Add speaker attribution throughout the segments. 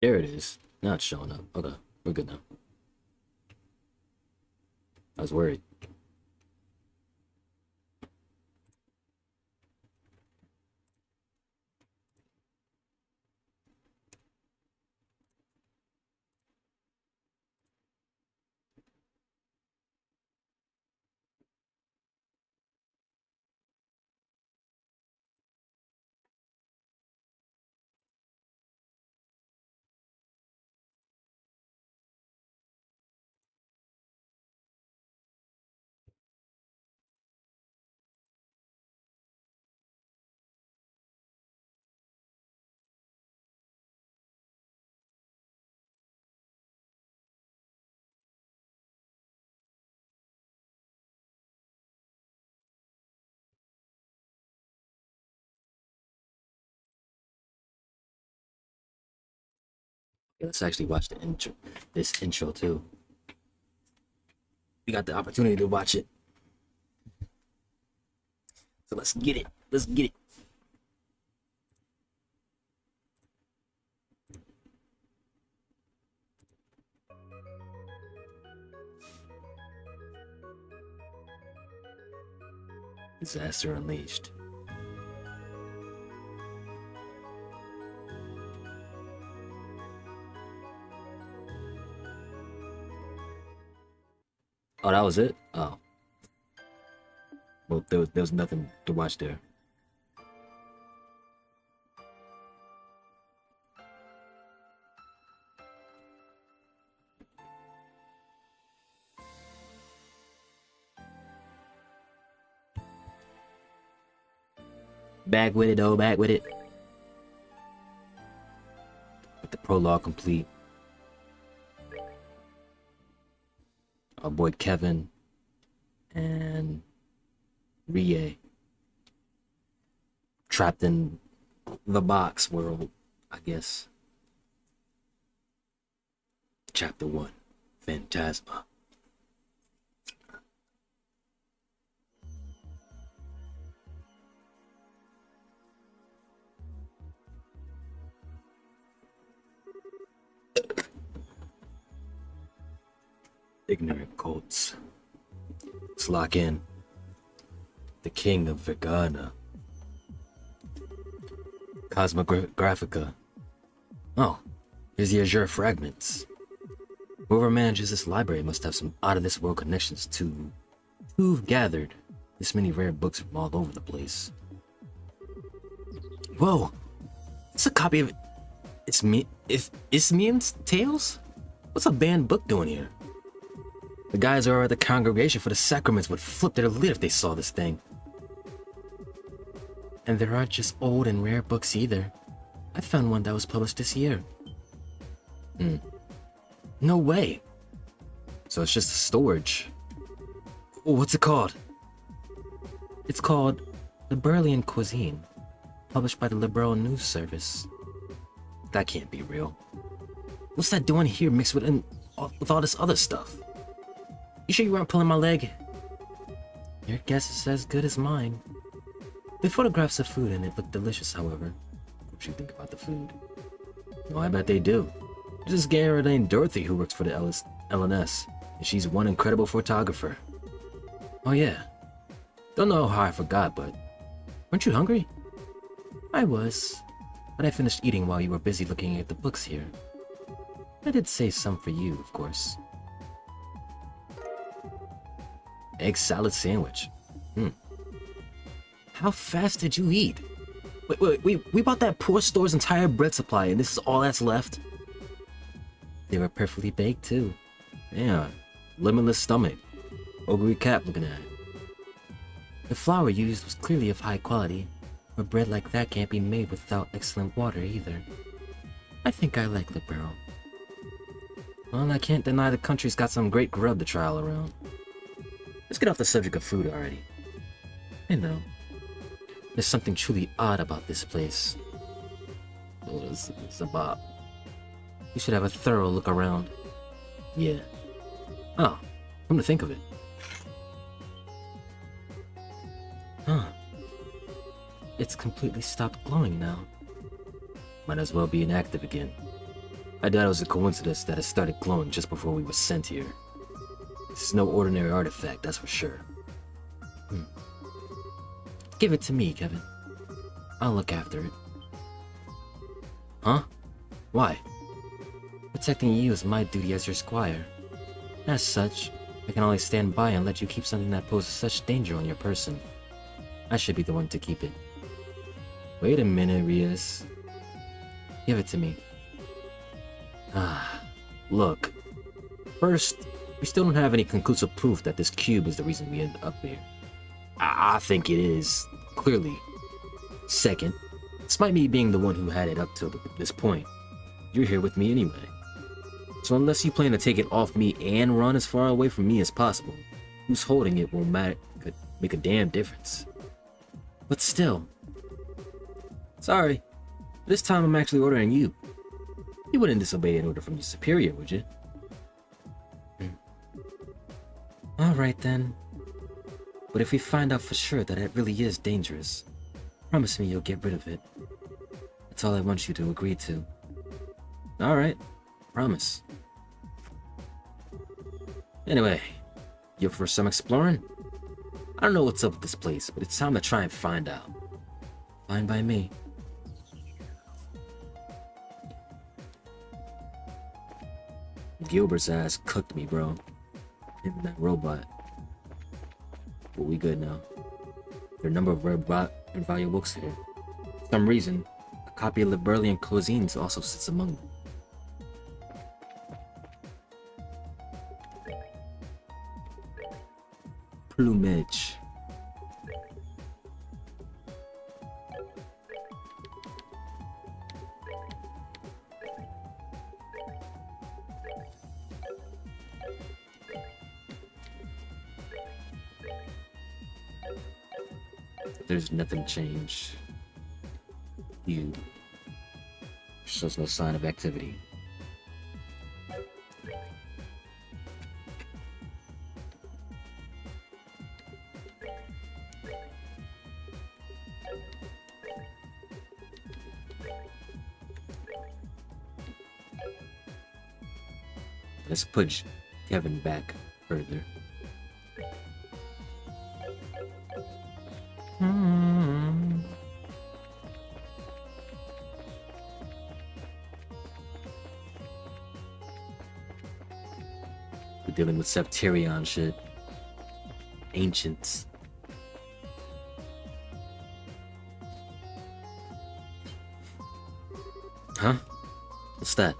Speaker 1: There it is. Now it's showing up. Okay, we're good now. I was worried. Okay, let's actually watch the intro. This intro too. We got the opportunity to watch it, so let's get it. Let's get it. Disaster unleashed. Oh, that was it. Oh, well, there was nothing to watch there. Back with it, though. Back with it. With the prologue complete. Our boy Kevin and Rie trapped in the box world, I guess. Chapter 1, Phantasma. Ignorant cults. Let's lock in. The king of Vegana. Cosmographica. Oh, here's the Azure fragments. Whoever manages this library must have some out-of-this-world connections to who've gathered this many rare books from all over the place. Whoa! It's a copy of Ismian's Tales? What's a banned book doing here? The guys who are at the congregation for the sacraments would flip their lid if they saw this thing. And there aren't just old and rare books either. I found one that was published this year. No way. So it's just a storage. Oh, what's it called? It's called Liberalian Cuisine, published by the Liberal News Service. That can't be real. What's that doing here mixed with all this other stuff? You sure you weren't pulling my leg? Your guess is as good as mine. The photographs of food in it look delicious, however. What you think about the food? Oh, I bet they do. There's this gal named Dorothy who works for the LNS, and she's one incredible photographer. Oh yeah. Don't know how I forgot, but weren't you hungry? I was, but I finished eating while you were busy looking at the books here. I did save some for you, of course. Egg salad sandwich. How fast did you eat? Wait, we bought that poor store's entire bread supply and this is all that's left? They were perfectly baked too. Yeah, limitless stomach. Ogre cap looking at it. The flour used was clearly of high quality, but bread like that can't be made without excellent water either. I think I like Liberal. Well, I can't deny the country's got some great grub to try all around. Let's get off the subject of food already. I know. There's something truly odd about this place. Oh, it's a bop. You should have a thorough look around. Yeah. Oh, come to think of it. Huh. It's completely stopped glowing now. Might as well be inactive again. I doubt it was a coincidence that it started glowing just before we were sent here. This is no ordinary artifact, that's for sure. Give it to me, Kevin. I'll look after it. Huh? Why? Protecting you is my duty as your squire. As such, I can only stand by and let you keep something that poses such danger on your person. I should be the one to keep it. Wait a minute, Rias. Give it to me. Look. First, we still don't have any conclusive proof that this cube is the reason we ended up here. I think it is, clearly. Second, despite me being the one who had it up till this point, you're here with me anyway. So unless you plan to take it off me and run as far away from me as possible, who's holding it won't could make a damn difference. But still. Sorry. This time I'm actually ordering you. You wouldn't disobey an order from your superior, would you? Alright then. But if we find out for sure that it really is dangerous, promise me you'll get rid of it. That's all I want you to agree to. Alright. Promise. Anyway, you up for some exploring? I don't know what's up with this place, but it's time to try and find out. Fine by me. Gilbert's ass cooked me, bro. Him and that robot. But we good now. There are a number of robot and valuable books here. For some reason, a copy of Liberalian cuisines also sits among them. Plumage. There's nothing changed. You shows no sign of activity. Let's push Kevin back further. We're dealing with Septarion shit. Ancients. Huh? What's that?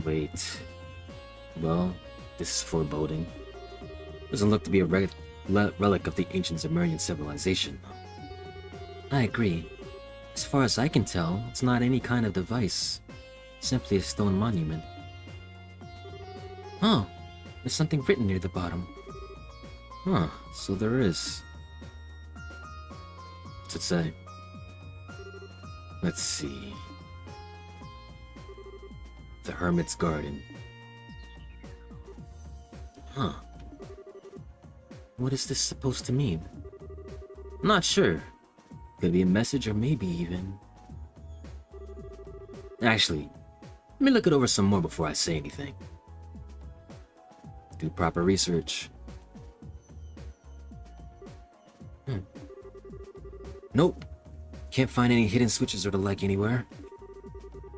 Speaker 1: Wait. Well, this is foreboding. Doesn't look to be a relic of the ancient Zemurian civilization. I agree. As far as I can tell, it's not any kind of device. Simply a stone monument. Oh, there's something written near the bottom. Huh, so there is. What's it say? Let's see. The Hermit's Garden. Huh. What is this supposed to mean? I'm not sure. Could be a message or maybe even... Actually, let me look it over some more before I say anything. Do proper research. Nope. Can't find any hidden switches or the like anywhere.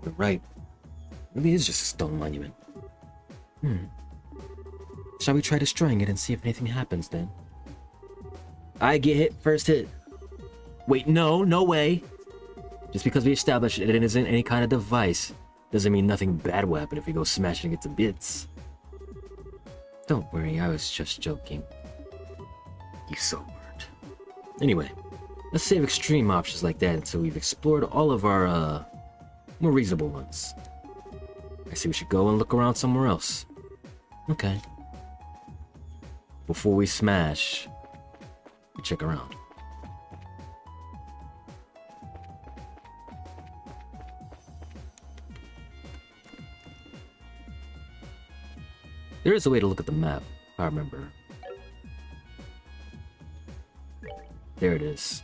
Speaker 1: You're right. It really is just a stone monument. Shall we try destroying it and see if anything happens then? I get hit, first hit. Wait, no way. Just because we established it isn't any kind of device, doesn't mean nothing bad will happen if we go smashing it to bits. Don't worry, I was just joking. You so weren't. Anyway, let's save extreme options like that until we've explored all of our, more reasonable ones. I say we should go and look around somewhere else. Okay. Before we smash, we check around. There is a way to look at the map, if I remember. There it is.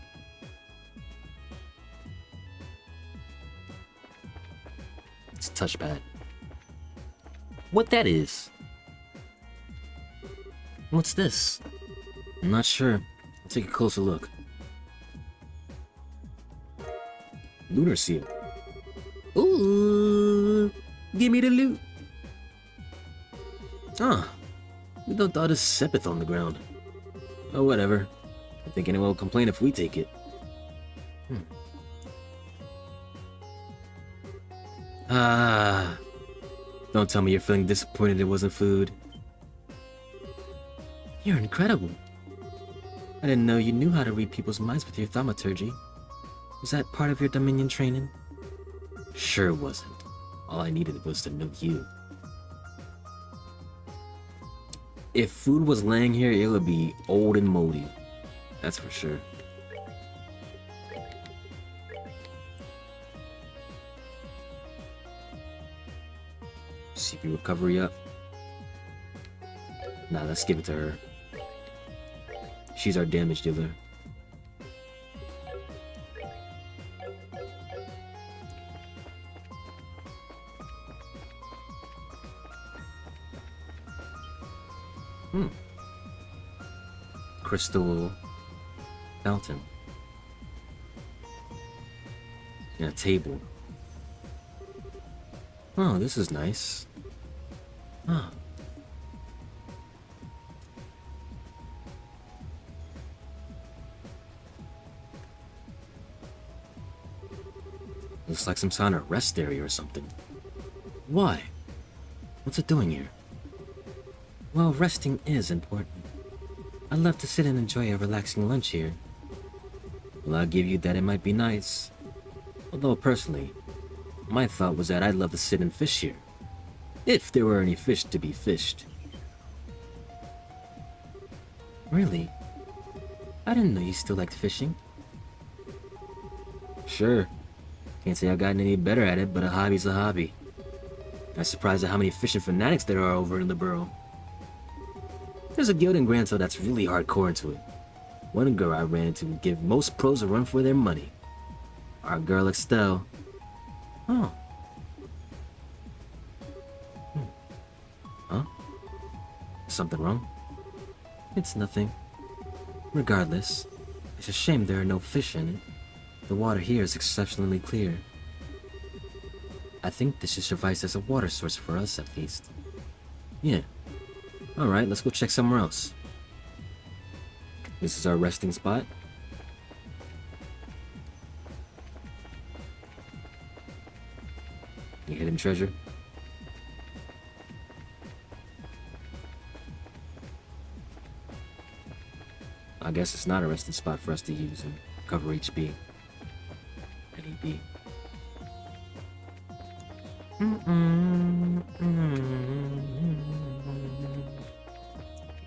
Speaker 1: It's a touchpad. What that is? What's this? I'm not sure. I'll take a closer look. Lunar seal. Ooh, give me the loot. Ah, we dumped all this sepith on the ground. Oh, whatever. I think anyone will complain if we take it. Ah, don't tell me you're feeling disappointed it wasn't food. You're incredible. I didn't know you knew how to read people's minds with your thaumaturgy. Was that part of your Dominion training? Sure wasn't. All I needed was to know you. If food was laying here, it would be old and moldy. That's for sure. CP recovery up. Nah, let's give it to her. She's our damage dealer. Crystal fountain. And a table. Oh, this is nice. Huh. Looks like some kind of rest area or something. Why? What's it doing here? Well, resting is important. I'd love to sit and enjoy a relaxing lunch here. Well, I'll give you that it might be nice. Although, personally, my thought was that I'd love to sit and fish here. If there were any fish to be fished. Really? I didn't know you still liked fishing. Sure. Can't say I've gotten any better at it, but a hobby's a hobby. I'm surprised at how many fishing fanatics there are over in the borough. There's a guild in Granto that's really hardcore into it. One girl I ran into would give most pros a run for their money. Our girl Estelle. Oh. Huh? Something wrong? It's nothing. Regardless, it's a shame there are no fish in it. The water here is exceptionally clear. I think this should suffice as a water source for us, at least. Yeah. Alright, let's go check somewhere else. This is our resting spot. Any hidden treasure? I guess it's not a resting spot for us to use and cover HP. NEB.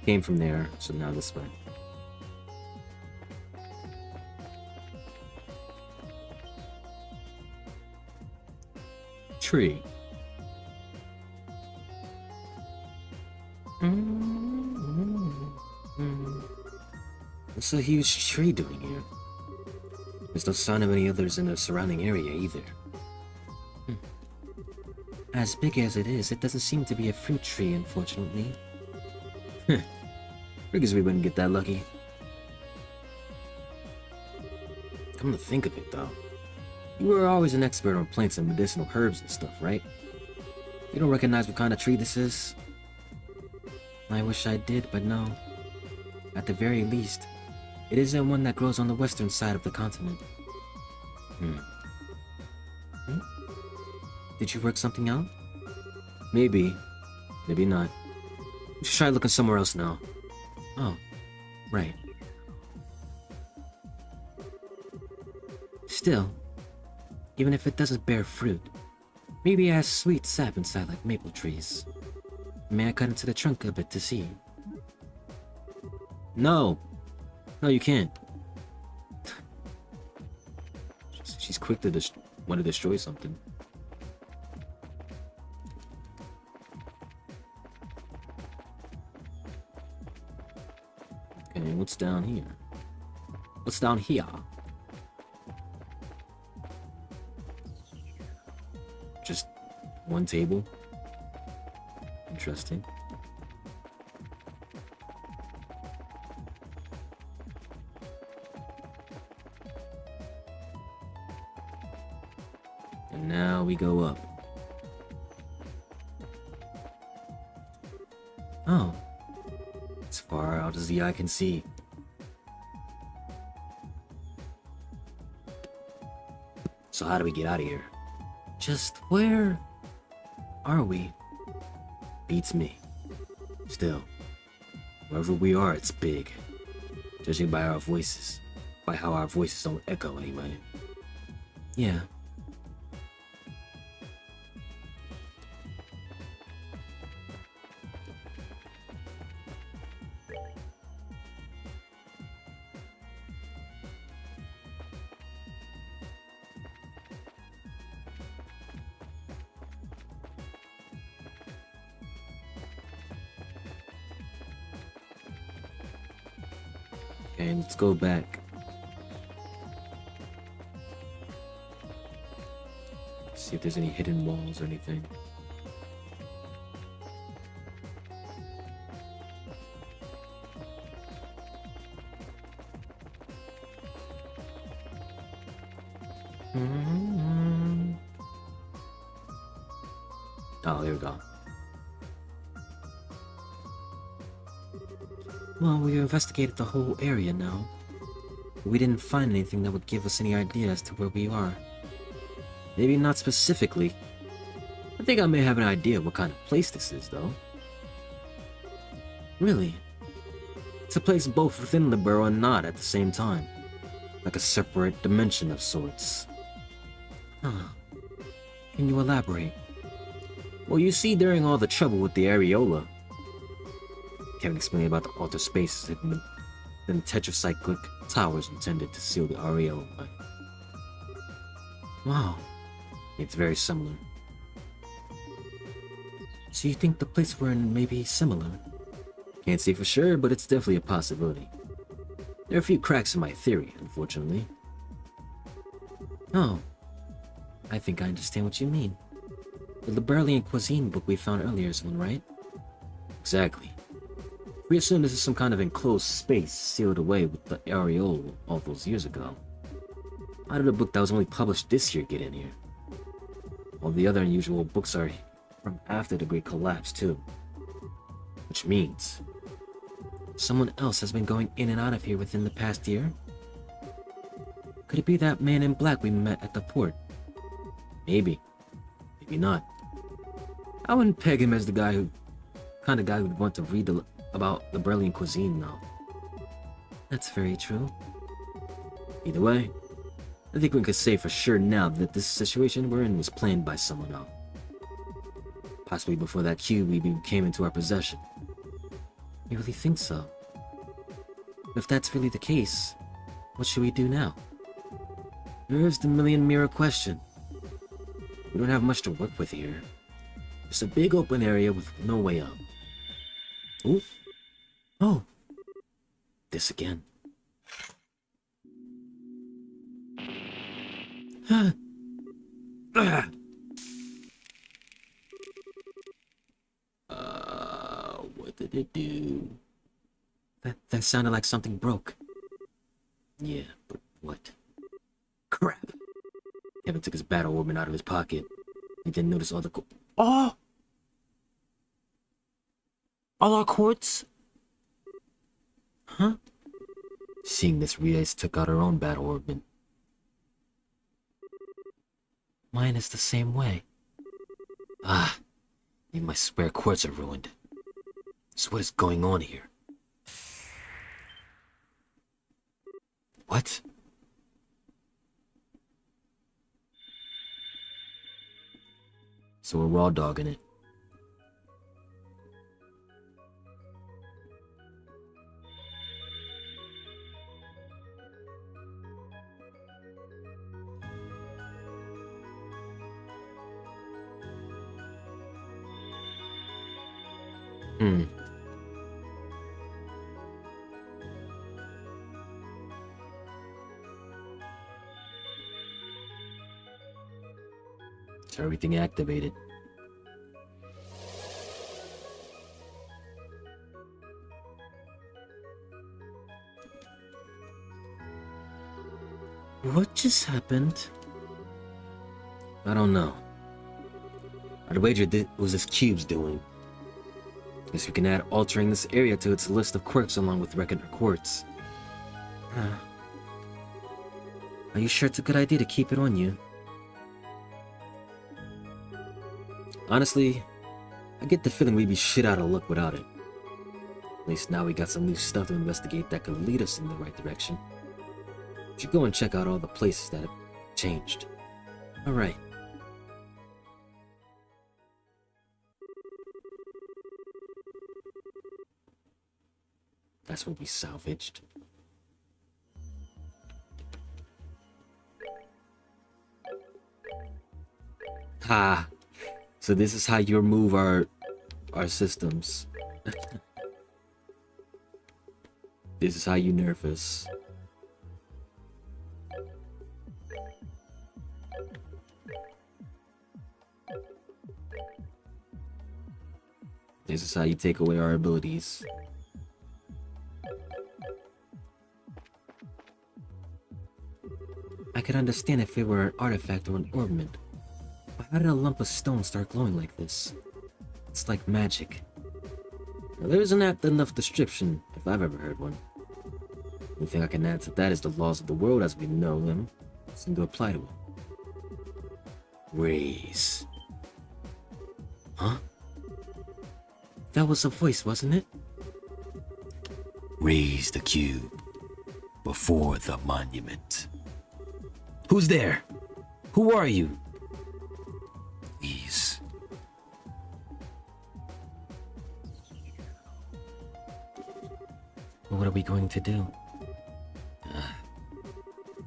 Speaker 1: Came from there, so now this way. Tree. What's a huge tree doing here? There's no sign of any others in the surrounding area either. As big as it is, it doesn't seem to be a fruit tree, unfortunately. Figures we wouldn't get that lucky. Come to think of it, though, you were always an expert on plants and medicinal herbs and stuff, right? You don't recognize what kind of tree this is? I wish I did, but no. At the very least, it isn't one that grows on the western side of the continent. Did you work something out? Maybe. Maybe not. We should try looking somewhere else now. Oh, right. Still, even if it doesn't bear fruit, maybe it has sweet sap inside like maple trees. May I cut into the trunk a bit to see? No! No, you can't. She's quick to want to destroy something. Okay, what's down here? What's down here? Just one table. Interesting. And now we go up. Oh. As far out as the eye can see. So how do we get out of here? Just where are we? Beats me. Still, wherever we are, it's big. Judging by our voices. By how our voices don't echo anyway. Yeah. Okay, let's go back. See if there's any hidden walls or anything. Oh, there we go. Well, we investigated the whole area now. We didn't find anything that would give us any idea as to where we are. Maybe not specifically. I think I may have an idea what kind of place this is, though. Really? It's a place both within the borough and not at the same time. Like a separate dimension of sorts. Huh. Can you elaborate? Well, you see, during all the trouble with the areola, Kevin explained about the alter spaces and the tetracyclic towers intended to seal the areola. Wow. It's very similar. So you think the place we're in may be similar? Can't say for sure, but it's definitely a possibility. There are a few cracks in my theory, unfortunately. Oh. I think I understand what you mean. The Liberalian cuisine book we found earlier is one, right? Exactly. We assume this is some kind of enclosed space sealed away with the areola all those years ago. How did a book that was only published this year get in here? All the other unusual books are from after the Great Collapse, too. Which means someone else has been going in and out of here within the past year? Could it be that man in black we met at the port? Maybe. Maybe not. I wouldn't peg him as the kind of guy who'd want to read about Liberalian cuisine, though. That's very true. Either way, I think we can say for sure now that this situation we're in was planned by someone else. Possibly before that cube came into our possession. You really think so? If that's really the case, what should we do now? Here's the million-mirror question. We don't have much to work with here. It's a big open area with no way out. Ooh. Oh. This again. What did it do? That sounded like something broke. Yeah, but what? Crap. Kevin took his battle orb out of his pocket. He didn't notice all the Oh! All our quartz? Huh? Seeing this, Rias took out her own battle orb and... Mine is the same way. Ah, even my spare quartz are ruined. So what is going on here? What? So we're raw dogging it. So everything activated. What just happened? I don't know. I'd wager this was this cube's doing. Guess we can add altering this area to its list of quirks along with regular quartz. Are you sure it's a good idea to keep it on you? Honestly, I get the feeling we'd be shit out of luck without it. At least now we got some new stuff to investigate that could lead us in the right direction. We should go and check out all the places that have changed. Alright. That's what we salvaged. Ha! So this is how you remove our systems. This is how you nerf us. This is how you take away our abilities. I could understand if it were an artifact or an ornament. But how did a lump of stone start glowing like this? It's like magic. Now, there's an apt enough description, if I've ever heard one. The only thing I can add to that is the laws of the world as we know them seem to apply to it. Raise. Huh? That was a voice, wasn't it? Raise the cube before the monument. Who's there? Who are you? Please. What are we going to do?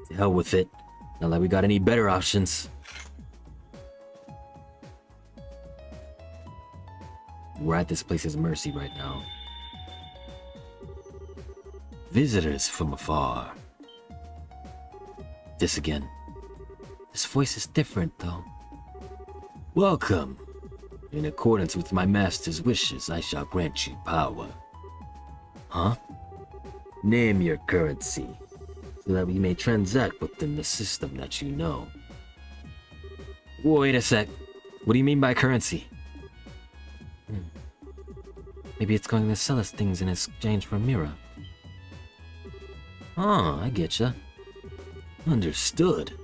Speaker 1: To hell with it. Not like we got any better options. We're at this place's mercy right now. Visitors from afar. This again. This voice is different, though. Welcome. In accordance with my master's wishes, I shall grant you power. Huh? Name your currency, so that we may transact within the system that you know. Wait a sec. What do you mean by currency? Maybe it's going to sell us things in exchange for Mira. Oh, I getcha. Understood.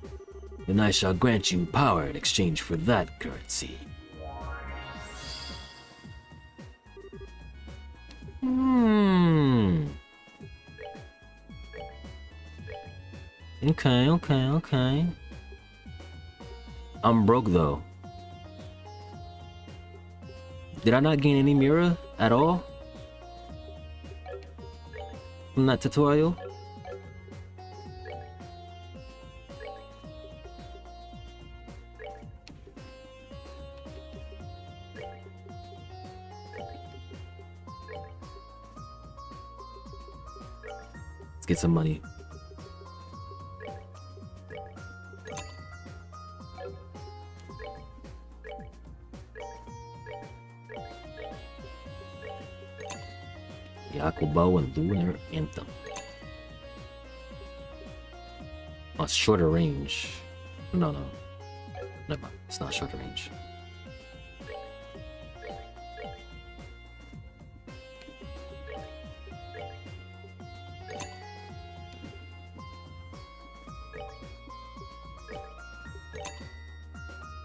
Speaker 1: Then I shall grant you power in exchange for that currency. Okay. I'm broke though. Did I not gain any Mira at all from that tutorial? Let's get some money. Yakubo and Lunar Anthem. Oh, it's shorter range. No. Never mind. It's not shorter range.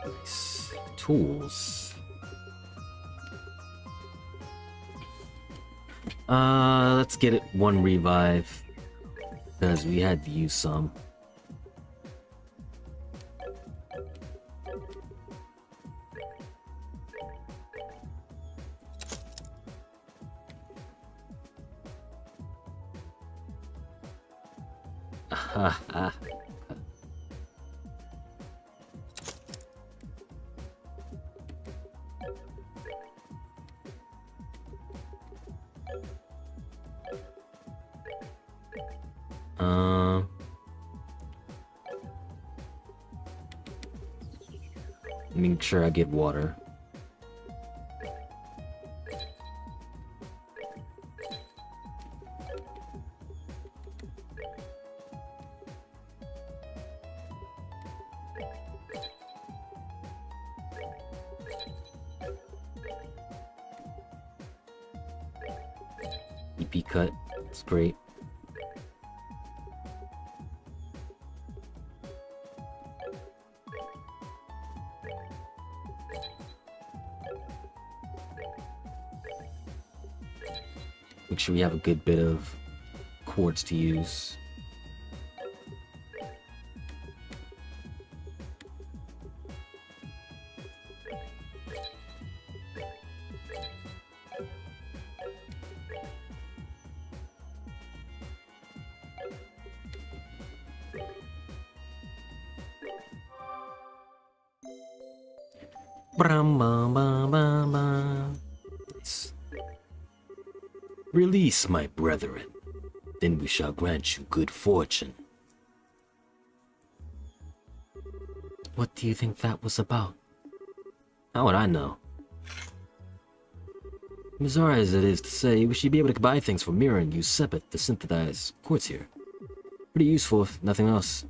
Speaker 1: Nice. Tools. Let's get it one revive, because we had to use some. Make sure I get water. EP cut. It's great. Make sure we have a good bit of quartz to use. Nice. Release, my brethren, then we shall grant you good fortune. What do you think that was about? How would I know? Bizarre as it is to say, we should be able to buy things from Mirror and use Sepith to synthesize quartz here. Pretty useful, if nothing else.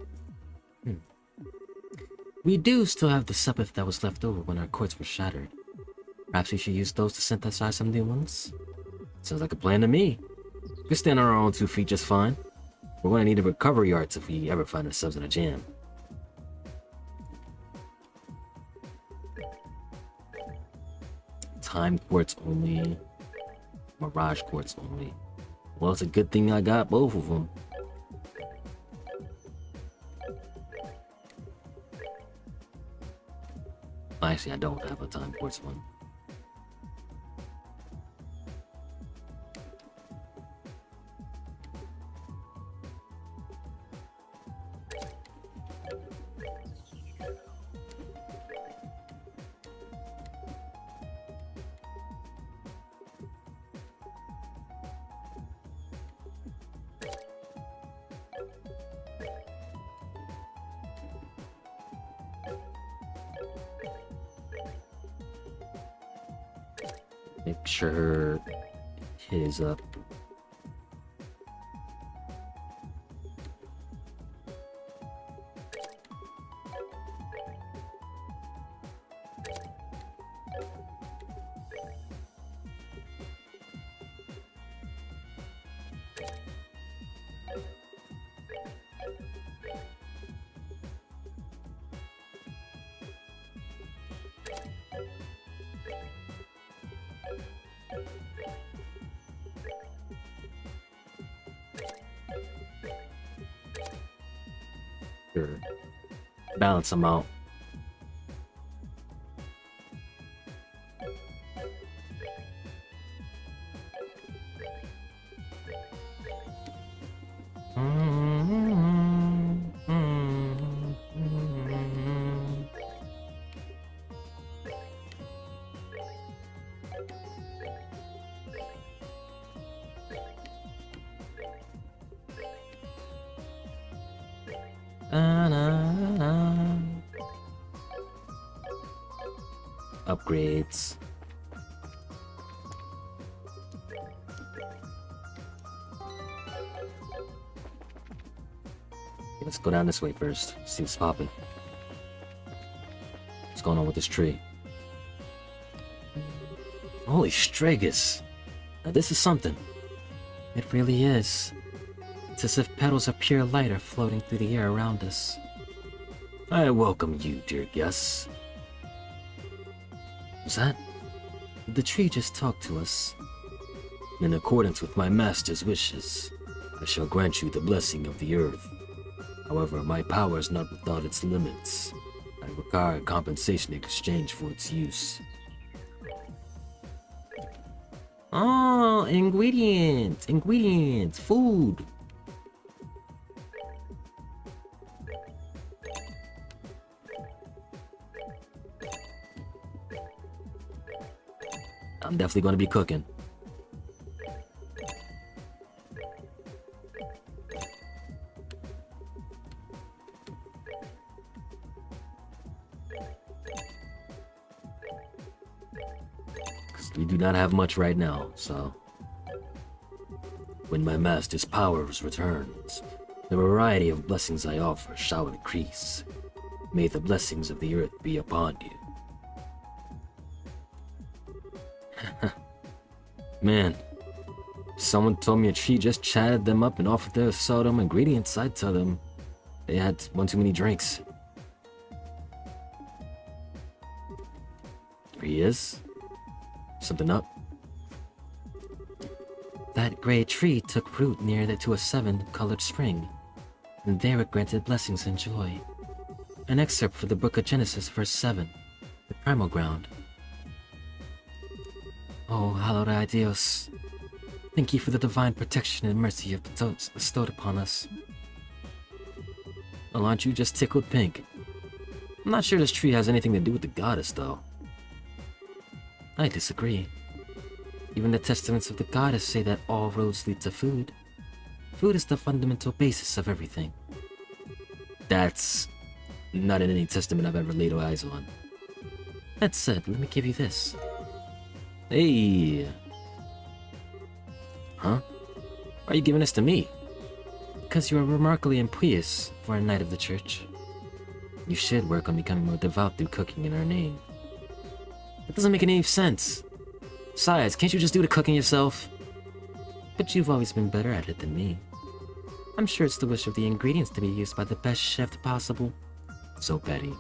Speaker 1: We do still have the Sepith that was left over when our quartz were shattered. Perhaps we should use those to synthesize some new ones? Sounds like a plan to me. We can stand on our own 2 feet just fine. We're going to need a recovery arts if we ever find ourselves in a jam. Time quartz only. Mirage quartz only. Well, it's a good thing I got both of them. Actually, I don't have a time quartz one. Make sure it is up. Sure. Balance them out. Upgrades. Let's go down this way first. See what's popping. What's going on with this tree? Holy Stragus! Now this is something. It really is. It's as if petals of pure light are floating through the air around us. I welcome you, dear guests. Was that? The tree just talked to us. In accordance with my master's wishes, I shall grant you the blessing of the earth. However, my power is not without its limits. I require compensation in exchange for its use. Oh, ingredients! Ingredients! Food! I'm definitely going to be cooking. We do not have much right now, so... When my master's powers returns, the variety of blessings I offer shall increase. May the blessings of the earth be upon you. Man, if someone told me a tree just chatted them up and offered to sell them ingredients, I'd tell them they had one too many drinks. Here he is. Something up?
Speaker 2: That great tree took root near to a 7-colored spring, and there it granted blessings and joy. An excerpt for the Book of Genesis, verse 7, the primal ground. Oh, hallowed eye Dios, thank you for the divine protection and mercy you have bestowed upon us.
Speaker 1: Well, aren't you just tickled pink? I'm not sure this tree has anything to do with the goddess, though.
Speaker 2: I disagree. Even the testaments of the goddess say that all roads lead to food. Food is the fundamental basis of everything.
Speaker 1: That's not in any testament I've ever laid eyes on.
Speaker 2: That said, let me give you this.
Speaker 1: Hey! Huh? Why are you giving this to me?
Speaker 2: Because you are remarkably impious for a knight of the church. You should work on becoming more devout through cooking in our name.
Speaker 1: That doesn't make any sense. Besides, can't you just do the cooking yourself?
Speaker 2: But you've always been better at it than me. I'm sure it's the wish of the ingredients to be used by the best chef possible.
Speaker 1: So petty.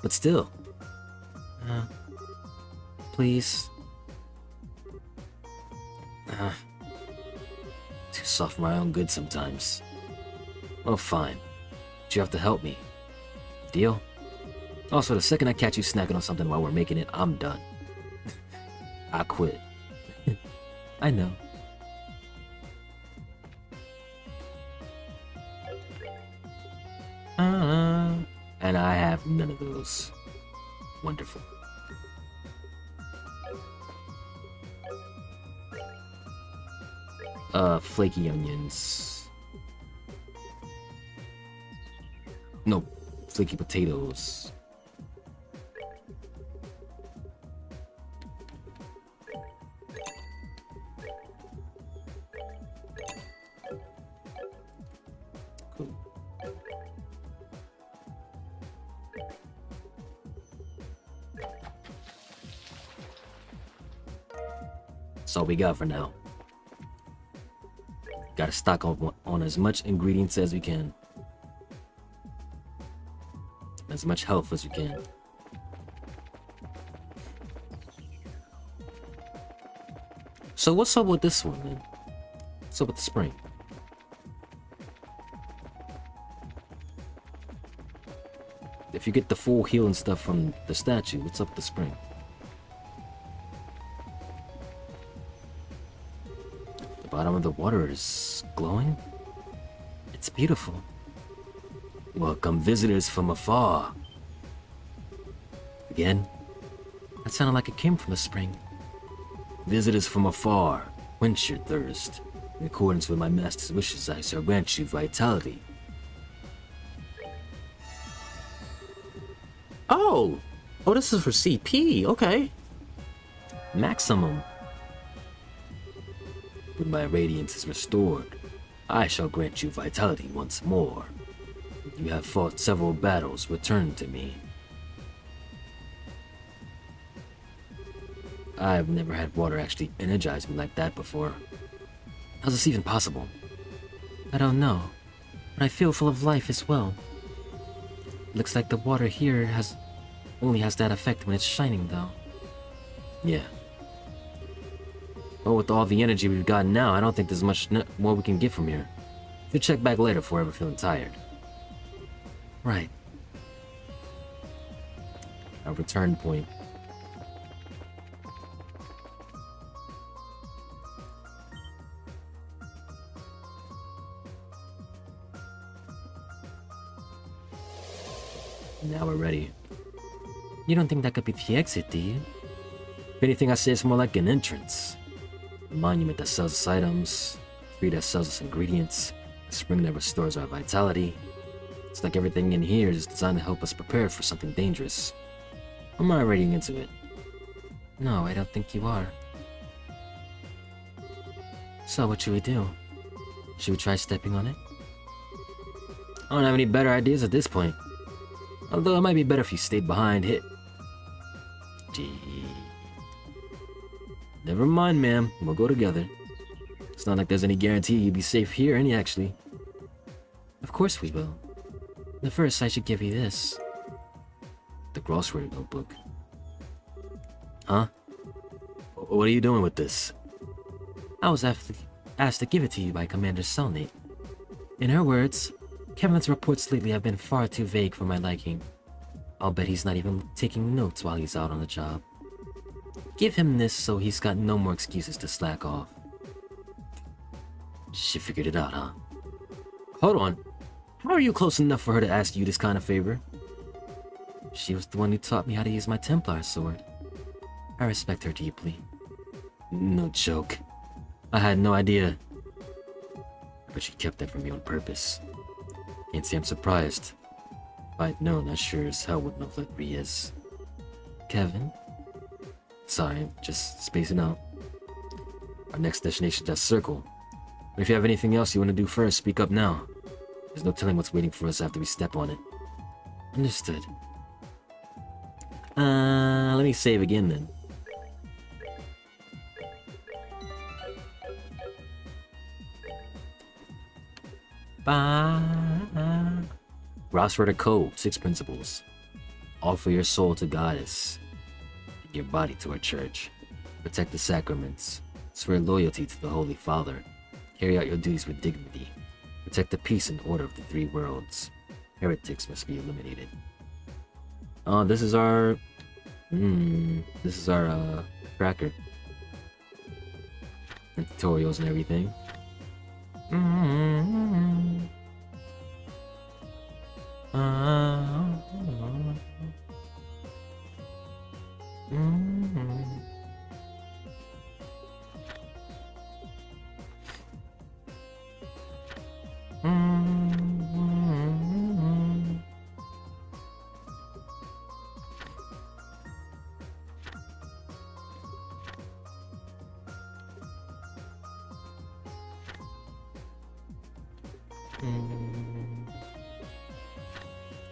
Speaker 1: But still.
Speaker 2: Please.
Speaker 1: Too soft for my own good sometimes. Well, fine. But you have to help me. Deal? Also, the second I catch you snacking on something while we're making it, I'm done. I quit.
Speaker 2: I know.
Speaker 1: And I have none of those. Wonderful. Flaky onions. No, flaky potatoes. Cool. That's all we got for now. Gotta stock on as much ingredients as we can. As much health as we can. So what's up with this one, man? What's up with the spring? If you get the full healing stuff from the statue, what's up with the spring? The bottom of the water is glowing?
Speaker 2: It's beautiful.
Speaker 1: Welcome visitors from afar. Again?
Speaker 2: That sounded like it came from the spring.
Speaker 1: Visitors from afar, quench your thirst. In accordance with my master's wishes, I shall grant you vitality. Oh! Oh, this is for CP, okay. Maximum. When my radiance is restored, I shall grant you vitality once more. When you have fought several battles, return to me. I've never had water actually energize me like that before. How's this even possible?
Speaker 2: I don't know, but I feel full of life as well. Looks like the water here only has that effect when it's shining, though.
Speaker 1: Yeah. Well, with all the energy we've got now, I don't think there's much more we can get from here. We'll check back later if we're ever feeling tired.
Speaker 2: Right.
Speaker 1: Our return point. Now we're ready.
Speaker 2: You don't think that could be the exit, do you?
Speaker 1: If anything, I say it's more like an entrance. A monument that sells us items, a tree that sells us ingredients, a spring that restores our vitality. It's like everything in here is designed to help us prepare for something dangerous. I'm already into it.
Speaker 2: No, I don't think you are. So what should we do? Should we try stepping on it? I don't have any better ideas at this point. Although it might be better if you stayed behind. Gee. Never mind, ma'am. We'll go together. It's not like there's any guarantee you'd be safe here, actually. Of course we will. But first, I should give you this. The crossword notebook. Huh? What are you doing with this? I was asked to give it to you by Commander Cellmate. In her words, Kevin's reports lately have been far too vague for my liking. I'll bet he's not even taking notes while he's out on the job. Give him this so he's got no more excuses to slack off. She figured it out, huh? Hold on. How are you close enough for her to ask you this kind of favor? She was the one who taught me how to use my Templar sword. I respect her deeply. No joke. I had no idea. But she kept that from me on purpose. Can't say I'm surprised. If I'd known, I sure as hell wouldn't have let Reyes. Kevin? Sorry, just spacing out. Our next destination is Circle. But if you have anything else you want to do first, speak up now. There's no telling what's waiting for us after we step on it. Understood. Let me save again then. Crossword Code, 6 principles. Offer your soul to Goddess, and your body to her church. Protect the sacraments. Swear loyalty to the Holy Father. Carry out your duties with dignity. Protect the peace and order of the 3 worlds. Heretics must be eliminated. This is our tracker. And tutorials and everything.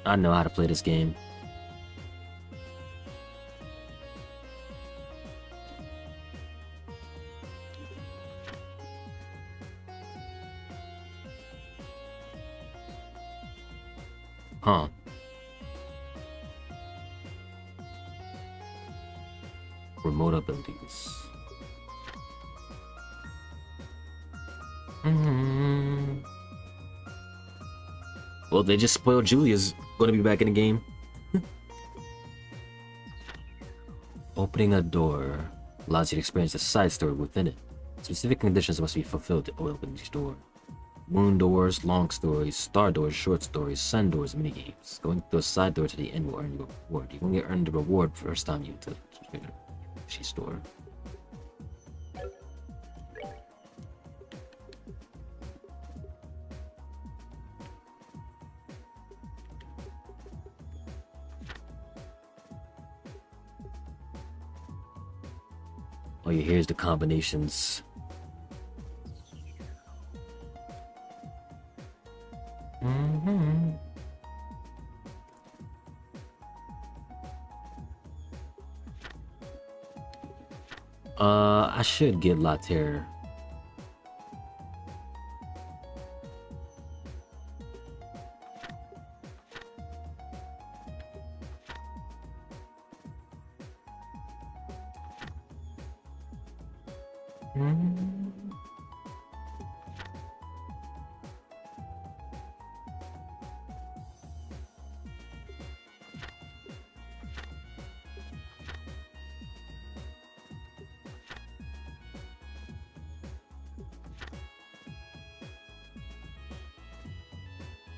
Speaker 2: I know how to play this game. Huh. Remote abilities. Well, they just spoiled Julia's gonna be back in the game. Opening a door allows you to experience the side story within it. Specific conditions must be fulfilled to open each door. Moon doors, long stories, star doors, short stories, sun doors, minigames. Going through a side door to the end will earn you a reward. You won't get earned the reward first time you to the store. Oh yeah, here's the combinations. I should get Laterre.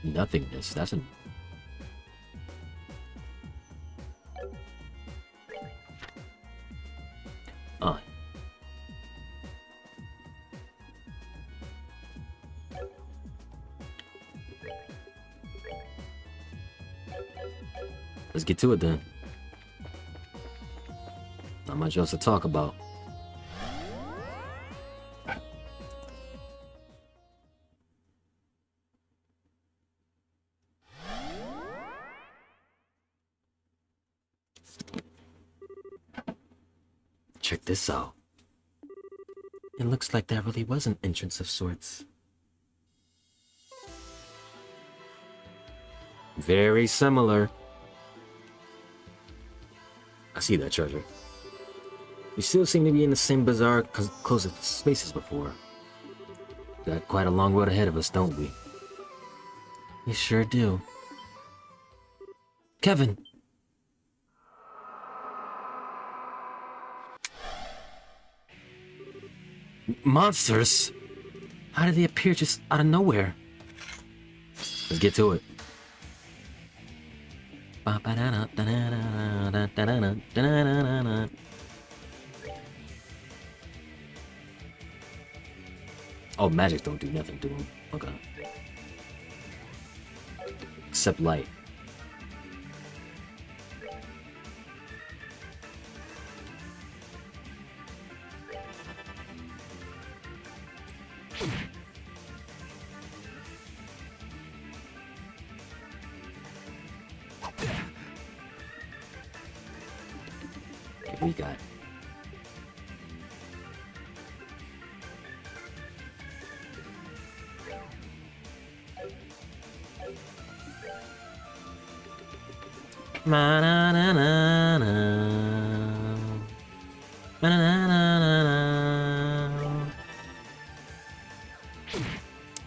Speaker 2: Nothingness, that's a... Ah. Let's get to it then. Not much else to talk about. Check this out. It looks like that really was an entrance of sorts. Very similar. I see that treasure. We still seem to be in the same bizarre closed spaces before. Got quite a long road ahead of us, don't we? We sure do. Kevin! Monsters? How did they appear just out of nowhere? Let's get to it. Oh, magic don't do nothing to him. Okay. Except light. Okay, we got.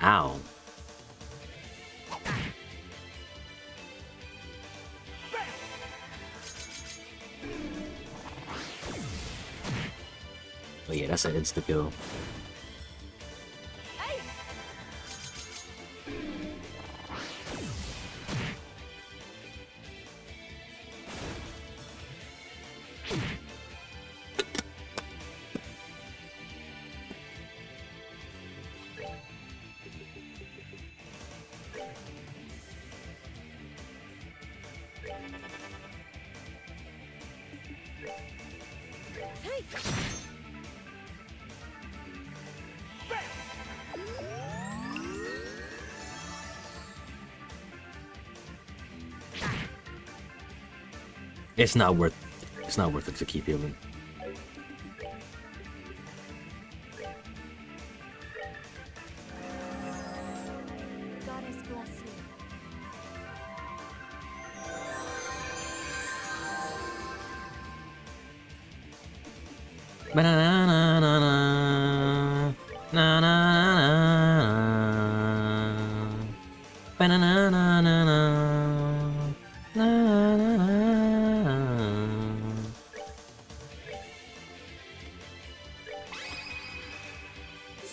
Speaker 2: Ow. Oh yeah, that's an insta-kill. It's not worth it to keep healing.
Speaker 3: Goddess bless you.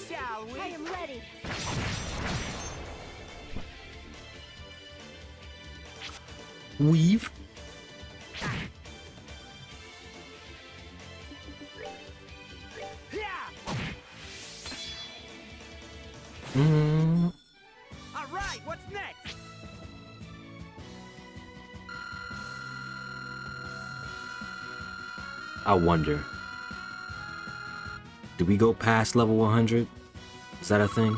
Speaker 4: Shall we?
Speaker 3: I am ready.
Speaker 2: Weave.
Speaker 4: All right, what's next?
Speaker 2: I wonder. Do we go past level 100? Is that a thing?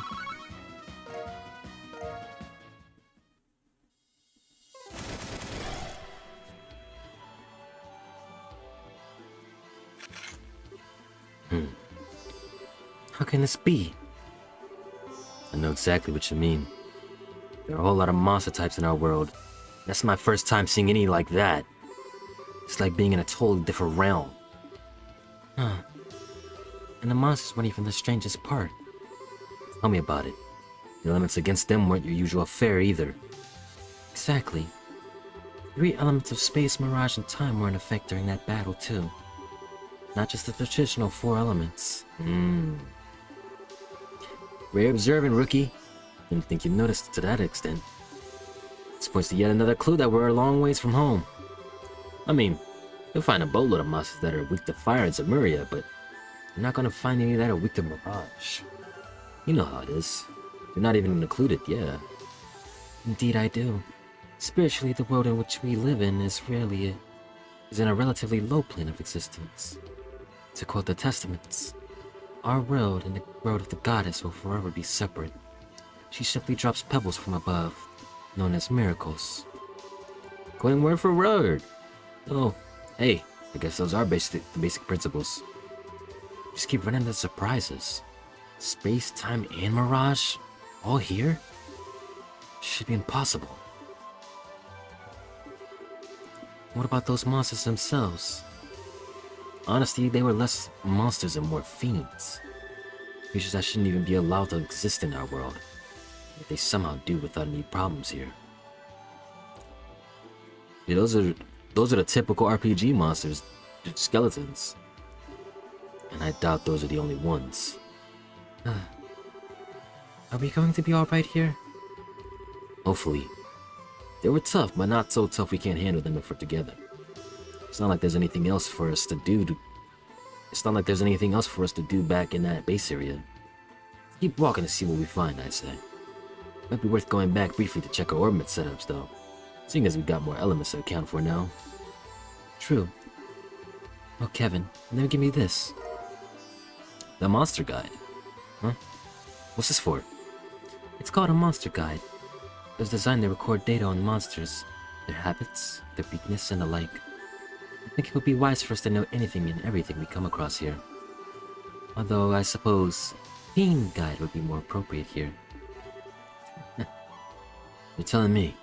Speaker 2: How can this be? I know exactly what you mean. There are a whole lot of monster types in our world. That's my first time seeing any like that. It's like being in a totally different realm. Huh. And the monsters weren't even the strangest part. Tell me about it. The elements against them weren't your usual fare either. Exactly. 3 elements of space, mirage, and time were in effect during that battle too. Not just the traditional 4 elements. Very observant, rookie. Didn't think you noticed to that extent. This points to yet another clue that we're a long ways from home. I mean, you'll find a boatload of monsters that are weak to fire in Zemuria, but you're not gonna find any that are weak to mirage. You know how it is. You're not even included, yeah. Indeed I do. Spiritually, the world in which we live in is is in a relatively low plane of existence. To quote the testaments, our world and the world of the goddess will forever be separate. She simply drops pebbles from above, known as miracles. Going word for word. Oh, hey, I guess those are the basic principles. Just keep running into surprises. Space, time, and mirage, all here? Should be impossible. What about those monsters themselves? Honestly, they were less monsters and more fiends. Creatures that shouldn't even be allowed to exist in our world. Yet they somehow do without any problems here. Yeah, those are the typical RPG monsters, skeletons. And I doubt those are the only ones. Are we going to be alright here? Hopefully. They were tough, but not so tough we can't handle them if we're together. It's not like there's anything else for us to do back in that base area. Keep walking to see what we find, I say. Might be worth going back briefly to check our orbit setups, though. Seeing as we've got more elements to account for now. True. Oh, Kevin, now give me this. The monster guide. Huh? What's this for? It's called a monster guide. It was designed to record data on monsters, their habits, their weakness, and the like. I think it would be wise for us to know anything and everything we come across here. Although, I suppose, Fiend Guide would be more appropriate here. You're telling me.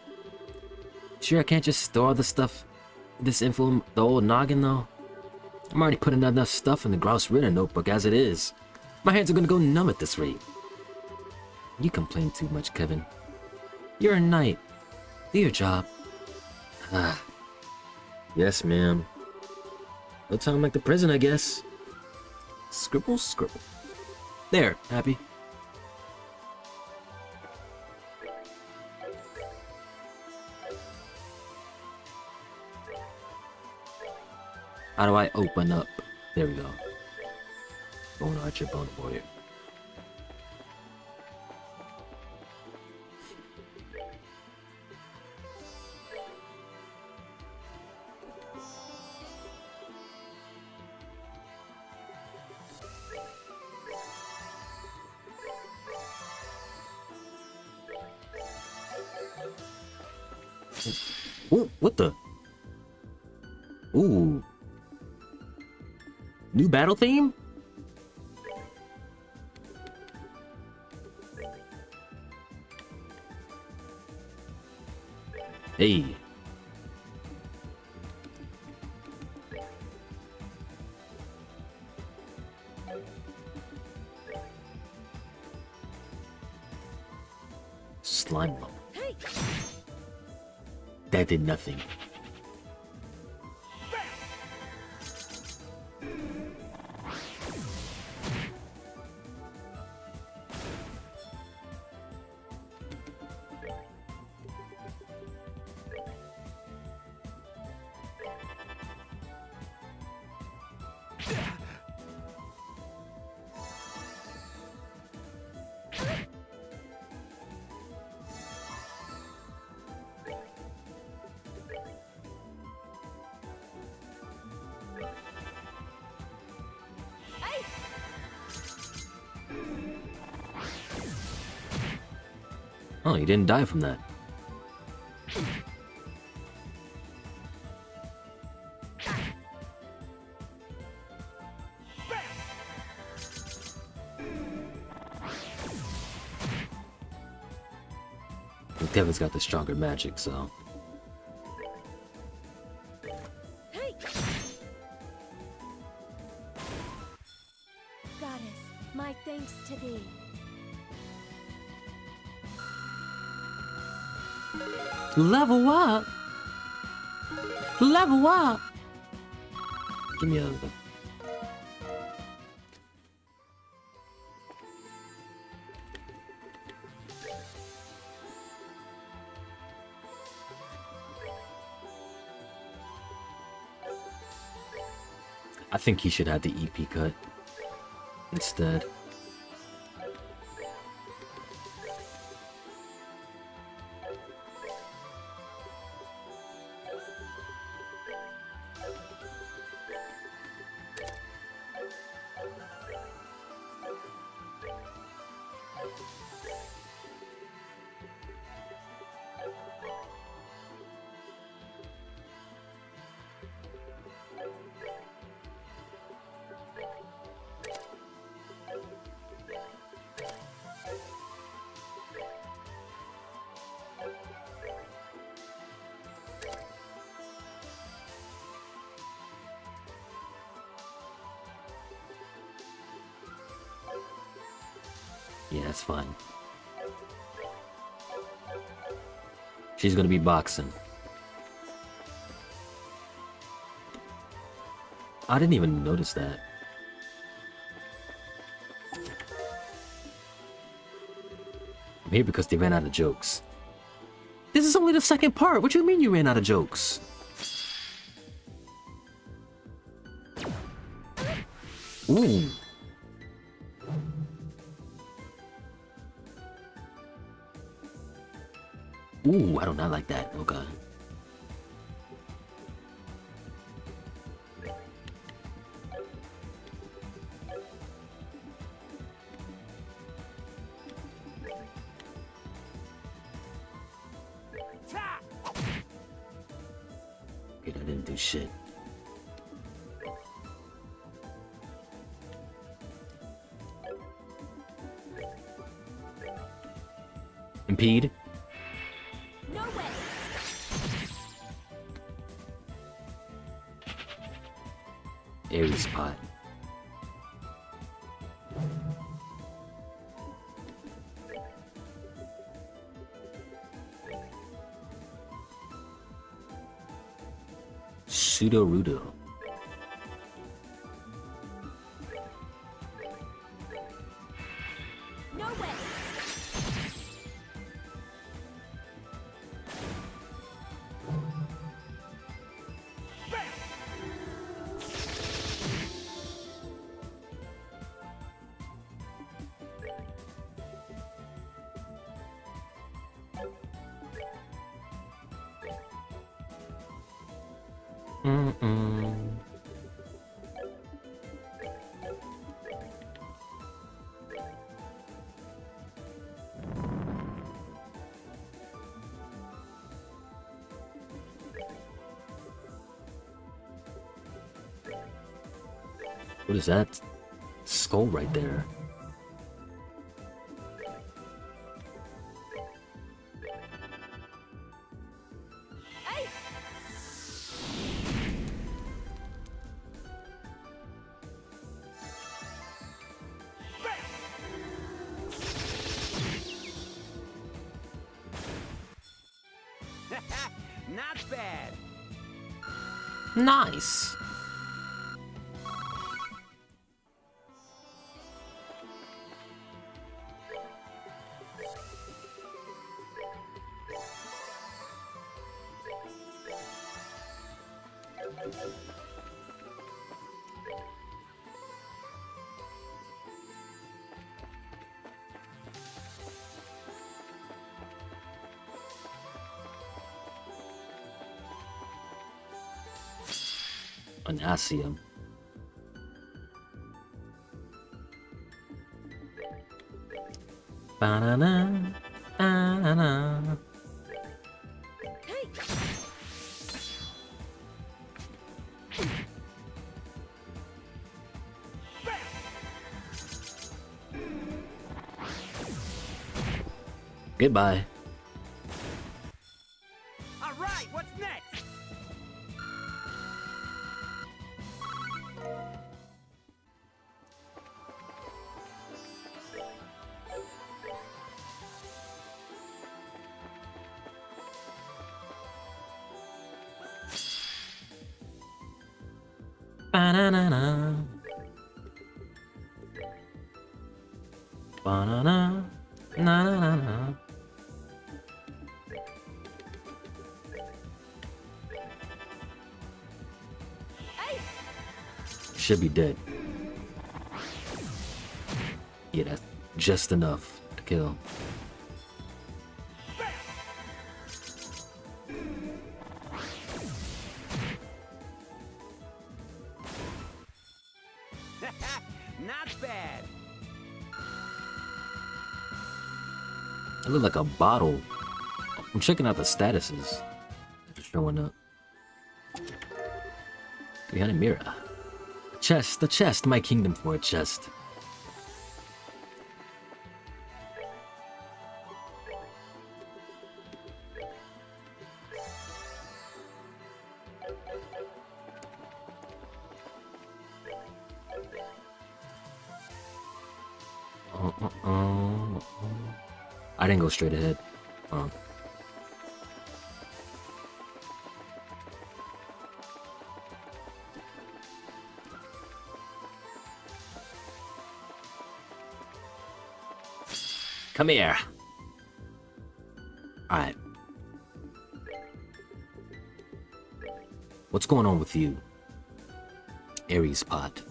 Speaker 2: Sure I can't just store all this stuff, this info in the old noggin, though? I'm already putting enough stuff in the Grouse Ritter notebook as it is. My hands are gonna go numb at this rate. You complain too much, Kevin. You're a knight. Do your job. Ah. Yes, ma'am. No time like the prison, I guess. Scribble, scribble. There, happy? How do I open up? There we go. Bone Archer, Bone Warrior. Ooh, what the? Ooh. New battle theme? Hey. Slime ball. That did nothing. Oh, you didn't die from that. Well, Kevin's got the stronger magic, so...
Speaker 3: Goddess, my thanks to thee.
Speaker 2: Level up! Level up! Give me another. I think he should have the EP cut instead. That's fine. She's gonna be boxing. I didn't even notice that. I'm here because they ran out of jokes. This is only the second part. What do you mean you ran out of jokes? Ooh. Ooh, I do not like that. Oh god. Okay, that didn't do shit. Impede?
Speaker 3: No way.
Speaker 2: Airy spot. Pseudo Rudo.
Speaker 3: No way.
Speaker 2: What is that skull right there?
Speaker 3: Hey.
Speaker 4: Not bad.
Speaker 2: Nice. An Asium. Banana, banana.
Speaker 3: Hey.
Speaker 2: Goodbye.
Speaker 4: All right, what's next?
Speaker 2: Banana. Banana. Na na na na.
Speaker 3: Hey.
Speaker 2: Should be dead. Yeah, that's just enough to kill.
Speaker 4: Not bad.
Speaker 2: It looked like a bottle. I'm checking out the statuses. They're showing up. 300 Mira. Chest, the chest, my kingdom for a chest. I didn't go straight ahead. Come here. Alright. What's going on with you? Aries pot.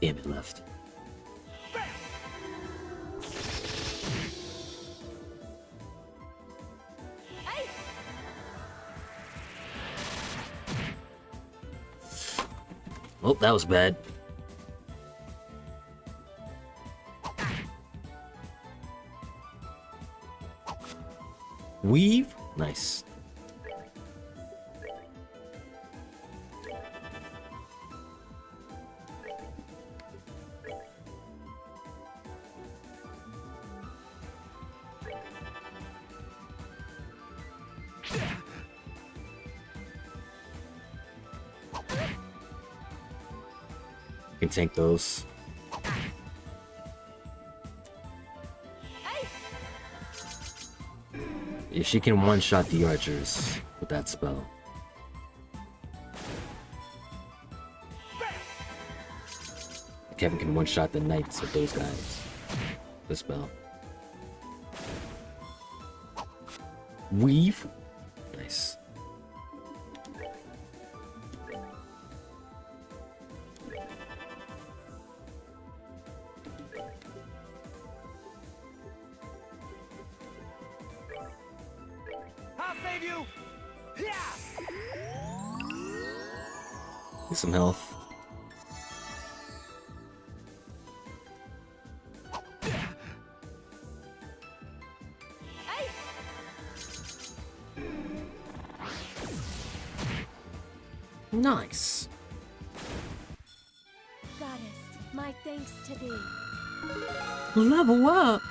Speaker 2: Damn it, left. Oh, that was bad. Weave? Nice. Can tank those. Yeah, she can one-shot the archers with that spell. Kevin can one-shot the knights with those guys. The spell. Weave? Nice.
Speaker 4: I'll save you. Yeah.
Speaker 2: Get some health. Nice.
Speaker 3: Goddess, my thanks to thee.
Speaker 2: Level up.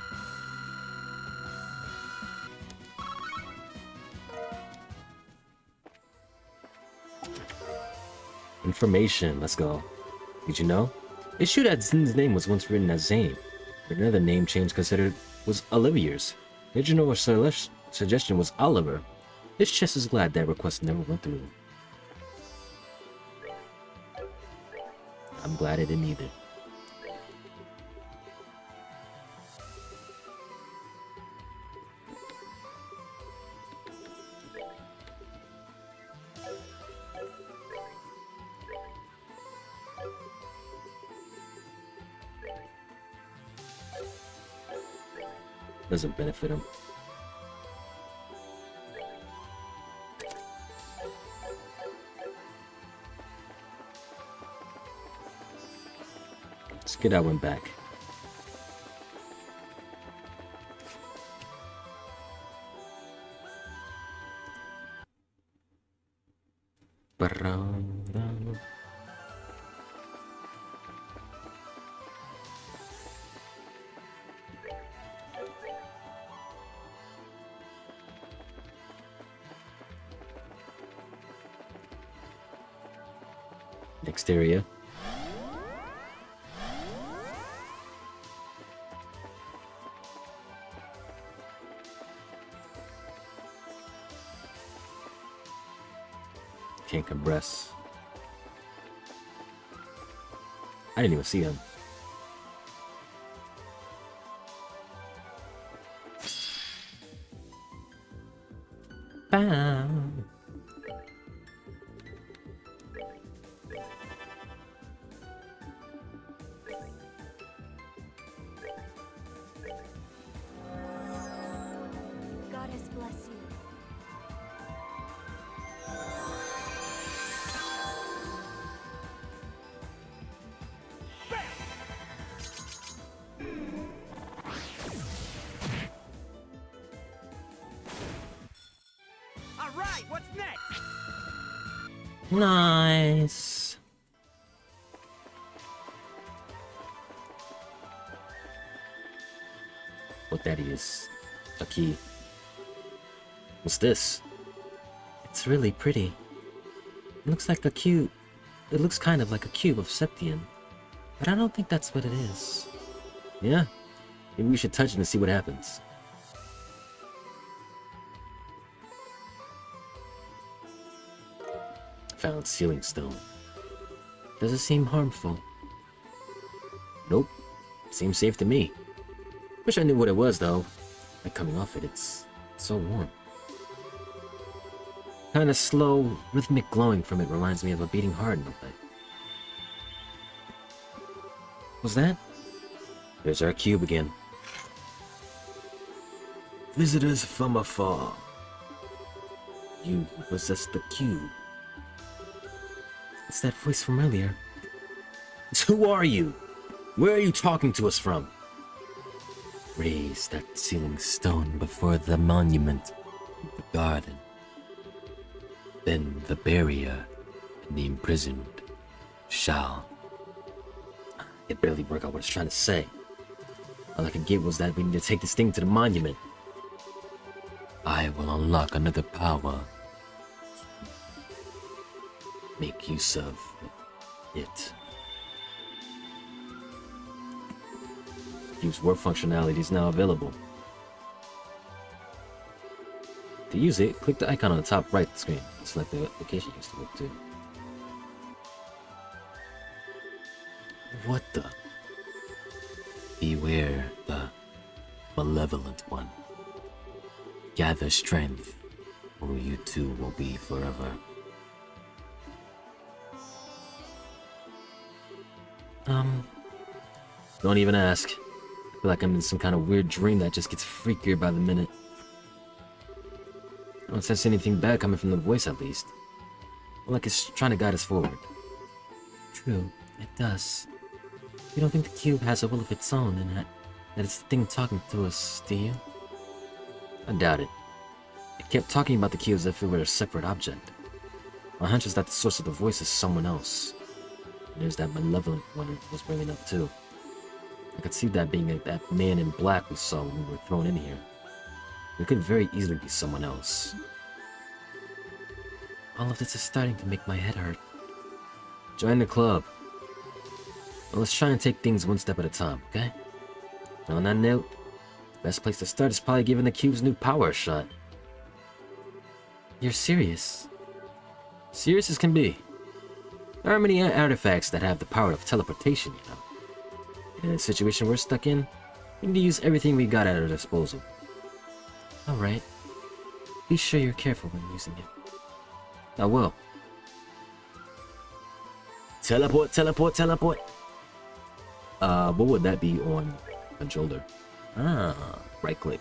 Speaker 2: Information. Let's go. Did you know? It's true that Zin's name was once written as Zane, but another name change considered was Olivier's. The original suggestion was Oliver. This chest is glad that request never went through. I'm glad it didn't either. Doesn't benefit him. Let's get that one back. Next area. Can't compress. I didn't even see him. Bam.
Speaker 3: Goddess bless you.
Speaker 4: All right, what's next?
Speaker 2: Nice. what that is. A key. What's this?
Speaker 1: It's really pretty. It looks like a cube. It looks kind of like a cube of Septian. But I don't think that's what it is.
Speaker 2: Yeah? Maybe we should touch it and see what happens. Found sealing stone.
Speaker 1: Does it seem harmful?
Speaker 2: Nope. Seems safe to me. Wish I knew what it was though. Like coming off it, it's so warm.
Speaker 1: Kinda slow, rhythmic glowing from it reminds me of a beating heart in a way.
Speaker 2: What's that? There's our cube again. Visitors from afar. You possess the cube.
Speaker 1: It's that voice from earlier.
Speaker 2: Who are you? Where are you talking to us from?
Speaker 1: Raise that sealing stone before the monument in the garden. Then the barrier and the imprisoned shall.
Speaker 2: It barely worked out what it's trying to say. All I could get was that we need to take this thing to the monument.
Speaker 1: I will unlock another power.
Speaker 2: Make use of it. Use work functionality is now available. To use it, click the icon on the top right of the screen. Select the application you used to work to. What the?
Speaker 1: Beware the malevolent one. Gather strength, or you too will be forever.
Speaker 2: Don't even ask. I feel like I'm in some kind of weird dream that just gets freakier by the minute. I don't sense anything bad coming from the voice, at least. Like it's trying to guide us forward.
Speaker 1: True, it does. You don't think the cube has a will of its own and that it's the thing talking to us, do you?
Speaker 2: I doubt it. It kept talking about the cube as if it were a separate object. My hunch is that the source of the voice is someone else. And there's that malevolent one it was bringing up too. I could see that being that man in black we saw when we were thrown in here. It could very easily be someone else.
Speaker 1: All of this is starting to make my head hurt.
Speaker 2: Join the club. Well, let's try and take things one step at a time, okay? And on that note, the best place to start is probably giving the cube's new power a shot.
Speaker 1: You're serious?
Speaker 2: Serious as can be. There aren't many artifacts that have the power of teleportation, you know. And in the situation we're stuck in, we need to use everything we got at our disposal.
Speaker 1: Alright. Be sure you're careful when using it.
Speaker 2: I will. Teleport, teleport, teleport. What would that be on a shoulder? Ah, right click.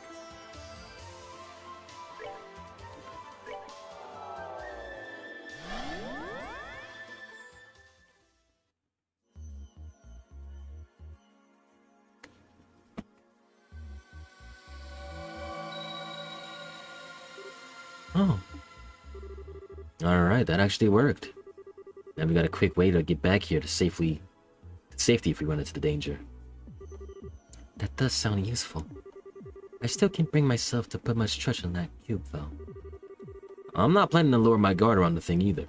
Speaker 1: Oh.
Speaker 2: Alright, that actually worked. Now we got a quick way to get back here to safety if we run into the danger.
Speaker 1: That does sound useful. I still can't bring myself to put much trust in that cube, though.
Speaker 2: I'm not planning to lower my guard around the thing either.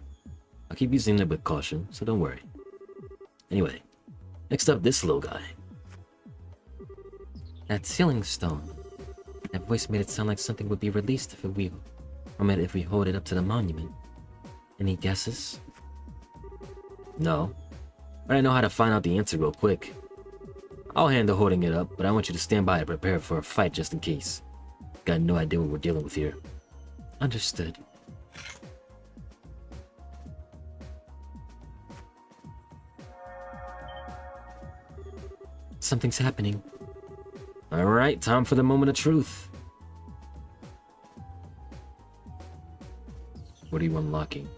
Speaker 2: I'll keep using it with caution, so don't worry. Anyway, next up, this little guy.
Speaker 1: That sealing stone. That voice made it sound like something would be released if we hold it up to the monument. Any guesses?
Speaker 2: No. But I know how to find out the answer real quick. I'll handle holding it up, but I want you to stand by and prepare for a fight just in case. Got no idea what we're dealing with here.
Speaker 1: Understood. Something's happening.
Speaker 2: Alright, time for the moment of truth. What are you unlocking?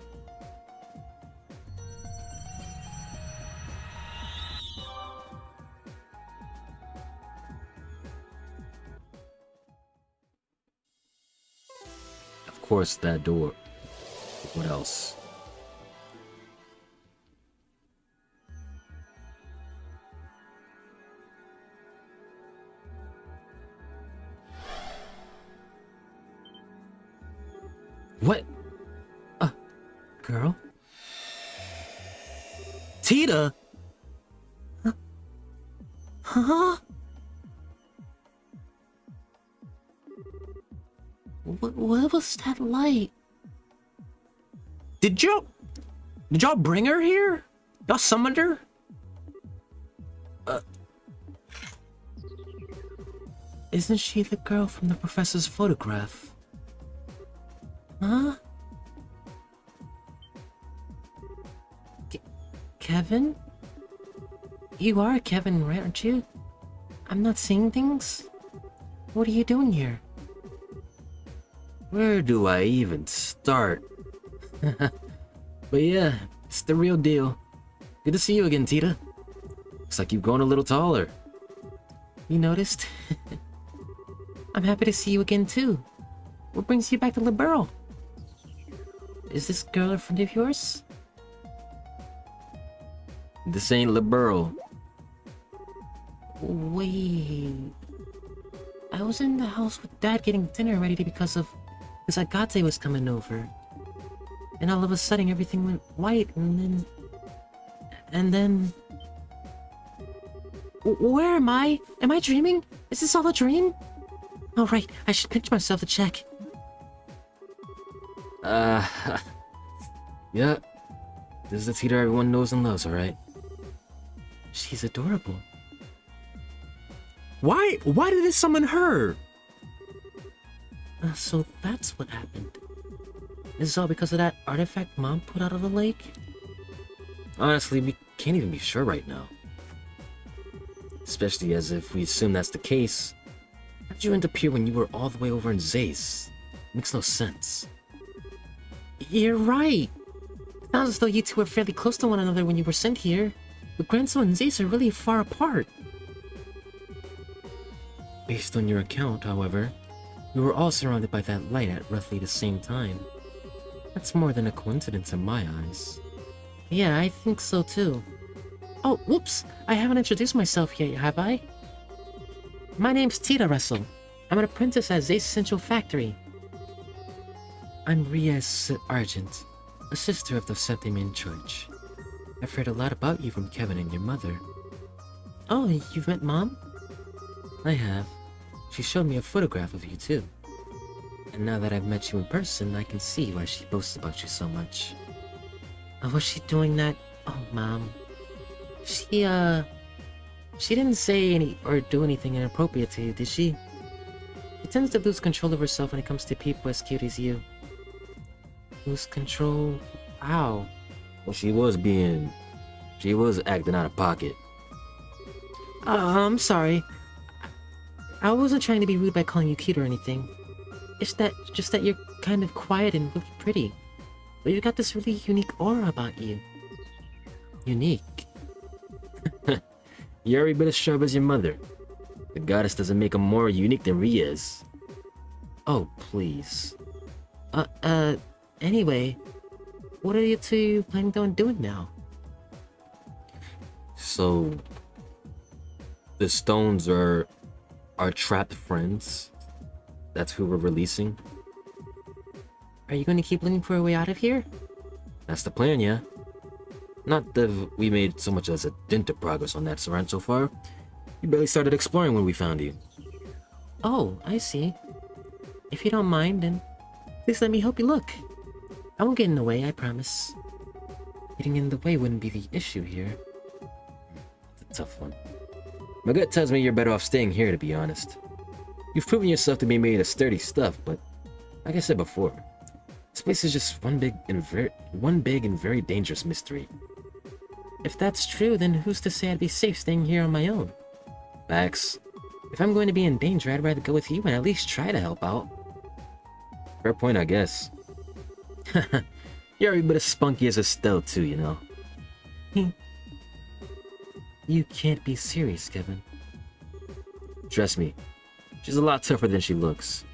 Speaker 2: Of course, that door. What else? girl? Tita? Huh? What was that light? Did y'all bring her here? Y'all summoned her? Isn't she the girl from the professor's photograph? Huh? Kevin? You are Kevin, right, aren't you? I'm not seeing things? What are you doing here? Where do I even start? But yeah, it's the real deal. Good to see you again, Tita. Looks like you've grown a little taller. You noticed? I'm happy to see you again, too. What brings you back to Libero? Is this girl a friend of yours? This ain't Libero. Wait... I was in the house with Dad getting dinner ready because Agate was coming over. And all of a sudden everything went white and then... Where am I? Am I dreaming? Is this all a dream? Oh right, I should pinch myself to check. Yeah. This is the Tita everyone knows and loves, alright? She's adorable. Why did it summon her? So that's what happened. Is it all because of that artifact Mom put out of the lake? Honestly, we can't even be sure right now. Especially as if we assume that's the case. How did you end up here when you were all the way over in Zace? Makes no sense. You're right. It sounds as though you two were fairly close to one another when you were sent here. But Granzo and Zace are really far apart. Based on your account, however, we were all surrounded by that light at roughly the same time. That's more than a coincidence in my eyes. Yeah, I think so too. Oh, whoops! I haven't introduced myself yet, have I? My name's Tita Russell. I'm an apprentice at Zace Central Factory. I'm Riaz Argent, a sister of the Septimine Church. I've heard a lot about you from Kevin and your mother. Oh, you've met Mom? I have. She showed me a photograph of you too. And now that I've met you in person, I can see why she boasts about you so much. Was she doing that? Oh, Mom. She didn't say any or do anything inappropriate to you, did she? She tends to lose control of herself when it comes to people as cute as you. Lose control? How? Well, she was acting out of pocket. I'm sorry. I wasn't trying to be rude by calling you cute or anything. It's just that you're kind of quiet and really pretty. But you got this really unique aura about you. Unique? You're every bit as sharp as your mother. The goddess doesn't make him more unique than Ria is. Oh, please. Anyway, what are you two planning on doing now? So, the stones are our trapped friends. That's who we're releasing. Are you going to keep looking for a way out of here? That's the plan, yeah. Not that we made so much as a dent of progress on that Saran so far. We barely started exploring when we found you. Oh, I see. If you don't mind, then please let me help you look. I won't get in the way, I promise. Getting in the way wouldn't be the issue here. It's a tough one. My gut tells me you're better off staying here, to be honest. You've proven yourself to be made of sturdy stuff, but like I said before, this place is just one big and very dangerous mystery. If that's true, then who's to say I'd be safe staying here on my own? Facts. If I'm going to be in danger, I'd rather go with you and at least try to help out. Fair point, I guess. You're every bit as spunky as Estelle too, you know. You can't be serious, Kevin. Trust me, she's a lot tougher than she looks.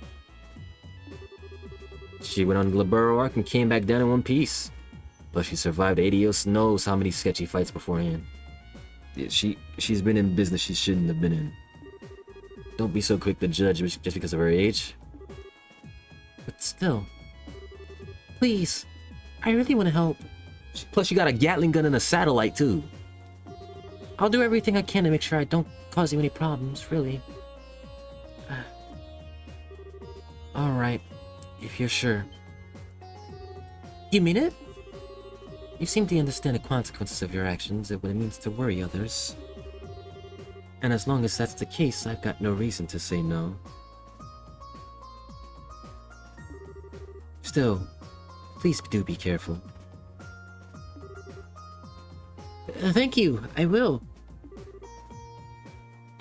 Speaker 2: She went on the Libero arc and came back down in one piece. Plus she survived Adios knows how many sketchy fights beforehand. Yeah, she's been in business she shouldn't have been in. Don't be so quick to judge just because of her age. But still, please, I really want to help. Plus, you got a Gatling gun and a satellite, too. I'll do everything I can to make sure I don't cause you any problems, really. Alright, if you're sure. You mean it? You seem to understand the consequences of your actions and what it means to worry others. And as long as that's the case, I've got no reason to say no. Still, please do be careful. Thank you, I will.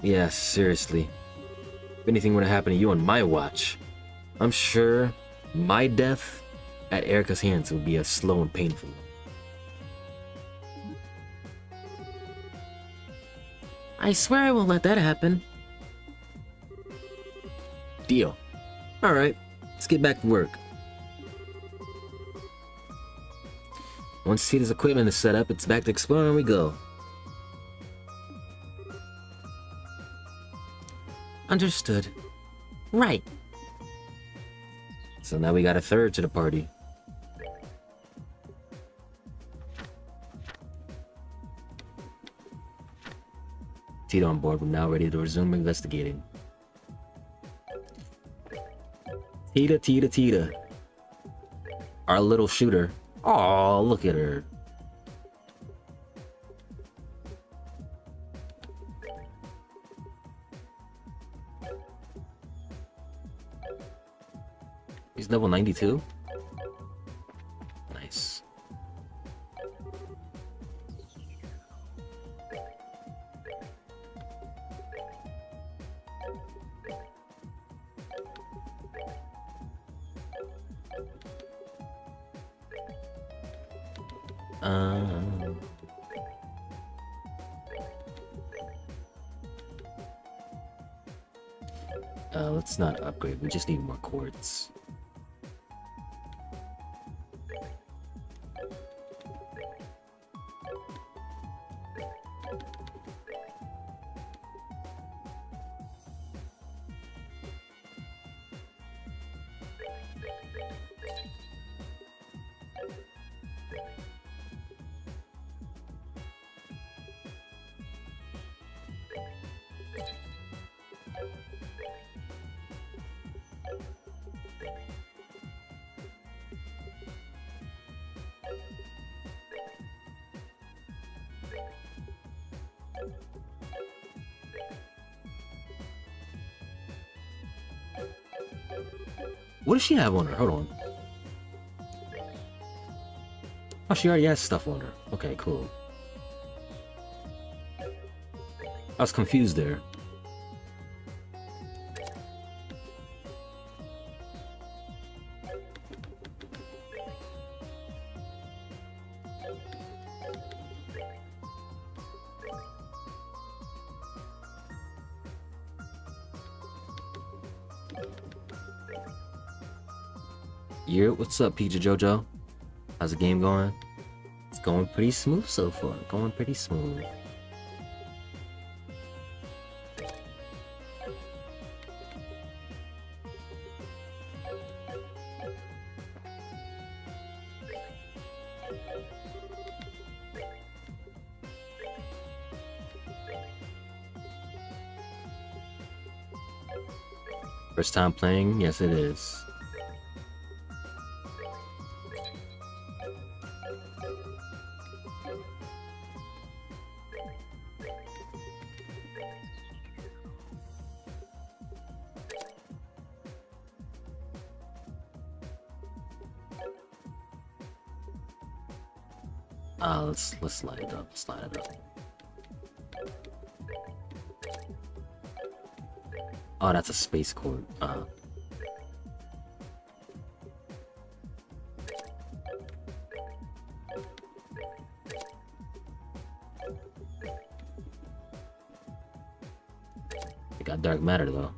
Speaker 2: Yeah, seriously. If anything were to happen to you on my watch, I'm sure my death at Erica's hands would be as slow and painful. I swear I won't let that happen. Deal. Alright, let's get back to work. Once Tita's equipment is set up, it's back to exploring we go. Understood. Right. So now we got a third to the party. Tita on board, we're now ready to resume investigating. Tita. Our little shooter. Aw, look at her. He's level 92? Nice. Let's not upgrade, we just need more quartz. What does she have on her? Hold on. Oh, she already has stuff on her. Okay, cool. I was confused there. Yeah, what's up, PJ Jojo? How's the game going? It's going pretty smooth so far. Going pretty smooth. First time playing? Yes, it is. Let's slide it up. Slide it up. Oh, that's a space cord. It got dark matter though.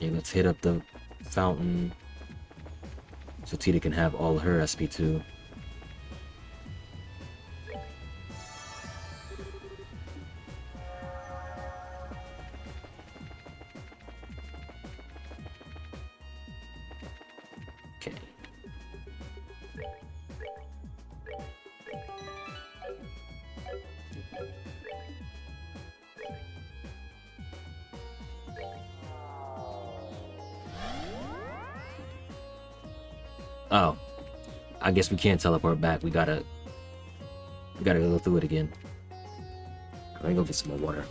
Speaker 2: Yeah, let's hit up the fountain so Tita can have all her SP2. Okay. Oh, I guess we can't teleport back. We gotta go through it again. Let me go get some more water.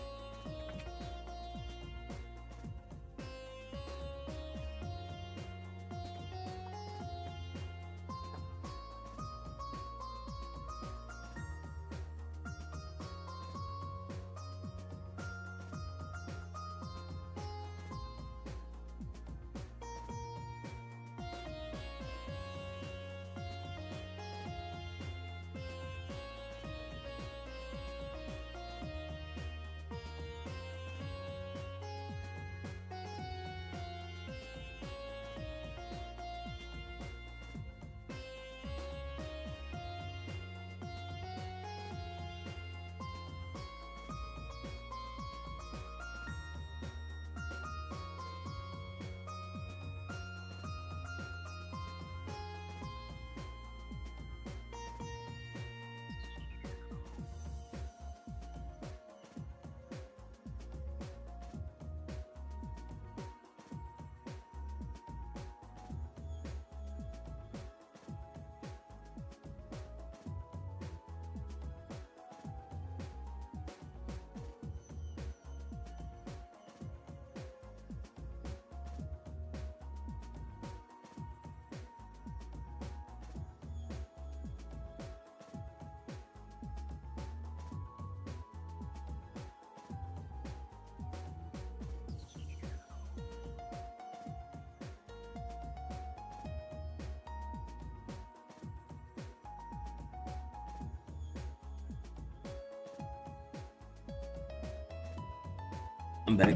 Speaker 2: I'm back.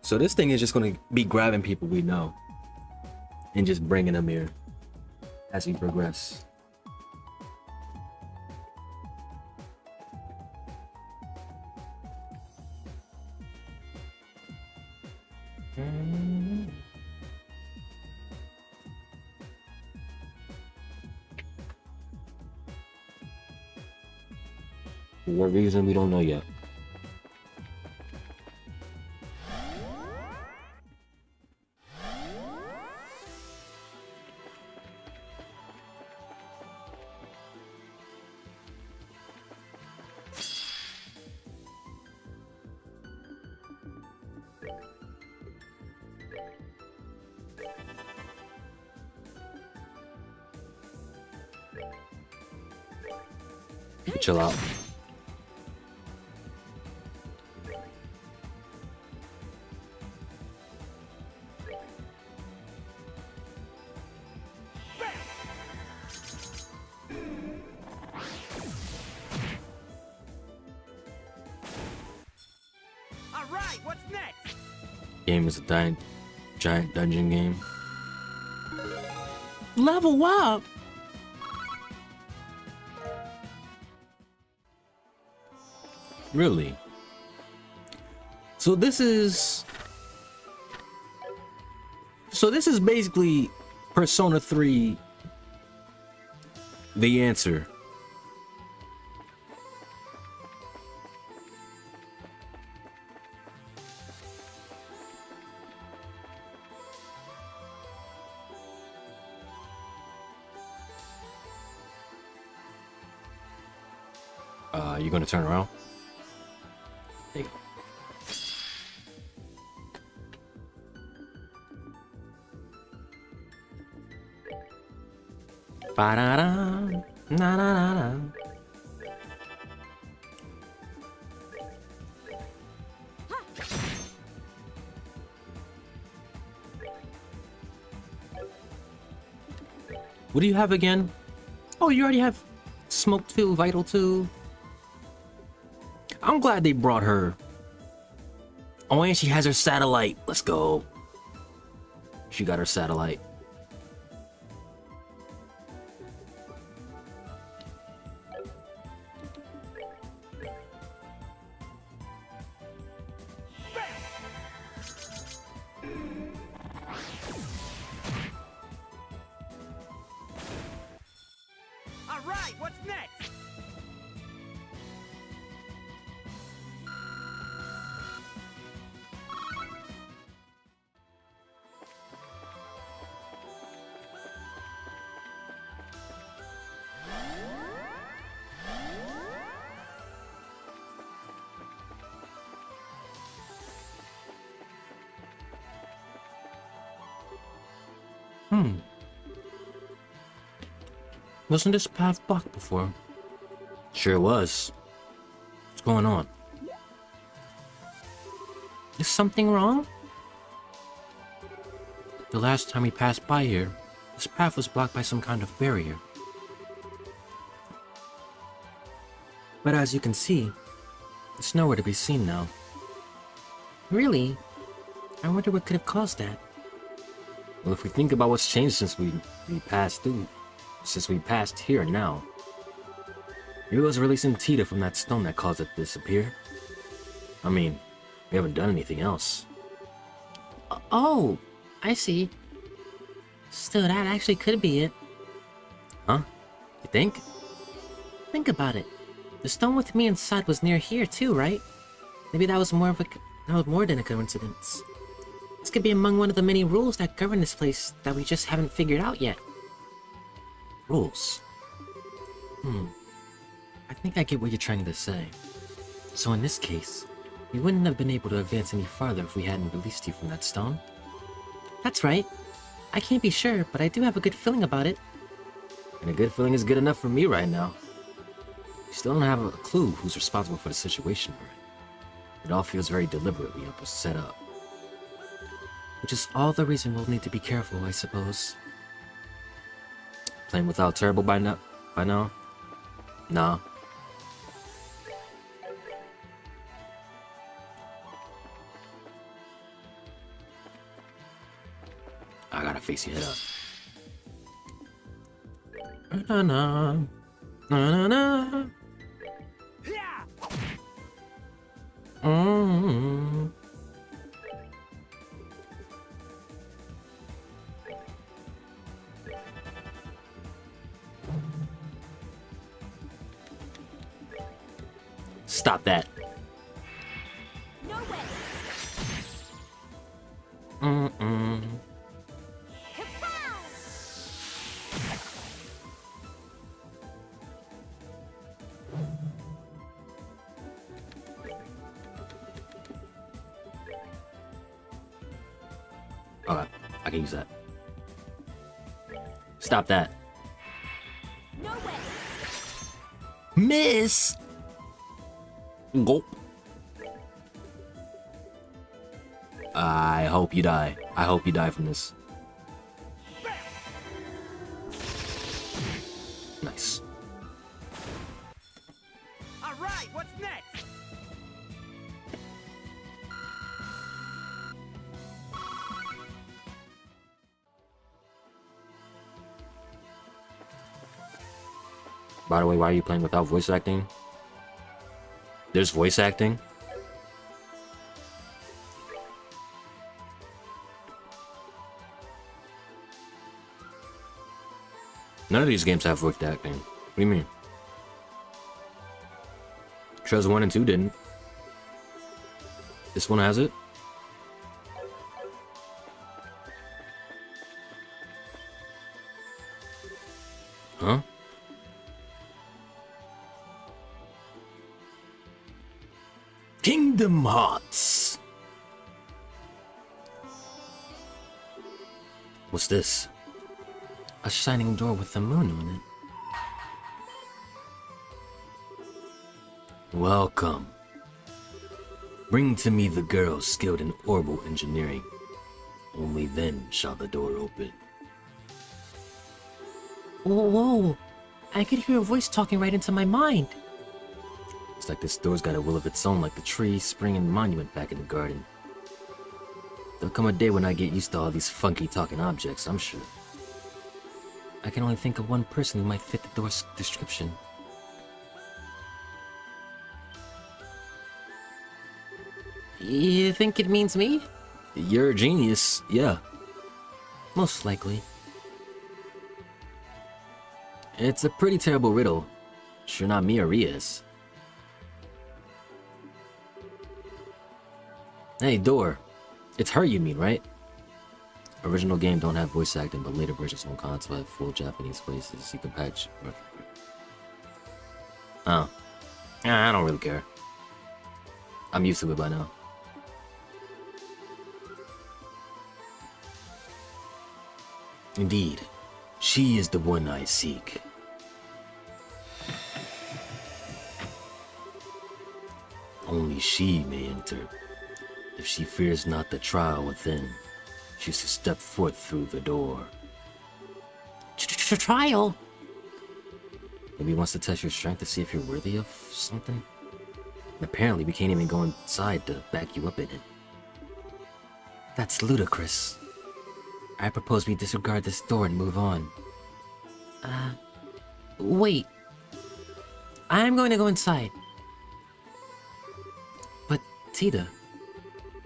Speaker 2: So this thing is just going to be grabbing people we know and just bringing them here as we progress. For what reason, we don't know yet. Chill out.
Speaker 4: All right, what's next?
Speaker 2: Game is a giant dungeon game.
Speaker 5: Level up.
Speaker 2: Really? So this is basically Persona 3 the answer. You gonna turn around? There you go. Ba-da-da, na-na-na-na. What do you have again? Oh, you already have Smoke too, vital too. I'm glad they brought her. Oh, and she has her satellite. Let's go. She got her satellite.
Speaker 4: All right, what's next?
Speaker 2: Wasn't this path blocked before? Sure was. What's going on? Is something wrong? The last time we passed by here, this path was blocked by some kind of barrier. But as you can see, it's nowhere to be seen now. Really? I wonder what could have caused that. Well, if we think about what's changed since we passed through, since we passed here now, it was releasing Tita from that stone that caused it to disappear. I mean, we haven't done anything else. Oh, I see. Still, that actually could be it. Huh? You think? Think about it. The stone with me inside was near here too, right? Maybe that was more than a coincidence. This could be among one of the many rules that govern this place that we just haven't figured out yet. Rules? I think I get what you're trying to say. So in this case, we wouldn't have been able to advance any farther if we hadn't released you from that stone? That's right. I can't be sure, but I do have a good feeling about it. And a good feeling is good enough for me right now. We still don't have a clue who's responsible for the situation we're in. It all feels very deliberately set up. Which is all the reason we'll need to be careful, I suppose. Playing without Turbo by now? Nah. I gotta face your head up. Na-na-na. Na-na-na.
Speaker 4: Yeah!
Speaker 2: Stop that.
Speaker 3: No way.
Speaker 2: Okay, I can use that. Stop that.
Speaker 3: No way.
Speaker 2: Miss! Gulp. I hope you die. I hope you die from this. Nice.
Speaker 4: All right, what's next?
Speaker 2: By the way, why are you playing without voice acting? There's voice acting? None of these games have voice acting. What do you mean? Trails 1 and 2 didn't. This one has it? Huh? Kingdom Hearts. What's this? A shining door with the moon on it. Welcome. Bring to me the girl skilled in orbital engineering. Only then shall the door open. Whoa, I could hear a voice talking right into my mind.
Speaker 1: It's like this door's got a will of its own, like the tree, spring, and monument back in the garden. There'll come a day when I get used to all these funky talking objects, I'm sure. I can only think of one person who might fit the door's description.
Speaker 2: You think it means me?
Speaker 1: You're a genius, yeah.
Speaker 2: Most likely.
Speaker 1: It's a pretty terrible riddle. Sure not me or Ria's. Hey, door. It's her you mean, right? Original game don't have voice acting, but later versions on console have full Japanese voices. You can patch... Oh. I don't really care. I'm used to it by now. Indeed, she is the one I seek. Only she may enter. If she fears not the trial within, she should step forth through the door.
Speaker 2: Trial?
Speaker 1: Maybe he wants to test your strength to see if you're worthy of something? And apparently we can't even go inside to back you up in it. That's ludicrous. I propose we disregard this door and move on.
Speaker 2: Wait. I'm going to go inside.
Speaker 1: But, Tita...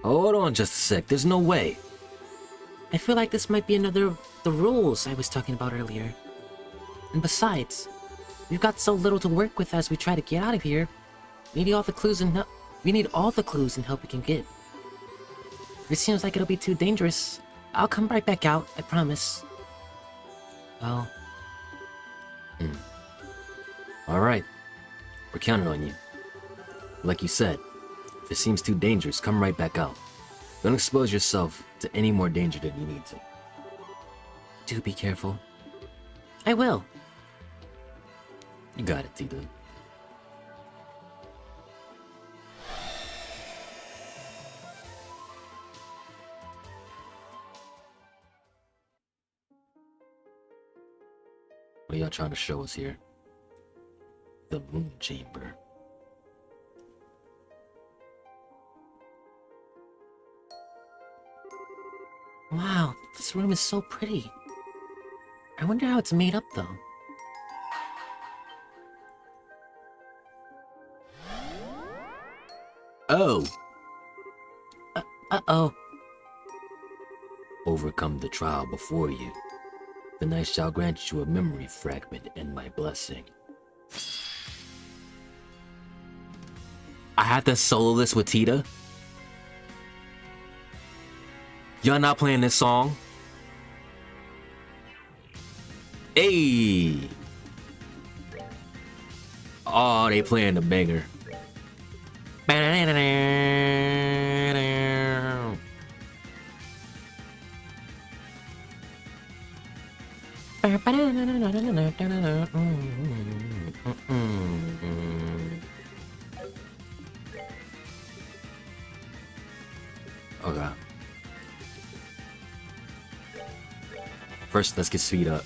Speaker 1: Hold on just a sec, there's no way.
Speaker 2: I feel like this might be another of the rules I was talking about earlier. And besides, we've got so little to work with as we try to get out of here. We need all the clues and help we can get. If it seems like it'll be too dangerous, I'll come right back out, I promise.
Speaker 1: Well... Alright. We're counting on you. Like you said, if it seems too dangerous, come right back out. Don't expose yourself to any more danger than you need to. Do be careful.
Speaker 2: I will.
Speaker 1: You got it, Tita. What are y'all trying to show us here? The moon chamber.
Speaker 2: Wow, this room is so pretty. I wonder how it's made up, though.
Speaker 1: Oh!
Speaker 2: Uh-oh.
Speaker 1: Overcome the trial before you. Then I shall grant you a memory fragment and my blessing. I have to solo this with Tita? Y'all not playing this song? Hey! Oh, they playing the banger. Okay. First, let's get speed up.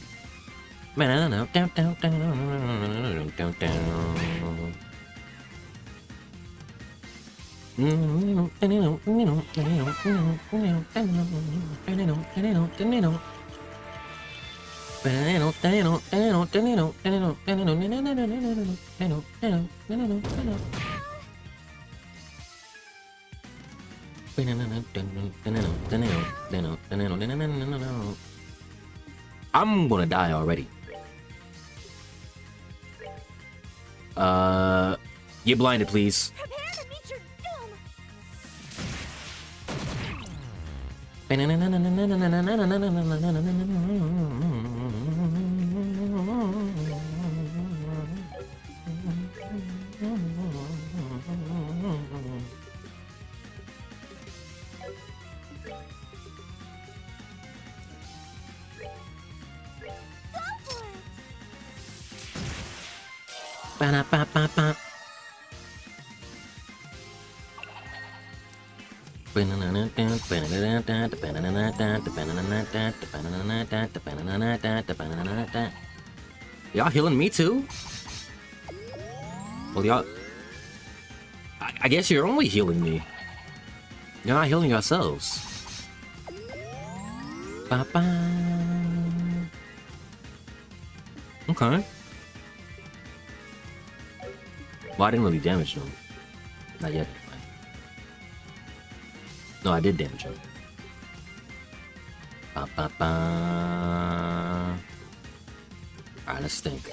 Speaker 1: I'm gonna die already. Get blinded, please.
Speaker 3: Prepare to meet your doom. Go for it.
Speaker 2: Ba-da-ba-ba-ba. Y'all healing me too? Well, y'all... I guess you're only healing me. You're not healing yourselves. Ba-ba. Okay. Well, I didn't really damage them. Not yet. No, I did damage him. Ba-ba-ba. Alright, let's think.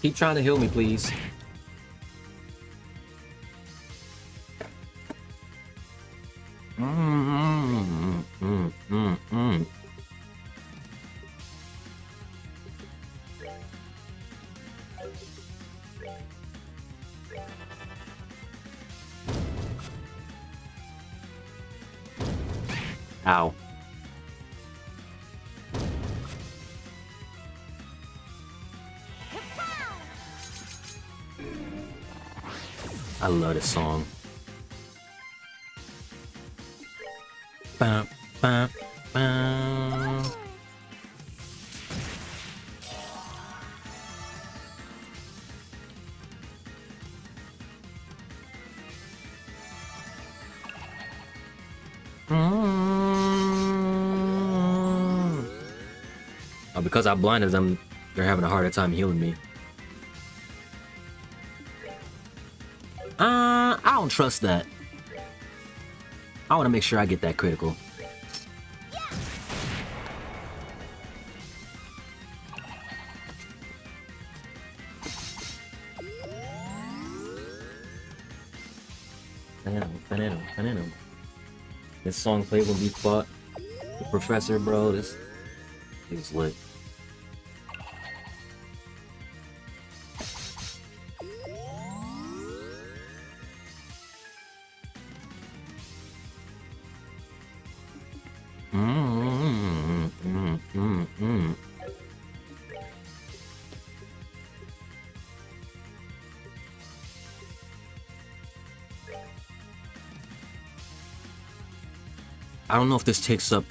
Speaker 2: Keep trying to heal me, please. Ow. I love this song. Bam, bam, bam. Oh, because I blinded them, they're having a harder time healing me. I don't trust that. I want to make sure I get that critical. Banana. This song played when we fought the professor, bro. This is lit. I don't know if this takes up.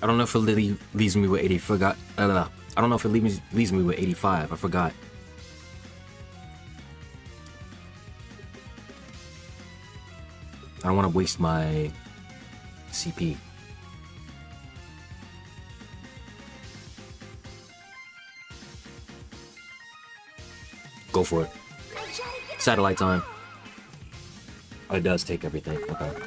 Speaker 2: I don't know if it leaves me with 80. Forgot. I don't know if it leaves me with 85. I forgot. I don't want to waste my CP. Go for it. Satellite time. Oh, it does take everything. Okay.
Speaker 3: Okay.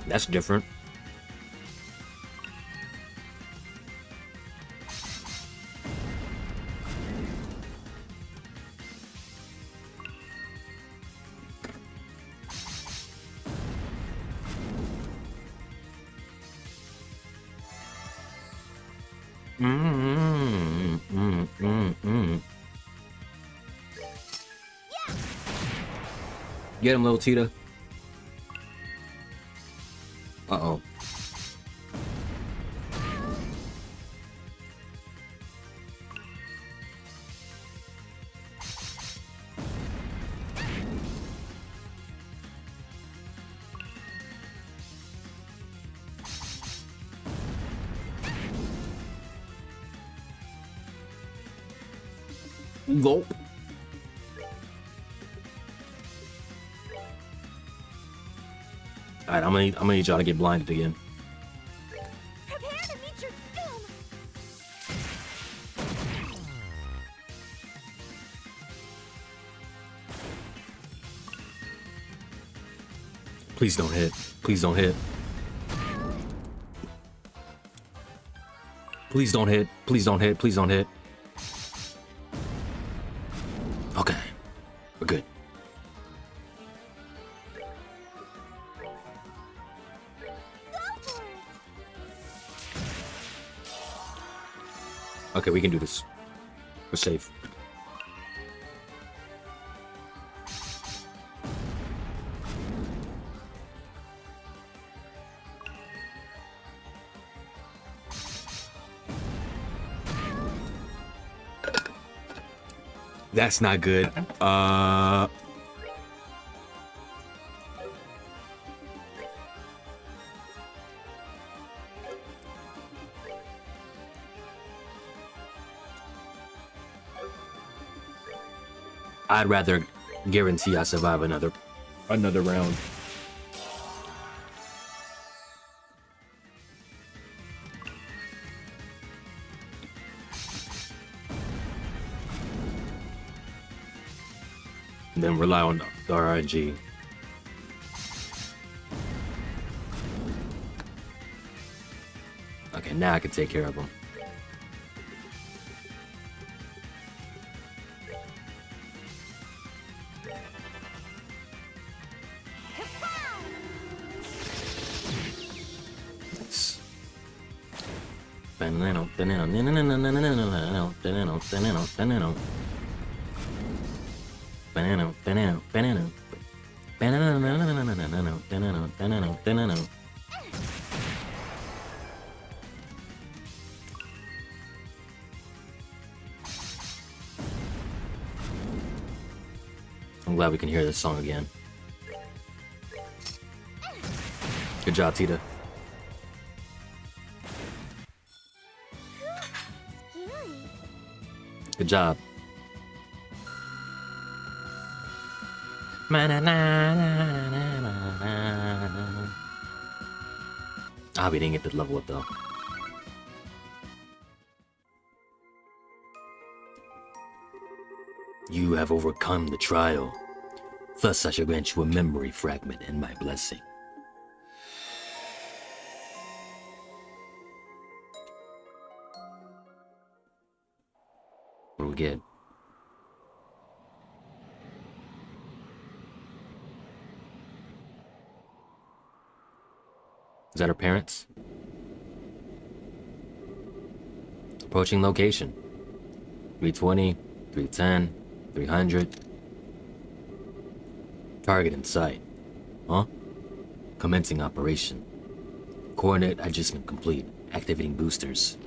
Speaker 2: That's different. Get him, little Tita. Uh-oh. Gulp. Alright, I'm gonna need y'all to get blinded again.
Speaker 3: Prepare to meet your doom.
Speaker 2: Please don't hit. Please don't hit.
Speaker 1: Please don't hit. Please don't hit. Please don't hit. Okay. We're good.
Speaker 3: Go for it.
Speaker 1: Okay, we can do this. We're safe. That's not good. I'd rather guarantee I survive another round. And then rely on the RNG. Okay, now I can take care of them. I'm glad we can hear this song again. Good job, Tita.
Speaker 3: Scary.
Speaker 1: Good job. Ah, we didn't get the level up though. You have overcome the trial. Thus I shall grant you a memory fragment and my blessing. What do we get? Is that her parents? Approaching location. 320, 310, 300. Target in sight. Huh? Commencing operation. Coordinate adjustment complete. Activating boosters.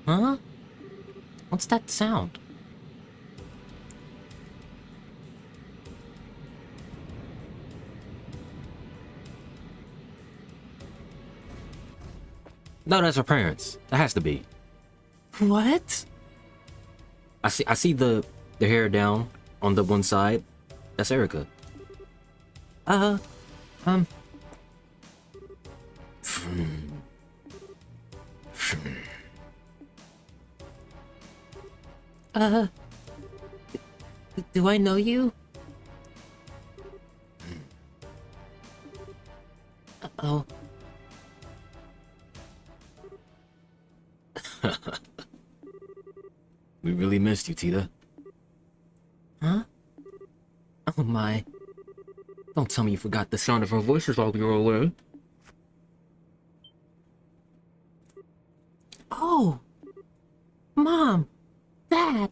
Speaker 2: Huh? What's that sound?
Speaker 1: No, that's her parents. That has to be.
Speaker 2: What?
Speaker 1: I see the hair down on the one side. That's Erica.
Speaker 2: Do I know you? Uh-oh.
Speaker 1: We really missed you, Tita.
Speaker 2: Huh? Oh my. Don't tell me you forgot the sound of our voices while we were away. Oh! Mom! Dad!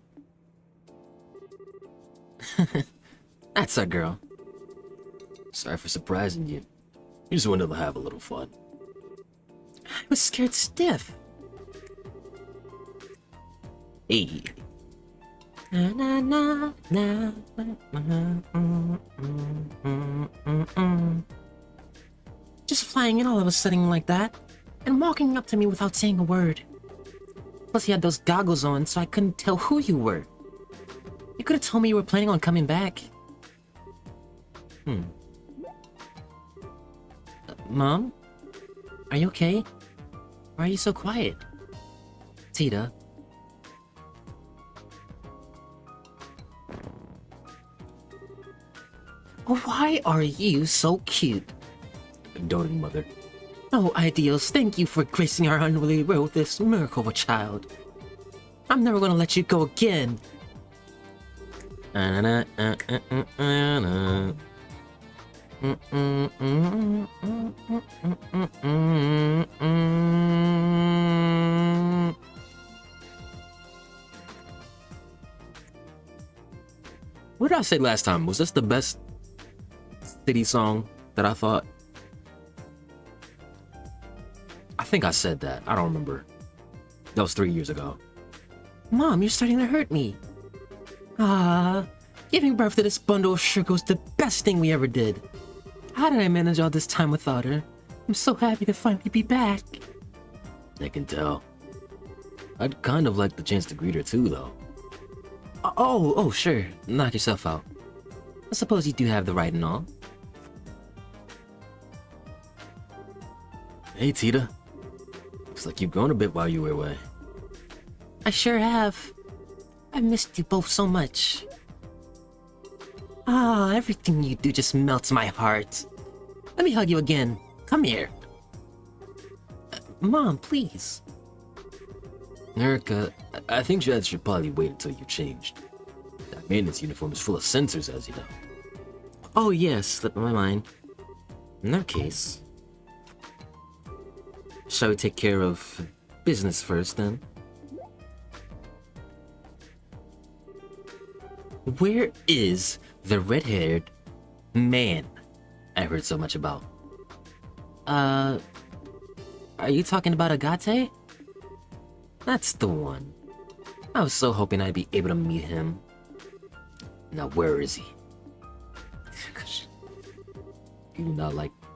Speaker 1: That's our girl. Sorry for surprising you. We just wanted to have a little fun.
Speaker 2: I was scared stiff.
Speaker 1: Hey.
Speaker 2: Na, na, na, na, Just flying in all of a sudden like that, and walking up to me without saying a word. Plus you had those goggles on, so I couldn't tell who you were. You could have told me you were planning on coming back. Mom? Are you okay? Why are you so quiet? Tita? Why are you so cute?
Speaker 1: Doting mother.
Speaker 2: Oh, Ideals, thank you for gracing our unruly road with this miracle of a child. I'm never gonna let you go again.
Speaker 1: What did I say last time? Was this the best city song that I thought? I think I said that. I don't remember. That was 3 years ago.
Speaker 2: Mom, you're starting to hurt me. Giving birth to this bundle of sugar was the best thing we ever did. How did I manage all this time without her? I'm so happy to finally be back.
Speaker 1: I can tell. I'd kind of like the chance to greet her too, though.
Speaker 2: Oh, sure. Knock yourself out. I suppose you do have the right and all.
Speaker 1: Hey, Tita. Looks like you've grown a bit while you were away.
Speaker 2: I sure have. I missed you both so much. Everything you do just melts my heart. Let me hug you again. Come here. Mom, please.
Speaker 1: Erica, I think Jed should probably wait until you changed. That maintenance uniform is full of sensors, as you know.
Speaker 2: Oh yes, slipped my mind. In that case, shall we take care of business first then? Where is the red-haired man I heard so much about? Are you talking about Agate? That's the one. I was so hoping I'd be able to meet him. Now where is he?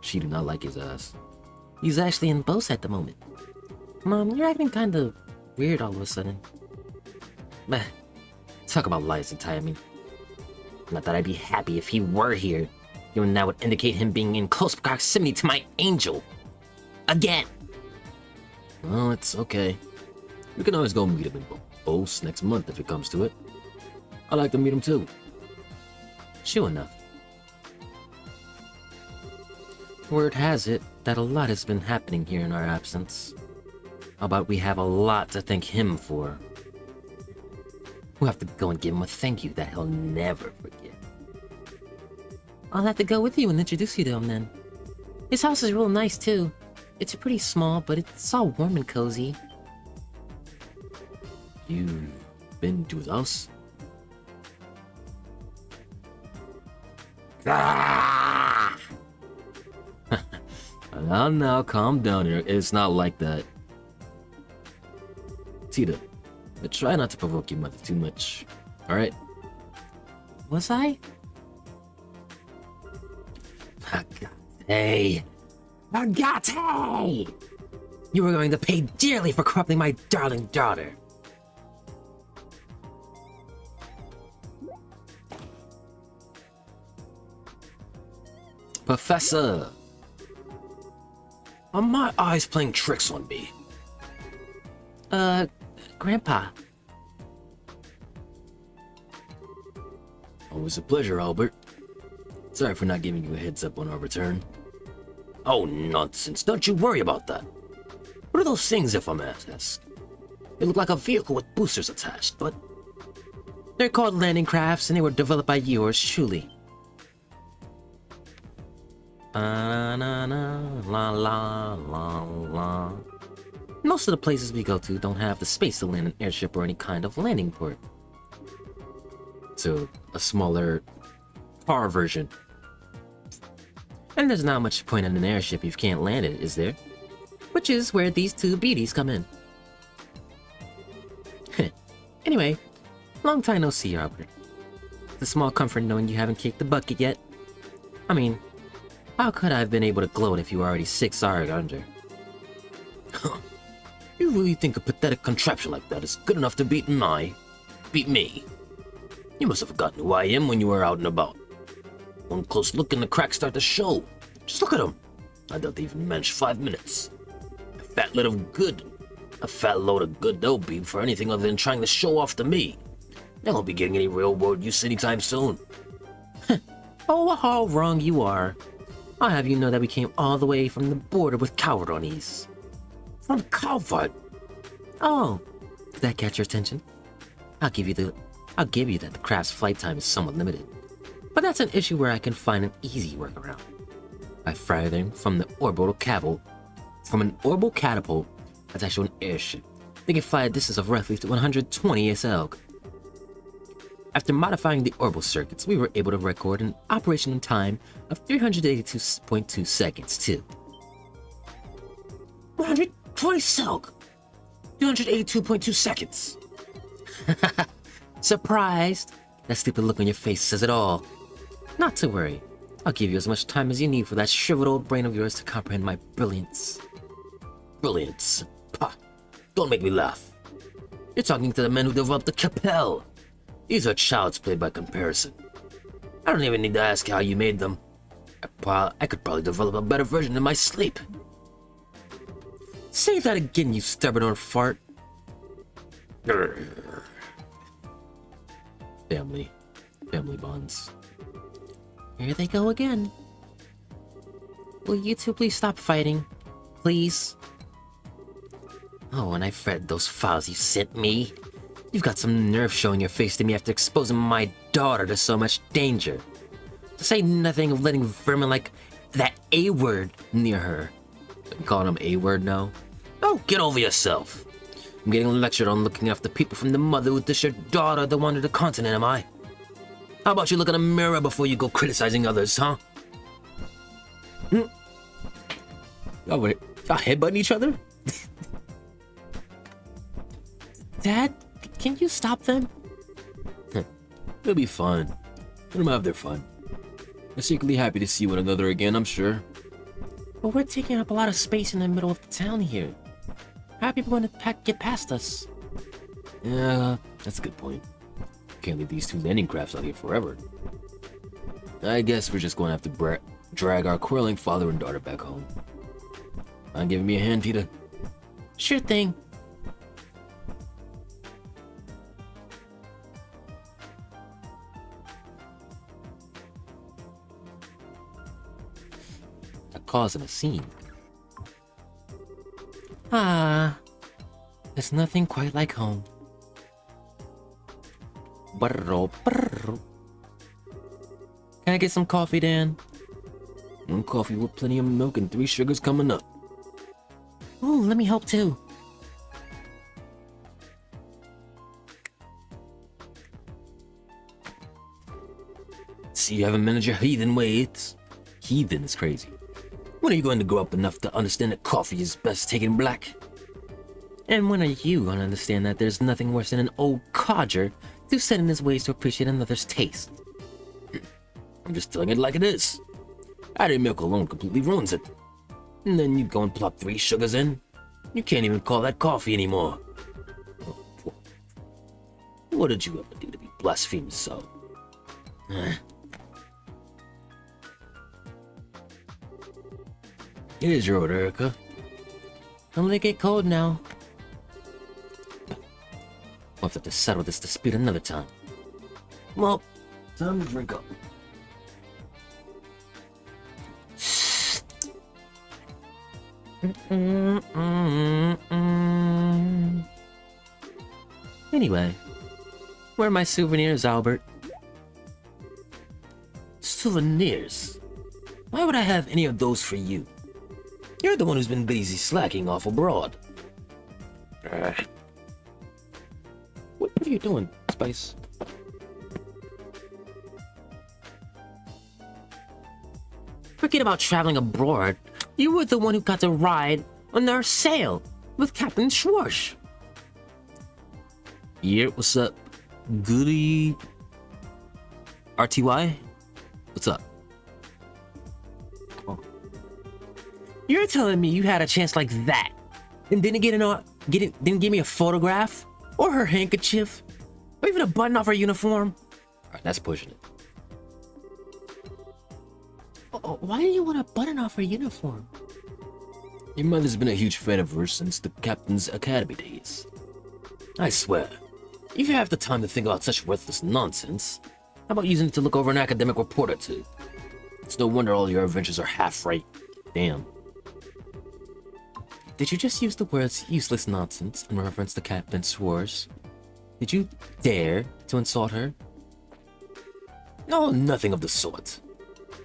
Speaker 1: She do not like his ass.
Speaker 2: He's actually in Bose at the moment. Mom, you're acting kind of weird all of a sudden. Meh. Talk about lies and timing. Not that I'd be happy if he were here. Even that would indicate him being in close proximity to my angel. Again!
Speaker 1: Well, it's okay. We can always go meet him in Bose next month if it comes to it. I'd like to meet him too.
Speaker 2: Sure enough. Word has it that a lot has been happening here in our absence. How about we have a lot to thank him for? We'll have to go and give him a thank you that he'll never forget. I'll have to go with you and introduce you to him then. His house is real nice too. It's pretty small, but it's all warm and cozy.
Speaker 1: You've been to his house?
Speaker 2: Ah!
Speaker 1: Now, calm down here. It's not like that. Tita, try not to provoke your mother too much, alright?
Speaker 2: Was I? Agate! Agate! You are going to pay dearly for corrupting my darling daughter.
Speaker 1: Professor! Are my eyes playing tricks on me?
Speaker 2: Grandpa.
Speaker 1: Always a pleasure, Albert. Sorry for not giving you a heads up on our return. Oh, nonsense. Don't you worry about that. What are those things, if I may ask? They look like a vehicle with boosters attached, but...
Speaker 2: They're called landing crafts, and they were developed by yours truly. La la la la. Most of the places we go to don't have the space to land an airship or any kind of landing port.
Speaker 1: So, a smaller car version.
Speaker 2: And there's not much point in an airship if you can't land it, is there? Which is where these two beauties come in. Anyway, long time no see, Albert. It's a small comfort knowing you haven't kicked the bucket yet. I mean, how could I have been able to gloat if you were already 6 hours under?
Speaker 1: You really think a pathetic contraption like that is good enough to beat me? You must have forgotten who I am when you were out and about. One close look and the cracks start to show. Just look at them. I doubt they even managed 5 minutes. A fat load of good they'll be for anything other than trying to show off to me. They won't be getting any real world use anytime soon.
Speaker 2: Oh, how wrong you are. I'll have you know that we came all the way from the border with Calvaronies. From Calvard? Oh, did that catch your attention? I'll give you that the craft's flight time is somewhat limited. But that's an issue where I can find an easy workaround. By firing from an orbital catapult attached to an airship. They can fly a distance of roughly 120 SL. After modifying the orbital circuits, we were able to record an operational time of 382.2 seconds too. 120 silk! 282.2 seconds! Surprised? That stupid look on your face says it all. Not to worry. I'll give you as much time as you need for that shriveled old brain of yours to comprehend my brilliance. Brilliance? Pah! Don't make me laugh. You're talking to the men who developed the Capel. These are child's play by comparison. I don't even need to ask how you made them. I could probably develop a better version in my sleep. Say that again, you stubborn old fart. Grr. Family bonds. Here they go again. Will you two please stop fighting? Please? Oh, and I've read those files you sent me. You've got some nerve showing your face to me after exposing my daughter to so much danger. To say nothing of letting vermin like that A-word near her. I'm calling him A-word now? Oh, get over yourself. I'm getting lectured on looking after people from the mother who dished your daughter to wander the continent, am I? How about you look in a mirror before you go criticizing others, huh? Y'all headbutting each other? Dad, can you stop them? It'll be fun. Let them have their fun. They're secretly happy to see one another again, I'm sure. But we're taking up a lot of space in the middle of the town here. How are people going to get past us? Yeah, that's a good point. Can't leave these two landing crafts out here forever. I guess we're just going to have to drag our quarreling father and daughter back home. Mind giving me a hand, Peter? Sure thing. Causing a scene. There's nothing quite like home. Can I get some coffee, Dan? One coffee with plenty of milk and 3 sugars coming up. Oh, let me help too. See, you haven't managed your heathen ways. Heathen is crazy. When are you going to grow up enough to understand that coffee is best taken black? And when are you going to understand that there's nothing worse than an old codger who set in his ways to appreciate another's taste? I'm just telling it like it is. Adding milk alone completely ruins it. And then you go and plop 3 sugars in. You can't even call that coffee anymore. What did you ever do to be blasphemed so? Here's your order, Erica. Don't let it get cold now. We'll have to settle this dispute another time. Well, time to drink up. Anyway, where are my souvenirs, Albert? Souvenirs? Why would I have any of those for you? You're the one who's been busy slacking off abroad. What are you doing, Spice? Forget about traveling abroad. You were the one who got to ride on our sail with Captain Schwartz. Yeah, what's up? Goody. RTY? What's up? Oh. You're telling me you had a chance like that and didn't didn't give me a photograph or her handkerchief or even a button off her uniform? Alright, that's pushing it. Why do you want a button off her uniform? Your mother's been a huge fan of hers since the Captain's Academy days. I swear, if you have the time to think about such worthless nonsense, How about using it to look over an academic report or two? It's no wonder all your inventions are half right. Damn. Did you just use the words useless nonsense in reference to Captain Schwartz? Did you dare to insult her? No, nothing of the sort.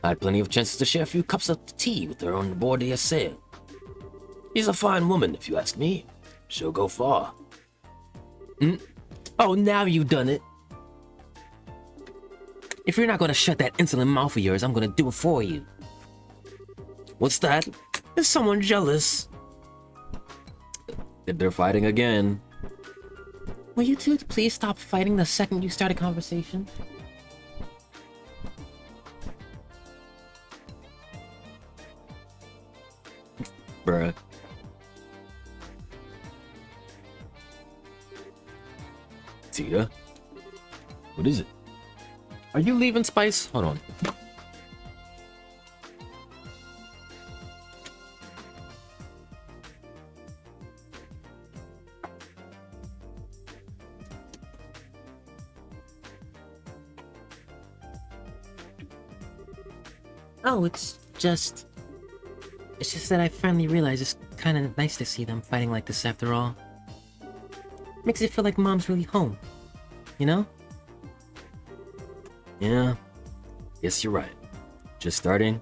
Speaker 2: I had plenty of chances to share a few cups of tea with her on board the sail. She's a fine woman, if you ask me. She'll go far. Oh, now you've done it. If you're not gonna shut that insolent mouth of yours, I'm gonna do it for you. What's that? Is someone jealous? They're fighting again. Will you two please stop fighting the second you start a conversation? Bruh. Tita? What is it? Are you leaving, Spice? Hold on. Oh, it's just that I finally realized it's kind of nice to see them fighting like this after all. Makes it feel like Mom's really home, you know? Yeah, guess you're right. Just starting.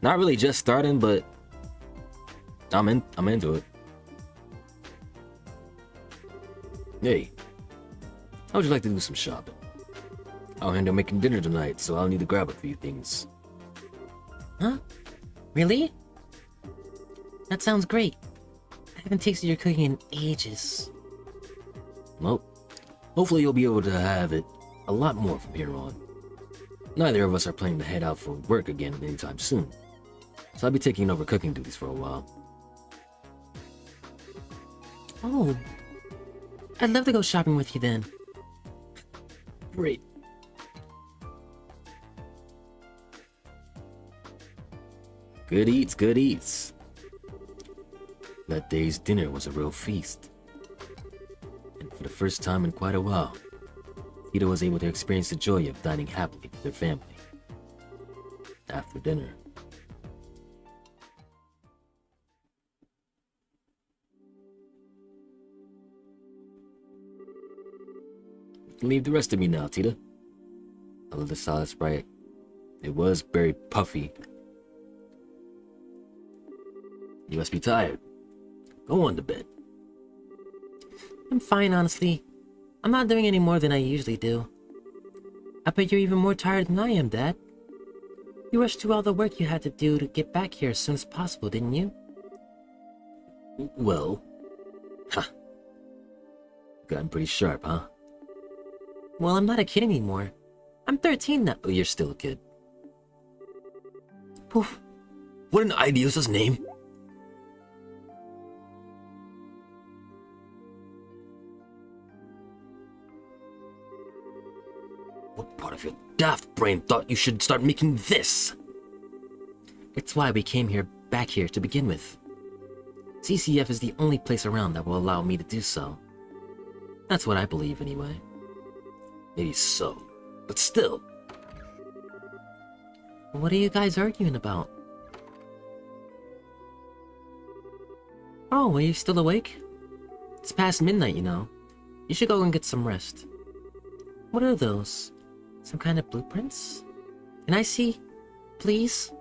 Speaker 2: Not really just starting, but I'm into it. Hey, how would you like to do some shopping? I'll handle making dinner tonight, so I'll need to grab a few things. Huh? Really? That sounds great. I haven't tasted your cooking in ages. Well, hopefully you'll be able to have it a lot more from here on. Neither of us are planning to head out for work again anytime soon, so I'll be taking over cooking duties for a while. Oh, I'd love to go shopping with you then. Great. Good eats, good eats. That day's dinner was a real feast. And for the first time in quite a while, Tita was able to experience the joy of dining happily with their family. After dinner. You can leave the rest of me now, Tita. I love the solid Sprite. It was very puffy. You must be tired. Go on to bed. I'm fine, honestly. I'm not doing any more than I usually do. I bet you're even more tired than I am, Dad. You rushed through all the work you had to do to get back here as soon as possible, didn't you? Well... Huh. Gotten pretty sharp, huh? Well, I'm not a kid anymore. I'm 13 now. Oh, you're still a kid. Poof. What an idiosa's name! What part of your daft brain thought you should start making this? It's why we came back here to begin with. CCF is the only place around that will allow me to do so. That's what I believe anyway. Maybe so, but still. What are you guys arguing about? Oh, are you still awake? It's past midnight, you know. You should go and get some rest. What are those? Some kind of blueprints? Can I see? Please?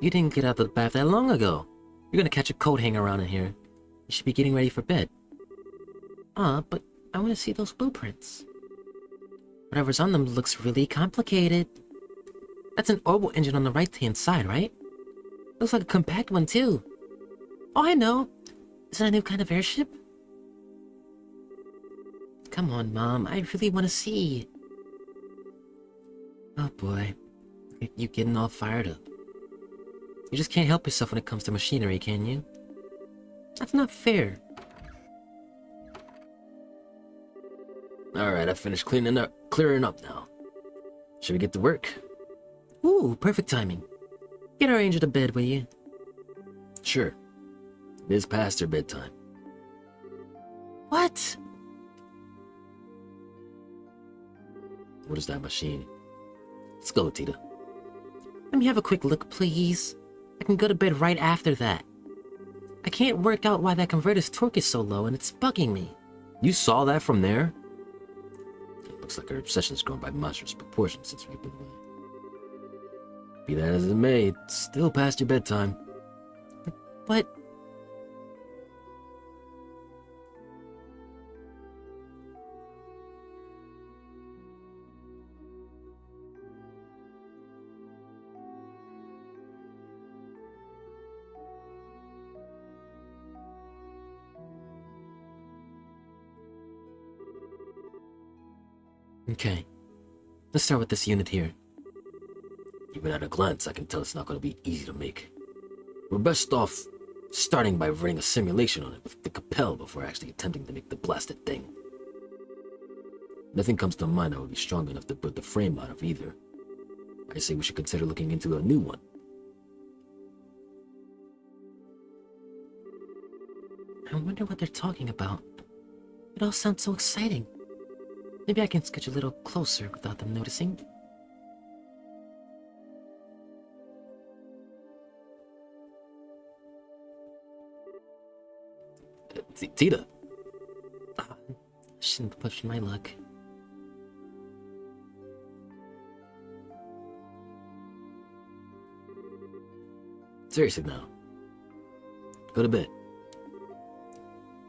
Speaker 2: You didn't get out of the bath that long ago. You're gonna catch a cold hanging around in here. You should be getting ready for bed. But I want to see those blueprints. Whatever's on them looks really complicated. That's an orbital engine on the right-hand side, right? Looks like a compact one, too. Oh, I know. Is that a new kind of airship? Come on, Mom. I really want to see. Oh, boy. Look at you getting all fired up. You just can't help yourself when it comes to machinery, can you? That's not fair. Alright, I finished clearing up now. Should we get to work? Ooh, perfect timing. Get our angel to bed, will you? Sure. It is past her bedtime. What? What is that machine? Let's go, Tita. Let me have a quick look, please. I can go to bed right after that. I can't work out why that converter's torque is so low, and it's bugging me. You saw that from there? It looks like our obsession's grown by monstrous proportions since we've been away. Be that as it may, it's still past your bedtime. But... Okay, let's start with this unit here. Even at a glance, I can tell it's not going to be easy to make. We're best off starting by running a simulation on it with the Capel before actually attempting to make the blasted thing. Nothing comes to mind that would be strong enough to build the frame out of either. I say we should consider looking into a new one. I wonder what they're talking about. It all sounds so exciting. Maybe I can sketch a little closer without them noticing. Tita! I shouldn't push my luck. Seriously now. Go to bed.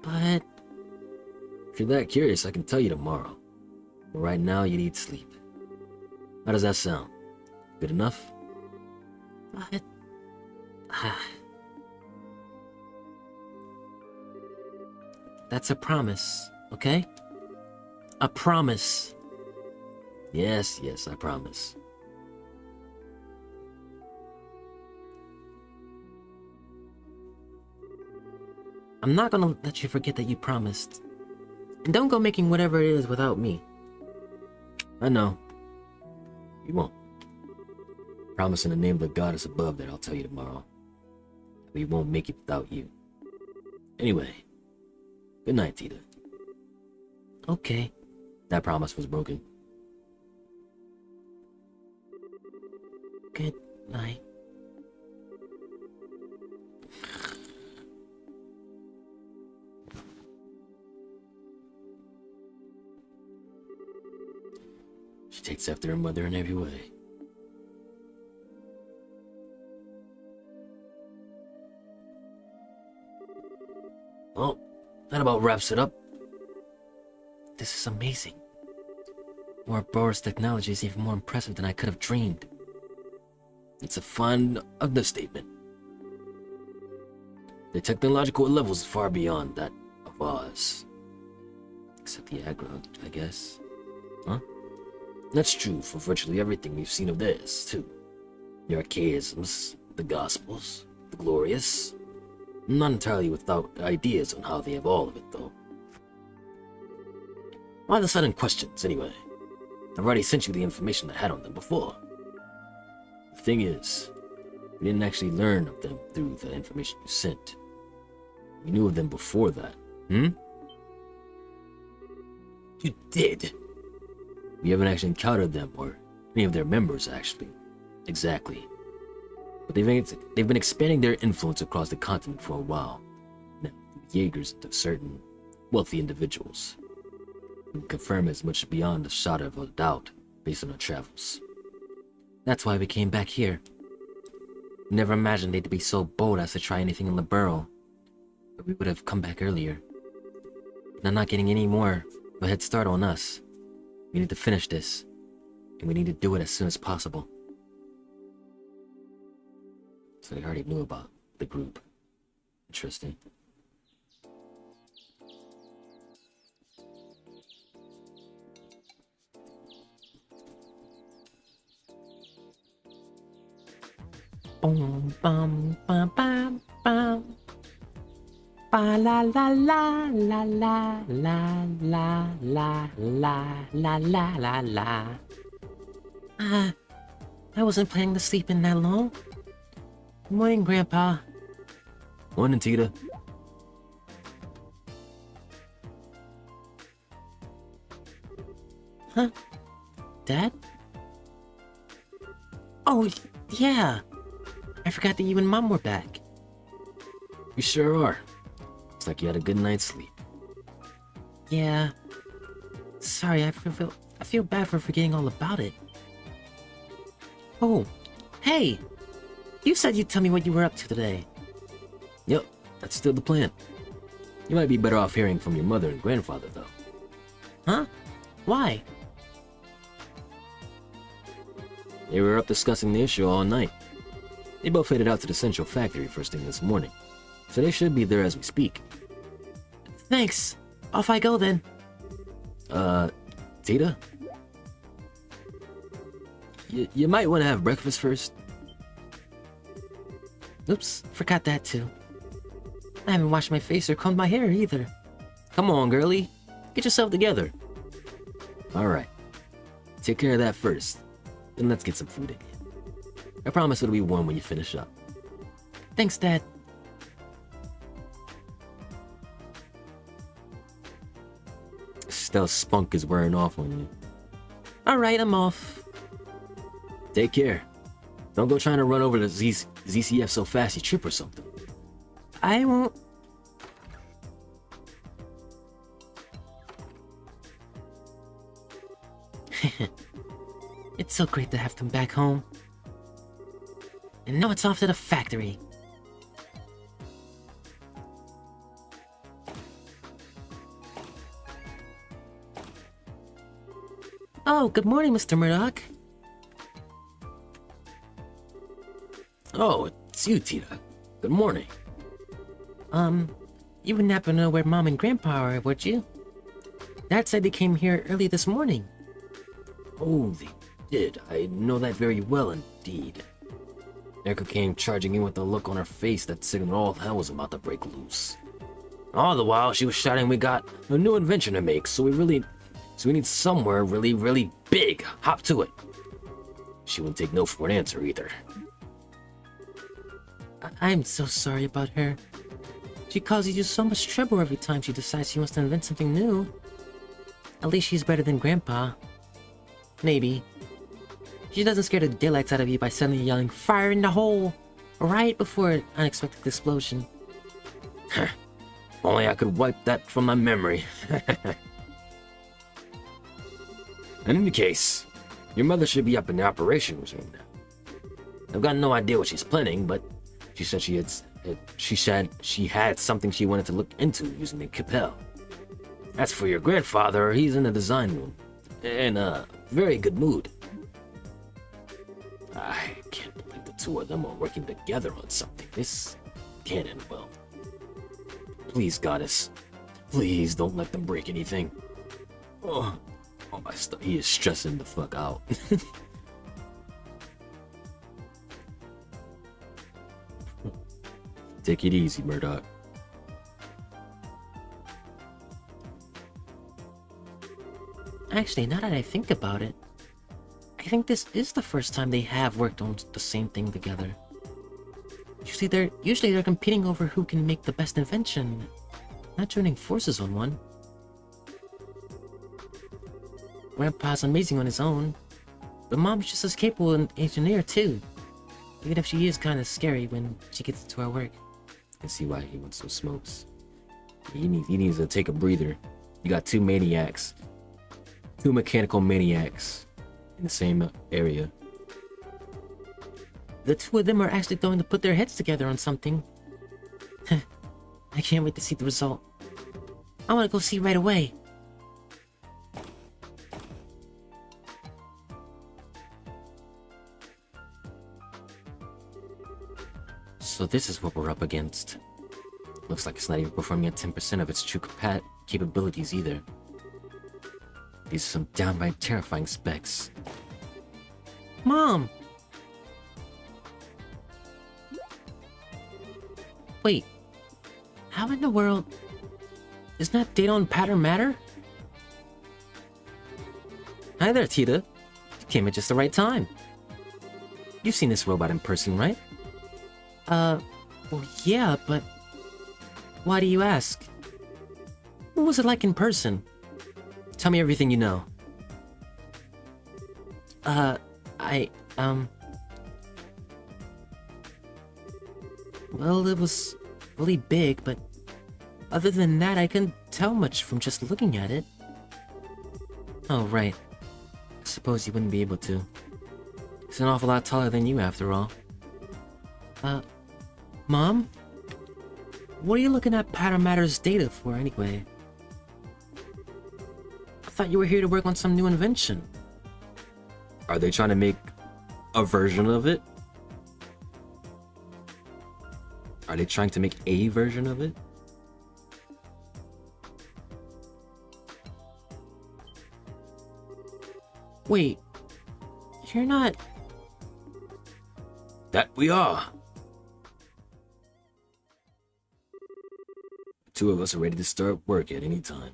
Speaker 2: But... if you're that curious, I can tell you tomorrow. But right now, you need sleep. How does that sound? Good enough? But... that's a promise, okay? A promise. Yes, yes, I promise. I'm not gonna let you forget that you promised. And don't go making whatever it is without me. I know. You won't. Promise in the name of the goddess above that I'll tell you tomorrow. We won't make it without you. Anyway, good night, Tita. Okay. That promise was broken. Good night. She takes after her mother in every way. Well, that about wraps it up. This is amazing. Ouroboros technology is even more impressive than I could have dreamed. It's a fine understatement. The technological level is far beyond that of ours. Except the aggro, I guess. Huh? That's true for virtually everything we've seen of theirs, too. The archaisms, the gospels, the glorious. Not entirely without ideas on how they have all of it, though. Why the sudden questions, anyway? I've already sent you the information I had on them before. The thing is, we didn't actually learn of them through the information you sent. We knew of them before that. You did? We haven't actually encountered them, or any of their members, actually. Exactly. But they've been expanding their influence across the continent for a while. Now, Jaegers into certain wealthy individuals. We can confirm as much beyond a shadow of a doubt based on our travels. That's why we came back here. We never imagined they'd be so bold as to try anything in Liberl. But we would have come back earlier. They're not getting any more of a head start on us. We need to finish this, and we need to do it as soon as possible. So they already knew about the group. Interesting. Boom, bum, bum, bum, bum. Ba la la la la la la la la la la la la la. I wasn't planning to sleep in that long. Good morning, Grandpa. Morning, Tita. Huh? Dad? Oh, yeah. I forgot that you and Mom were back.
Speaker 1: We sure are. Looks like you had a good night's sleep.
Speaker 2: Yeah. Sorry, I feel bad for forgetting all about it. Oh, hey! You said you'd tell me what you were up to today.
Speaker 1: Yep, that's still the plan. You might be better off hearing from your mother and grandfather, though.
Speaker 2: Huh? Why?
Speaker 1: They were up discussing the issue all night. They both headed out to the central factory first thing this morning, so they should be there as we speak.
Speaker 2: Thanks. Off I go then.
Speaker 1: Tita? You might want to have breakfast first.
Speaker 2: Oops, forgot that too. I haven't washed my face or combed my hair either.
Speaker 1: Come on, girlie. Get yourself together. Alright. Take care of that first. Then let's get some food in you. I promise it'll be warm when you finish up.
Speaker 2: Thanks, Dad.
Speaker 1: Stealth spunk is wearing off on you.
Speaker 2: Alright, I'm off.
Speaker 1: Take care. Don't go trying to run over the ZCF so fast you trip or something.
Speaker 2: I won't. It's so great to have them back home. And now it's off to the factory. Oh, good morning, Mr. Murdoch.
Speaker 1: Oh, it's you, Tita. Good morning.
Speaker 2: You wouldn't happen to know where Mom and Grandpa are, would you? Dad said they came here early this morning.
Speaker 1: Oh, they did. I know that very well indeed. Erica came charging in with a look on her face that signaled all hell was about to break loose. All the while, she was shouting we got a new invention to make, so we need somewhere really big. Hop to it. She wouldn't take no for an answer either.
Speaker 2: I'm so sorry about her. She causes you so much trouble every time she decides she wants to invent something new. At least she's better than Grandpa. Maybe. She doesn't scare the daylights out of you by suddenly yelling, "Fire in the hole!" right before an unexpected explosion.
Speaker 1: If only I could wipe that from my memory. In any case, your mother should be up in the operations room now. I've got no idea what she's planning, but she said she had something she wanted to look into using the Capel. As for your grandfather, he's in the design room, in a very good mood. I can't believe the two of them are working together on something. This can't end well. Please, Goddess, please don't let them break anything. Oh my stuff. He is stressing the fuck out. Take it easy, Murdoch.
Speaker 2: Actually, now that I think about it, I think this is the first time they have worked on the same thing together. Usually they're competing over who can make the best invention, not joining forces on one. Grandpa's amazing on his own, but Mom's just as capable an engineer too, even if she is kind of scary when she gets into her work.
Speaker 1: I can see why he wants some smokes. He needs to take a breather. You got two maniacs. Two mechanical maniacs in the same area.
Speaker 2: The two of them are actually going to put their heads together on something. I can't wait to see the result. I want to go see right away.
Speaker 1: So this is what we're up against. Looks like it's not even performing at 10% of its true capabilities either. These are some downright terrifying specs.
Speaker 2: Mom! Wait, how in the world... Isn't that data on pattern matter? Hi there, Tita. You came at just the right time. You've seen this robot in person, right? Well, yeah, but... Why do you ask? What was it like in person? Tell me everything you know. I, well, it was really big, but other than that, I couldn't tell much from just looking at it. Oh, right. I suppose you wouldn't be able to. It's an awful lot taller than you, after all. Mom? What are you looking at Matter's data for, anyway? I thought you were here to work on some new invention. Are they trying to make a version of it? Are they trying to make a version of it? Wait, you're not... That we are. The two of us are ready to start work at any time.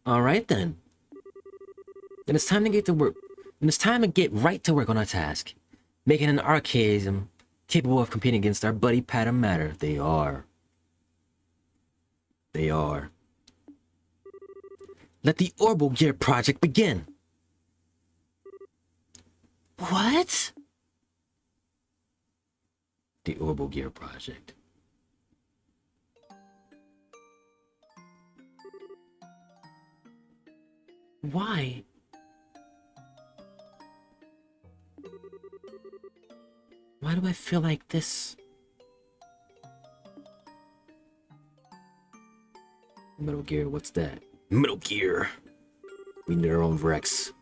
Speaker 2: All right then. Then it's time to get to work. Then it's time to get right to work on our task, making an archaism capable of competing against our buddy Matter. They are. They are. Let the Orbital Gear project begin. What? The Orbital Gear project. Why? Why do I feel like this? Metal Gear, what's that? Metal Gear. We need our own Rex.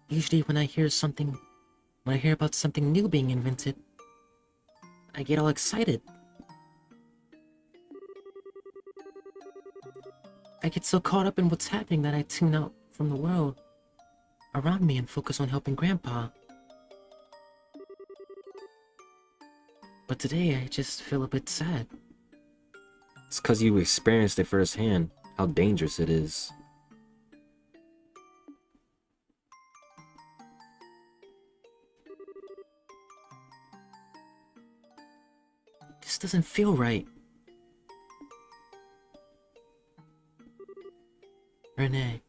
Speaker 2: Usually when I hear about something new being invented, I get all excited. I get so caught up in what's happening that I tune out from the world around me and focus on helping Grandpa. But today I just feel a bit sad. It's because you experienced it firsthand, how dangerous it is. This doesn't feel right. Renee.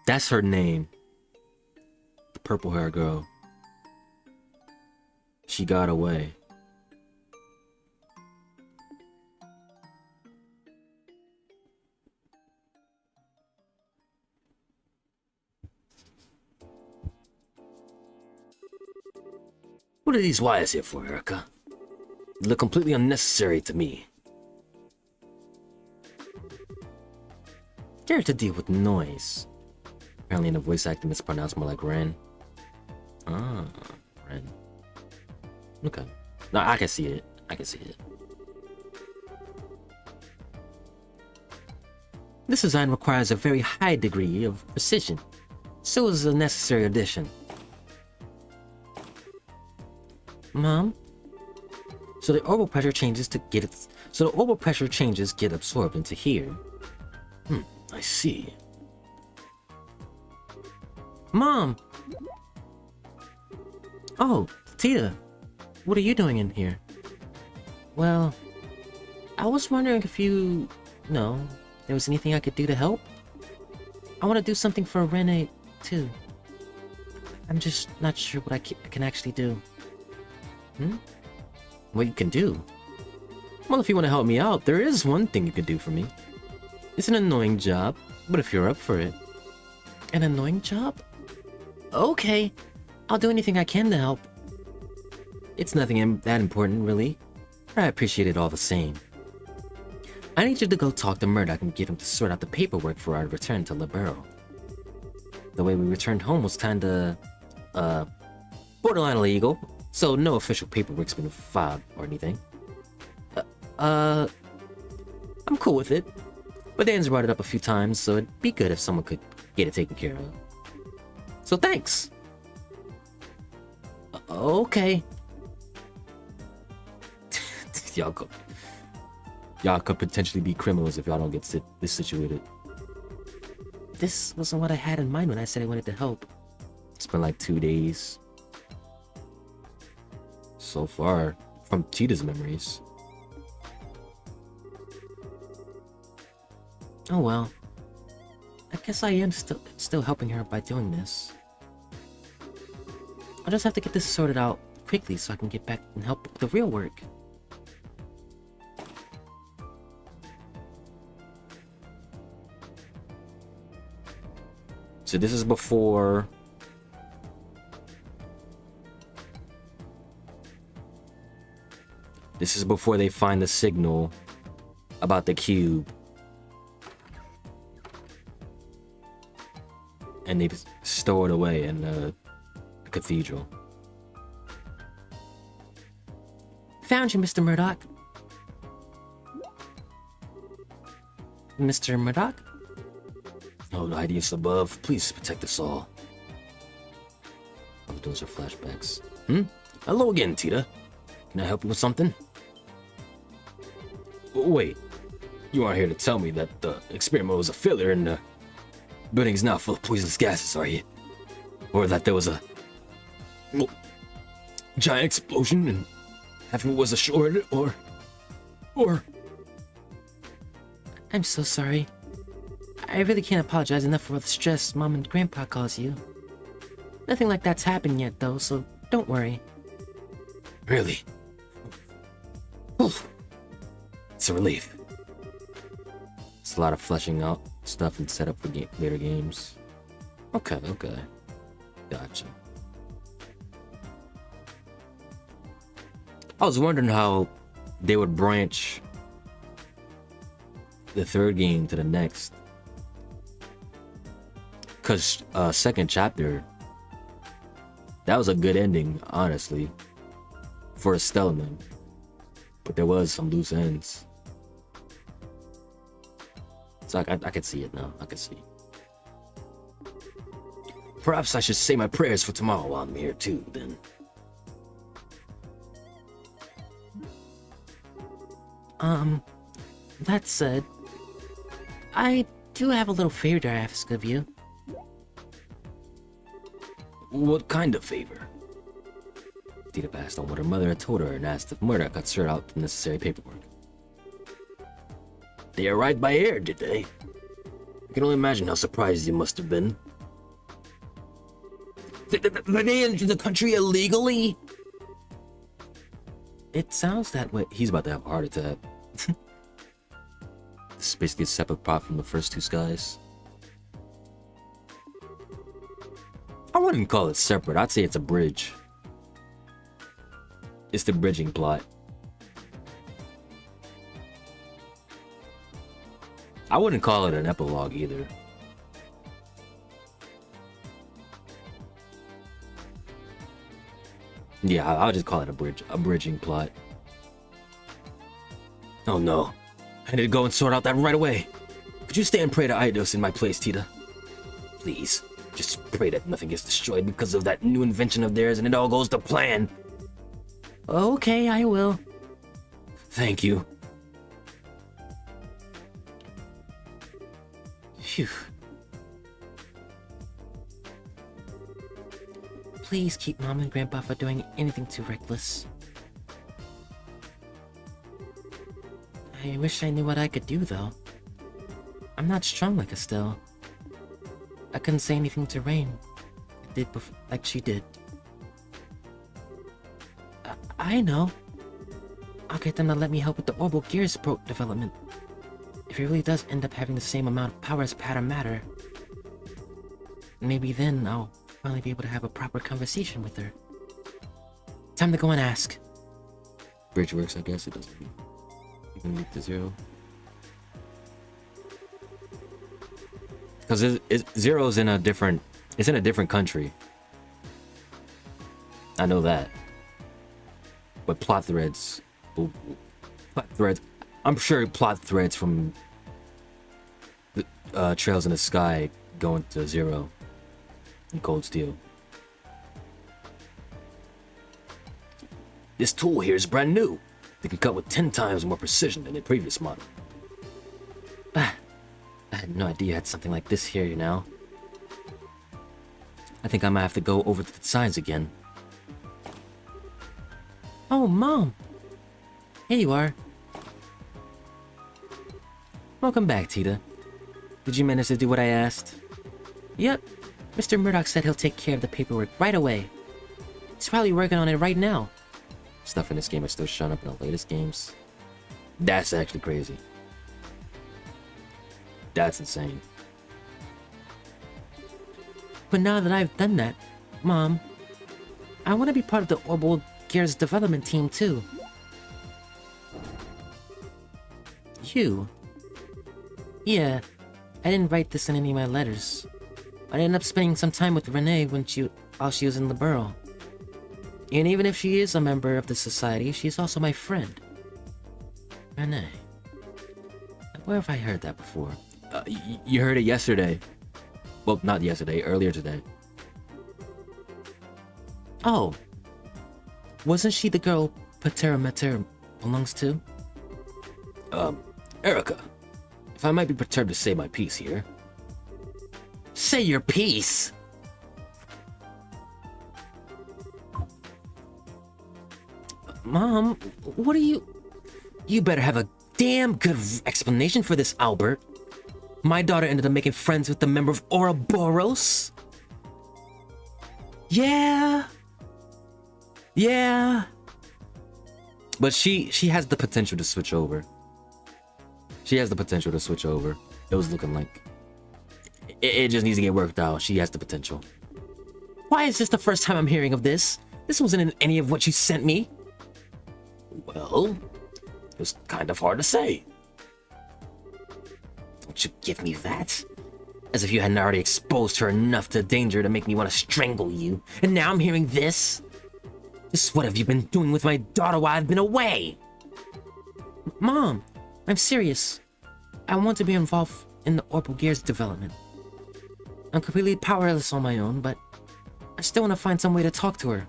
Speaker 2: That's her name. The purple hair girl. She got away. What are these wires here for, Erica? They look completely unnecessary to me. Dare to deal with noise. Apparently in the voice acting it's pronounced more like Ren. Ah, Ren. Okay. No, I can see it. I can see it. This design requires a very high degree of precision, so is a necessary addition. Mom? So the orbital pressure changes get absorbed into here. I see. Mom! Oh, Tita. What are you doing in here? Well, I was wondering if there was anything I could do to help? I want to do something for Rene, too. I'm just not sure what I can actually do. What you can do? Well, if you want to help me out, there is one thing you could do for me. It's an annoying job, but if you're up for it. An annoying job? Okay, I'll do anything I can to help. It's nothing that important, really. I appreciate it all the same. I need you to go talk to Murdoch and get him to sort out the paperwork for our return to Libero. The way we returned home was kinda, borderline illegal, so no official paperwork's been filed or anything. I'm cool with it. But Dan's brought it up a few times, so it'd be good if someone could get it taken care of. So thanks! Okay. Y'all could potentially be criminals if y'all don't get this situated. This wasn't what I had in mind when I said I wanted to help. It's been like 2 days. So far, from Cheetah's memories. Oh well. I guess I am still helping her by doing this. I'll just have to get this sorted out quickly so I can get back and help with the real work.
Speaker 1: So this is before... This is before they find the signal about the cube. And they stow it away in the cathedral.
Speaker 2: Found you, Mr. Murdoch. Mr. Murdoch?
Speaker 1: Oh, the ideas above, please protect us all. Oh, those are flashbacks. Hello again, Tita. Can I help you with something? Wait, you aren't here to tell me that the experiment was a failure and the building's now full of poisonous gases, are you? Or that there was a giant explosion and half of it was assured, or...
Speaker 2: I'm so sorry. I really can't apologize enough for all the stress Mom and Grandpa cause you. Nothing like that's happened yet, though, so don't worry.
Speaker 1: Really? It's a relief. It's a lot of fleshing out stuff and setup for later games. Okay. Gotcha. I was wondering how they would branch the third game to the next. Because second chapter, that was a good ending, honestly, for Stellman. But there was some loose ends. So I could see it now. I could see. Perhaps I should say my prayers for tomorrow while I'm here too, then.
Speaker 2: That said, I do have a little favor to ask of you.
Speaker 1: What kind of favor? Tita passed on what her mother had told her and asked if Murdoch had sorted out the necessary paperwork. They arrived by air, did they? I can only imagine how surprised you must have been. They entered the country illegally?
Speaker 2: It sounds that way.
Speaker 1: He's about to have a heart attack. This is basically a separate plot from the first two skies. I wouldn't call it separate. I'd say it's a bridge. It's the bridging plot. I wouldn't call it an epilogue either. Yeah, I'll just call it a bridging plot. Oh no. I need to go and sort out that right away. Could you stay and pray to Eidos in my place, Tita? Please. Just pray that nothing gets destroyed because of that new invention of theirs and it all goes to plan.
Speaker 2: Okay, I will.
Speaker 1: Thank you.
Speaker 2: Phew. Please keep Mom and Grandpa from doing anything too reckless. I wish I knew what I could do, though. I'm not strong like Estelle. I couldn't say anything to Rain. I did like she did. I know. I'll get them to let me help with the orbital gears development. If it really does end up having the same amount of power as Pattern Matter, maybe then I'll finally be able to have a proper conversation with her. Time to go and ask.
Speaker 1: Bridge works, I guess. It doesn't. You can leap to 0. Because Zero's in a different... It's in a different country. I know that. But plot threads... I'm sure plot threads from the Trails in the Sky going to 0 and Cold Steel. This tool here is brand new. They can cut with 10 times more precision than the previous model.
Speaker 2: I had no idea I had something like this here, you know. I think I might have to go over to the signs again. Oh, Mom! Here you are. Welcome back, Tita. Did you manage to do what I asked? Yep. Mr. Murdoch said he'll take care of the paperwork right away. He's probably working on it right now.
Speaker 1: Stuff in this game is still showing up in the latest games. That's actually crazy. That's insane.
Speaker 2: But now that I've done that, Mom, I want to be part of the Orbital Gears development team too. You? Yeah, I didn't write this in any of my letters. I ended up spending some time with Renee while she was in the borough. And even if she is a member of the society, she's also my friend. Renee. Where have I heard that before?
Speaker 1: You heard it yesterday. Well, not yesterday, earlier today.
Speaker 2: Oh. Wasn't she the girl Patera Mater belongs to?
Speaker 1: Erica, if I might be perturbed to say my piece here.
Speaker 2: Say your piece! Mom, what are you... You better have a damn good explanation for this, Albert. My daughter ended up making friends with the member of Ouroboros? Yeah. Yeah.
Speaker 1: But she has the potential to switch over. She has the potential to switch over. It was looking like... It just needs to get worked out. She has the potential.
Speaker 2: Why is this the first time I'm hearing of this? This wasn't in any of what you sent me.
Speaker 1: Well, it was kind of hard to say.
Speaker 2: Don't you give me that. As if you hadn't already exposed her enough to danger to make me want to strangle you. And now I'm hearing this? This what have you been doing with my daughter while I've been away? Mom, I'm serious. I want to be involved in the Orbital Gears development. I'm completely powerless on my own, but I still want to find some way to talk to her.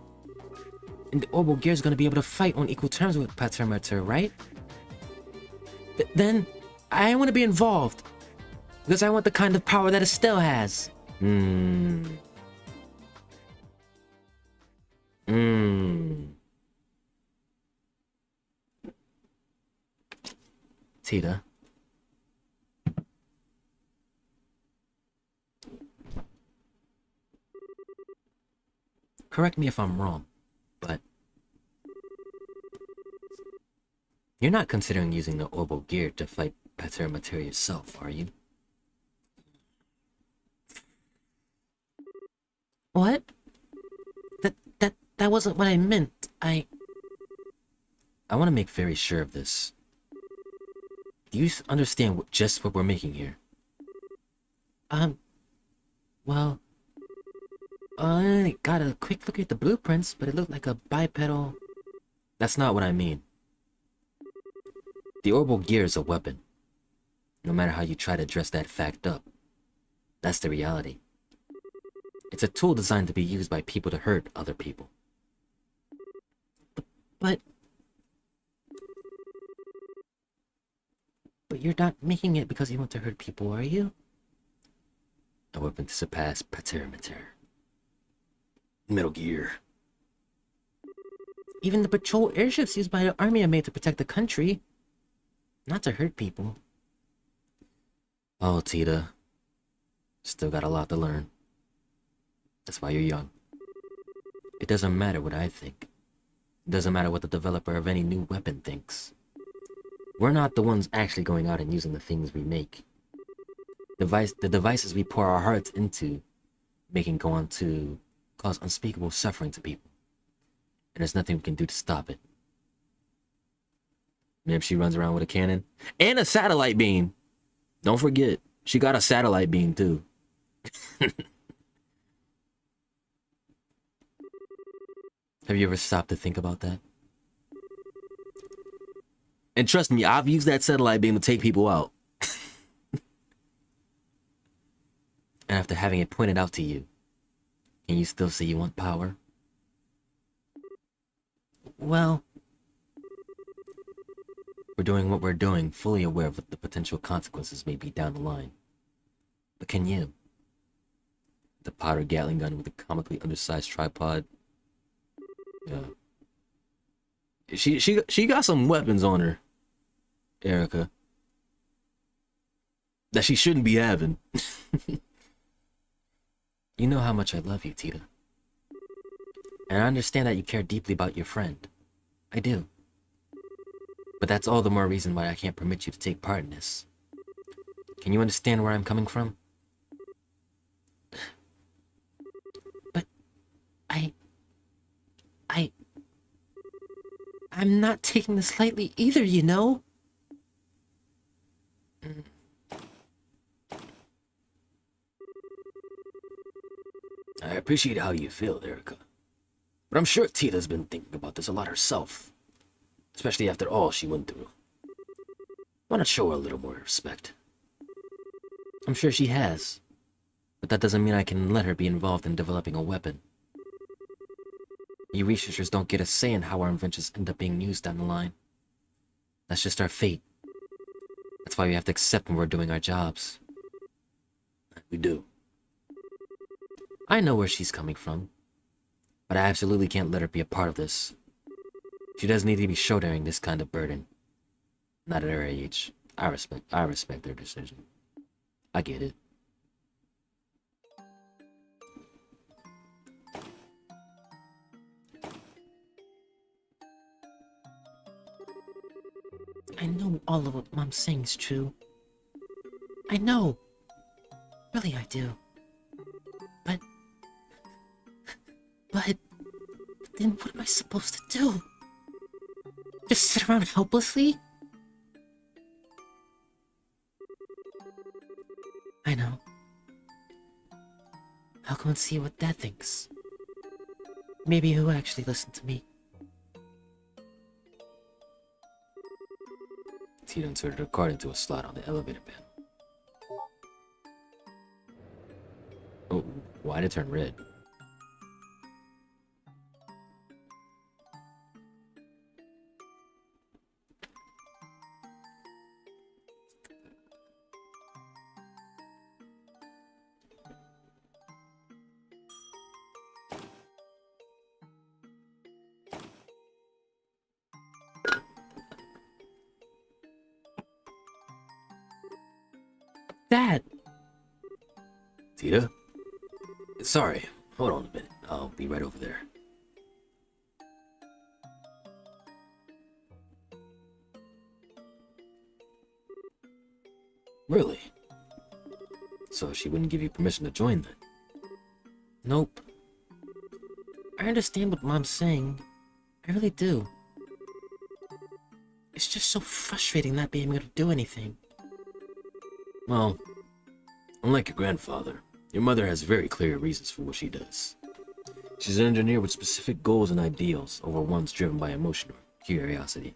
Speaker 2: And the Orbital Gears is going to be able to fight on equal terms with Patera Mater, right? Then I want to be involved. Because I want the kind of power that Estelle has.
Speaker 1: Tita.
Speaker 2: Correct me if I'm wrong, but you're not considering using the Orbital Gear to fight Patera Mater yourself, are you? What? That wasn't what I meant. I
Speaker 1: want to make very sure of this. Do you understand just what we're making here?
Speaker 2: Well, I got a quick look at the blueprints, but it looked like a bipedal...
Speaker 1: That's not what I mean. The Orbital Gear is a weapon. No matter how you try to dress that fact up. That's the reality. It's a tool designed to be used by people to hurt other people.
Speaker 2: But you're not making it because you want to hurt people, are you?
Speaker 1: A weapon to surpass Patera Mater. Metal Gear.
Speaker 2: Even the patrol airships used by the army are made to protect the country, not to hurt people.
Speaker 1: Oh, Tita. Still got a lot to learn. That's why you're young. It doesn't matter what I think. It doesn't matter what the developer of any new weapon thinks. We're not the ones actually going out and using the things we make. The devices we pour our hearts into making go on to cause unspeakable suffering to people. And there's nothing we can do to stop it. Maybe she runs around with a cannon and a satellite beam. Don't forget, she got a satellite beam too. Have you ever stopped to think about that? And trust me, I've used that satellite beam to take people out. And after having it pointed out to you, can you still say you want power?
Speaker 2: Well,
Speaker 1: we're doing what we're doing, fully aware of what the potential consequences may be down the line. But can you? The powder Gatling gun with the comically undersized tripod. Yeah. She got some weapons on her, Erica.
Speaker 2: that she shouldn't be having.
Speaker 1: You know how much I love you, Tita. And I understand that you care deeply about your friend. I do. But that's all the more reason why I can't permit you to take part in this. Can you understand where I'm coming from? But I'm not taking this lightly either, you know?
Speaker 2: I appreciate how you feel, Erica. But I'm sure Tita's been thinking about this a lot herself. Especially after all she went through. Why not show her a little more respect?
Speaker 1: I'm sure she has. But that doesn't mean I can let her be involved in developing a weapon. You researchers don't get a say in how our inventions end up being used down the line. That's just our fate. That's why we have to accept when we're doing our jobs.
Speaker 2: We do.
Speaker 1: I know where she's coming from. But I absolutely can't let her be a part of this. She doesn't need to be shouldering this kind of burden. Not at her age. I respect her decision. I get it. I know all of what Mom's saying is true. I know. Really, I do. But then what am I supposed to do? Just sit around helplessly? I know. I'll go and see what Dad thinks. Maybe he'll actually listen to me.
Speaker 2: Tita inserted her card into a slot on the elevator panel.
Speaker 1: Oh, why'd it turn red? Dad!
Speaker 2: Tita? Sorry, hold on a minute. I'll be right over there. Really? So she wouldn't give you permission to join then?
Speaker 1: Nope. I understand what Mom's saying. I really do. It's just so frustrating not being able to do anything.
Speaker 2: Well, unlike your grandfather, your mother has very clear reasons for what she does. She's an engineer with specific goals and ideals over ones driven by emotion or curiosity.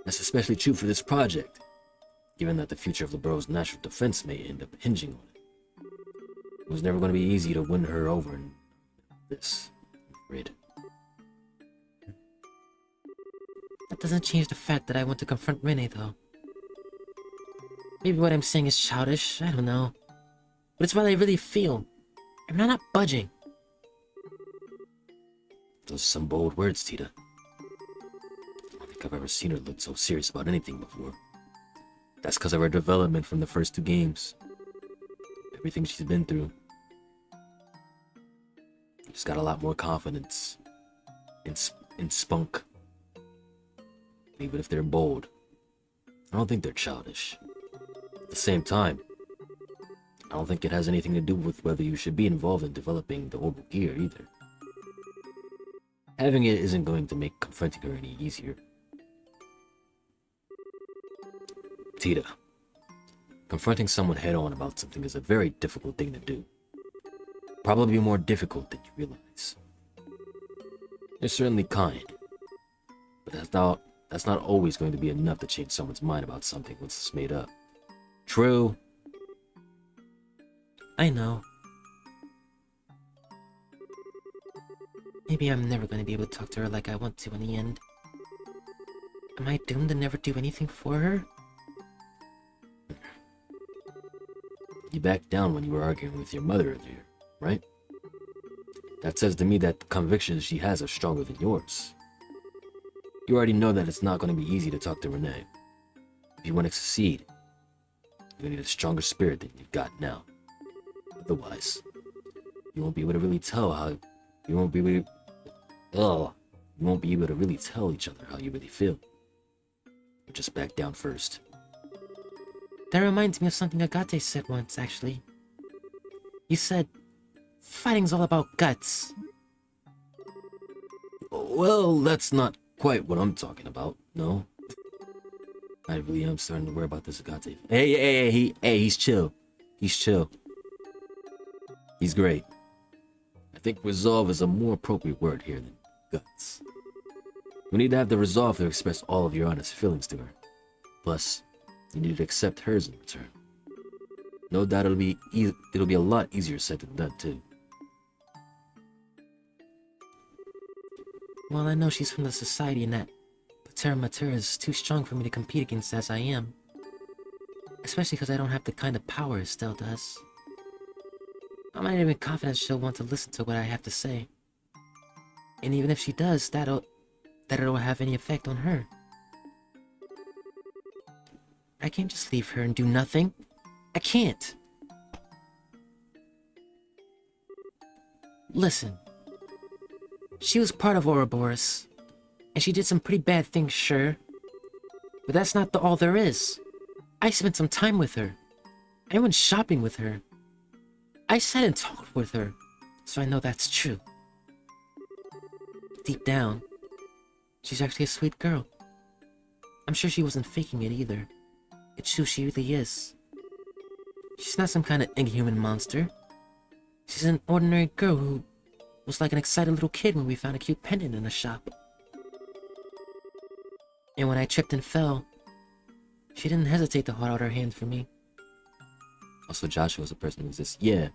Speaker 2: That's especially true for this project, given that the future of the borough's natural defense may end up hinging on it. It was never going to be easy to win her over in this, I'm afraid.
Speaker 1: That doesn't change the fact that I want to confront Rene, though. Maybe what I'm saying is childish, I don't know. But it's what I really feel. I'm not budging.
Speaker 2: Those are some bold words, Tita. I don't think I've ever seen her look so serious about anything before. That's because of her development from the first two games. Everything she's been through. She's got a lot more confidence. In spunk. Even if they're bold, I don't think they're childish. At the same time, I don't think it has anything to do with whether you should be involved in developing the orbital gear either. Having it isn't going to make confronting her any easier. Tita, confronting someone head-on about something is a very difficult thing to do. Probably more difficult than you realize. You're certainly kind, but that's not always going to be enough to change someone's mind about something once it's made up. True.
Speaker 1: I know. Maybe I'm never going to be able to talk to her like I want to in the end. Am I doomed to never do anything for her?
Speaker 2: You backed down when you were arguing with your mother earlier, right? That says to me that the convictions she has are stronger than yours. You already know that it's not going to be easy to talk to Renee. If you want to succeed, You need a stronger spirit than you've got now. Otherwise, you won't be able to really tell how you won't be able to really tell each other how you really feel. You just back down first.
Speaker 1: That reminds me of something Agate said once, actually. You said, fighting's all about guts.
Speaker 2: Well, that's not quite what I'm talking about, no. I really am starting to worry about this Agate. Hey, he's chill. He's chill. He's great. I think resolve is a more appropriate word here than guts. You need to have the resolve to express all of your honest feelings to her. Plus, you need to accept hers in return. No doubt it'll be a lot easier said than done too.
Speaker 1: Well, I know she's from the society and that Patera Matera is too strong for me to compete against as I am. Especially because I don't have the kind of power Estelle does. I'm not even confident she'll want to listen to what I have to say. And even if she does, that it'll have any effect on her. I can't just leave her and do nothing. I can't. Listen. She was part of Ouroboros, and she did some pretty bad things, sure. But that's not all there is. I spent some time with her. I went shopping with her. I sat and talked with her, so I know that's true. Deep down, she's actually a sweet girl. I'm sure she wasn't faking it either. It's who she really is. She's not some kind of inhuman monster. She's an ordinary girl who was like an excited little kid when we found a cute pendant in a shop. And when I tripped and fell, she didn't hesitate to hold out her hand for me.
Speaker 2: Also, Joshua's a person who exists. Yeah.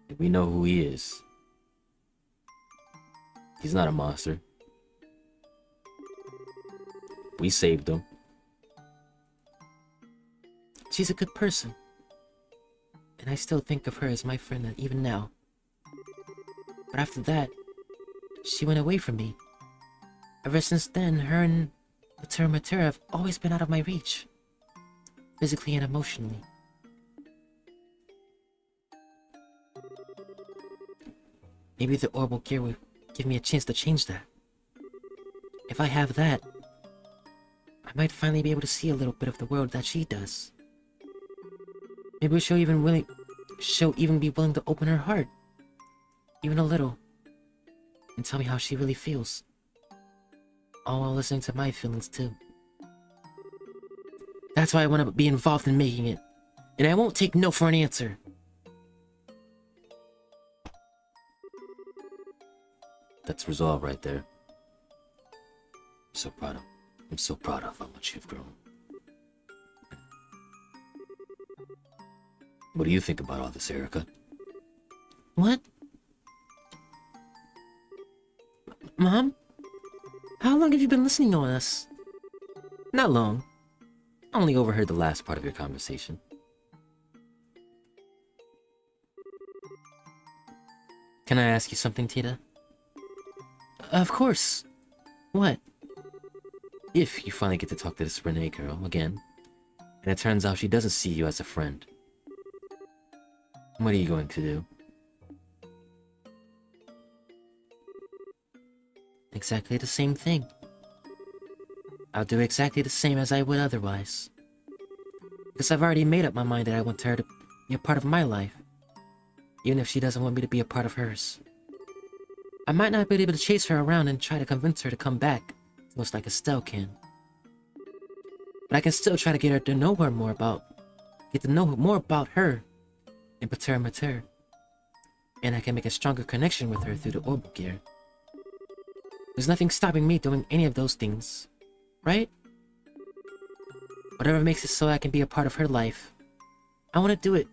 Speaker 2: And we know who he is. He's not a monster. We saved him.
Speaker 1: She's a good person. And I still think of her as my friend even now. But after that, she went away from me. Ever since then, her and Patera Matera have always been out of my reach. Physically and emotionally. Maybe the orbital gear will give me a chance to change that. If I have that, I might finally be able to see a little bit of the world that she does. Maybe she'll even be willing to open her heart, even a little, and tell me how she really feels. All while listening to my feelings too. That's why I want to be involved in making it, and I won't take no for an answer.
Speaker 2: That's resolve right there. I'm so proud of how much you've grown. What do you think about all this, Erica?
Speaker 1: What? Mom? How long have you been listening to us?
Speaker 2: Not long. I only overheard the last part of your conversation.
Speaker 1: Can I ask you something, Tita? Of course. What?
Speaker 2: If you finally get to talk to this Renee girl again, and it turns out she doesn't see you as a friend, what are you going to do?
Speaker 1: Exactly the same thing. I'll do exactly the same as I would otherwise. Because I've already made up my mind that I want her to be a part of my life, even if she doesn't want me to be a part of hers. I might not be able to chase her around and try to convince her to come back, most like Estelle can. But I can still try to get her to know her more about her and Patera Matera. And I can make a stronger connection with her through the orbital gear. There's nothing stopping me doing any of those things, right? Whatever makes it so I can be a part of her life, I want to do it,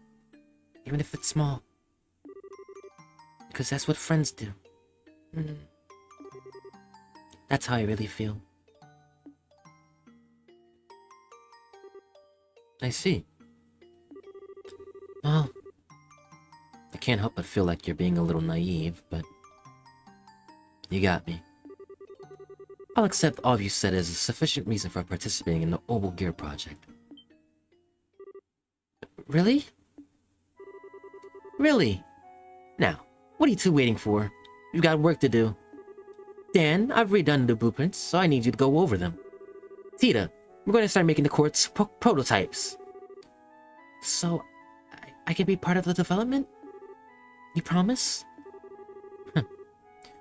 Speaker 1: even if it's small. Because that's what friends do. That's how I really feel.
Speaker 2: I see.
Speaker 1: Well,
Speaker 2: I can't help but feel like you're being a little naive, but you got me. I'll accept all you said as a sufficient reason for participating in the Orbital Gear project. Really? Really? Now, what are you two waiting for? You've got work to do. Dan, I've redone the blueprints, so I need you to go over them. Tita, we're going to start making the quartz prototypes. So, I can be part of the development? You promise?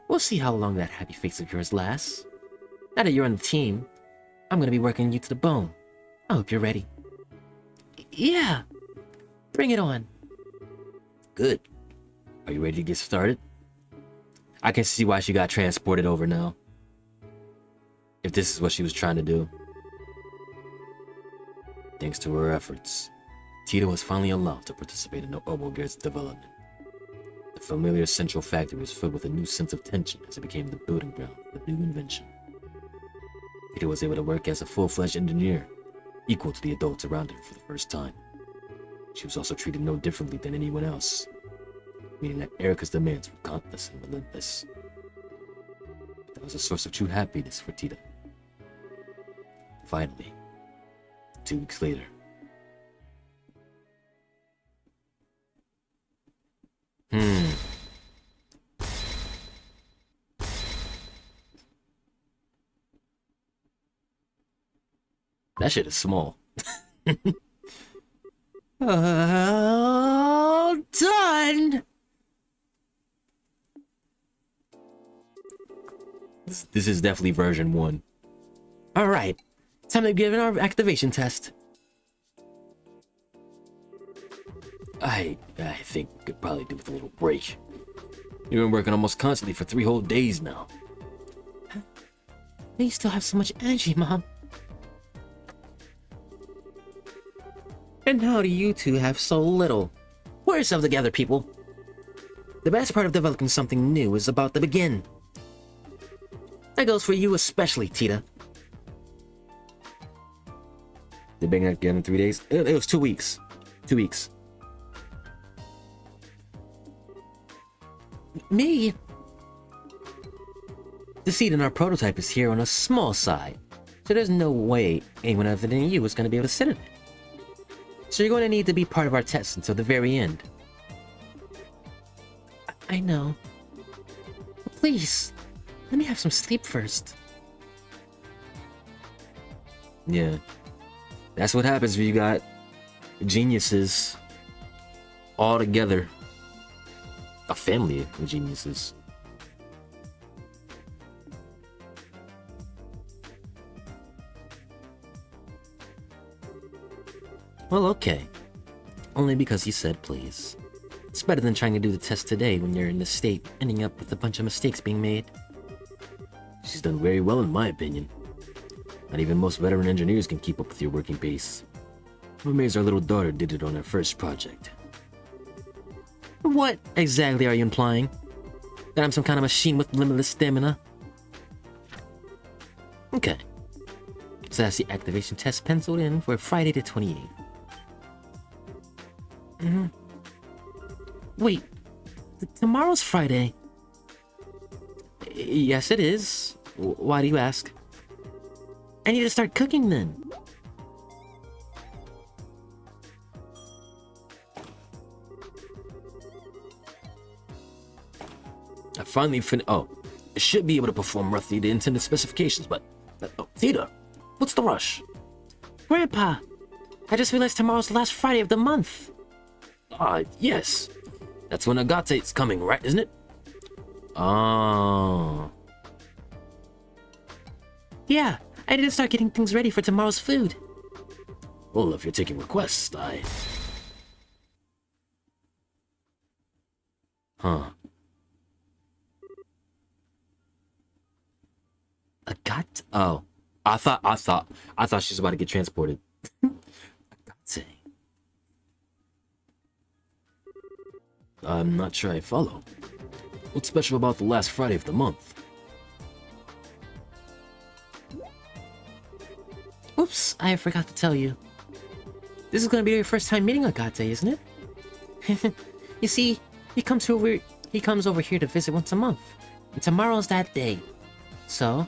Speaker 2: We'll see how long that happy face of yours lasts. Now that you're on the team, I'm going to be working you to the bone. I hope you're ready. Yeah! Bring it on.
Speaker 1: Good. Are you ready to get started? I can see why she got transported over now. If this is what she was trying to do. Thanks to her efforts, Tita was finally allowed to participate in the Obogear's development. The familiar central factory was filled with a new sense of tension as it became the building ground for the new invention. Tita was able to work as a full-fledged engineer, equal to the adults around her for the first time. She was also treated no differently than anyone else, meaning that Erica's demands were countless and relentless. That was a source of true happiness for Tita. Finally, 2 weeks later. That shit is small.
Speaker 2: All done!
Speaker 1: This is definitely version 1.
Speaker 2: Alright, time to give our activation test.
Speaker 1: I think we could probably do with a little break. You've been working almost constantly for 3 whole days now.
Speaker 2: You still have so much energy, Mom. And how do you two have so little? Pull yourself together, people. The best part of developing something new is about to begin. That goes for you especially, Tita.
Speaker 1: They've been together in 3 days?
Speaker 2: It was 2 weeks. 2 weeks. Me? The seed in our prototype is here on a small side, so there's no way anyone other than you is going to be able to sit in it. So you're going to need to be part of our test until the very end. I know. Please, let me have some sleep first.
Speaker 1: Yeah. That's what happens when you got geniuses all together. A family of geniuses.
Speaker 2: Well, okay. Only because you said please. It's better than trying to do the test today when you're in this state, ending up with a bunch of mistakes being made.
Speaker 1: She's done very well in my opinion. Not even most veteran engineers can keep up with your working pace. I'm amazed our little daughter did it on her first project.
Speaker 2: What exactly are you implying? That I'm some kind of machine with limitless stamina? Okay. So that's the activation test penciled in for Friday the 28th. Wait, tomorrow's Friday. Yes, it is. Why do you ask? I need to start cooking then.
Speaker 1: I finally I should be able to perform roughly the intended specifications, but... Tita, what's the rush?
Speaker 2: Grandpa, I just realized tomorrow's the last Friday of the month.
Speaker 1: Yes. That's when Agate's coming, right, isn't it? Oh.
Speaker 2: Yeah, I need to start getting things ready for tomorrow's food.
Speaker 1: Well, if you're taking requests, Huh.
Speaker 2: Agate?
Speaker 1: Oh. I thought she was about to get transported. Agate. I'm not sure I follow. What's special about the last Friday of the month?
Speaker 2: Oops, I forgot to tell you. This is gonna be your first time meeting Agate, isn't it? You see, he comes over here to visit once a month. And tomorrow's that day. So...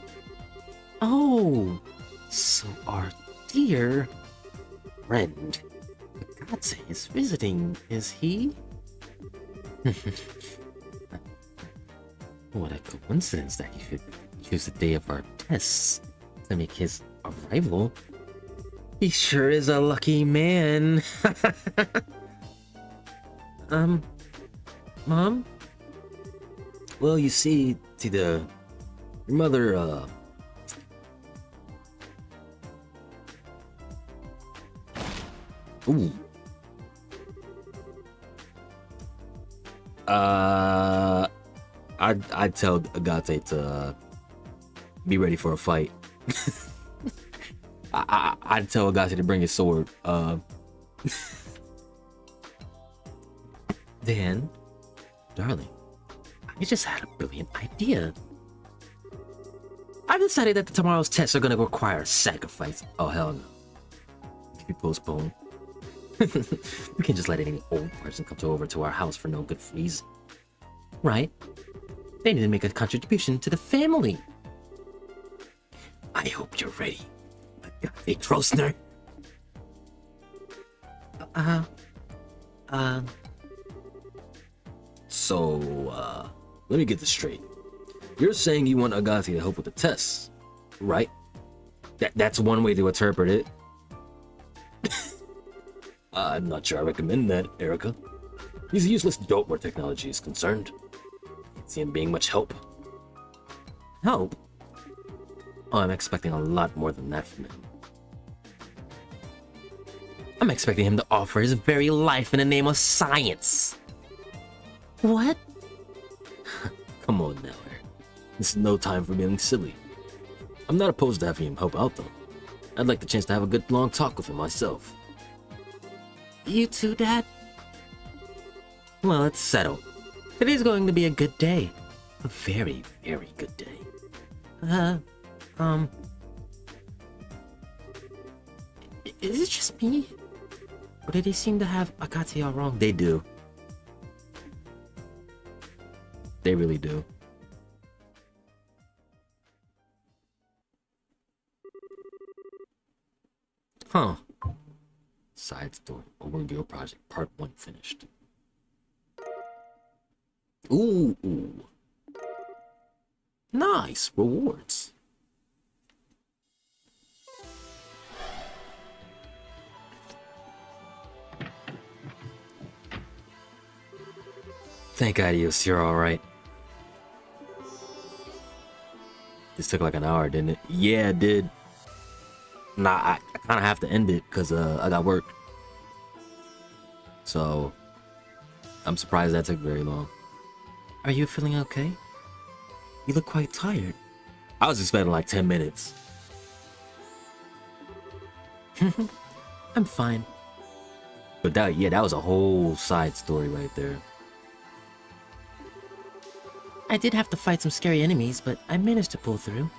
Speaker 2: Oh, so our dear friend Agate is visiting, is he? What a coincidence that he should choose the day of our tests to make his arrival. He sure is a lucky man. Mom? Well, you see, your mother, Ooh. I'd tell Agate to be ready for a fight. I'd tell Agate to bring his sword. Dan, darling, I just had a brilliant idea. I've decided that tomorrow's tests are gonna require a sacrifice. Oh hell no. Be postponed. We can't just let any old person come over to our house for no good reason. Right? They need to make a contribution to the family. I hope you're ready. Hey, Trostner. So, let me get this straight. You're saying you want Agate to help with the tests, right? That's one way to interpret it. I'm not sure I recommend that, Erica. He's a useless dope where technology is concerned. Can't see him being much help. Help? Oh, I'm expecting a lot more than that from him. I'm expecting him to offer his very life in the name of science. What? Come on now, Eric. This is no time for being silly. I'm not opposed to having him help out, though. I'd like the chance to have a good long talk with him myself. You too, Dad? Well, it's settled. Today's going to be a good day. A very, very good day. Is it just me? Or did they seem to have Agate all wrong? They do. They really do. Huh. Side story. Overview project. Part 1 finished. Ooh. Nice. Rewards. Thank Adios, you're alright. This took like an hour, didn't it? Yeah, it did. Nah, I kind of have to end it because I got work. So, I'm surprised that took very long. Are you feeling okay? You look quite tired. I was expecting like 10 minutes. I'm fine. But that was a whole side story right there. I did have to fight some scary enemies, but I managed to pull through.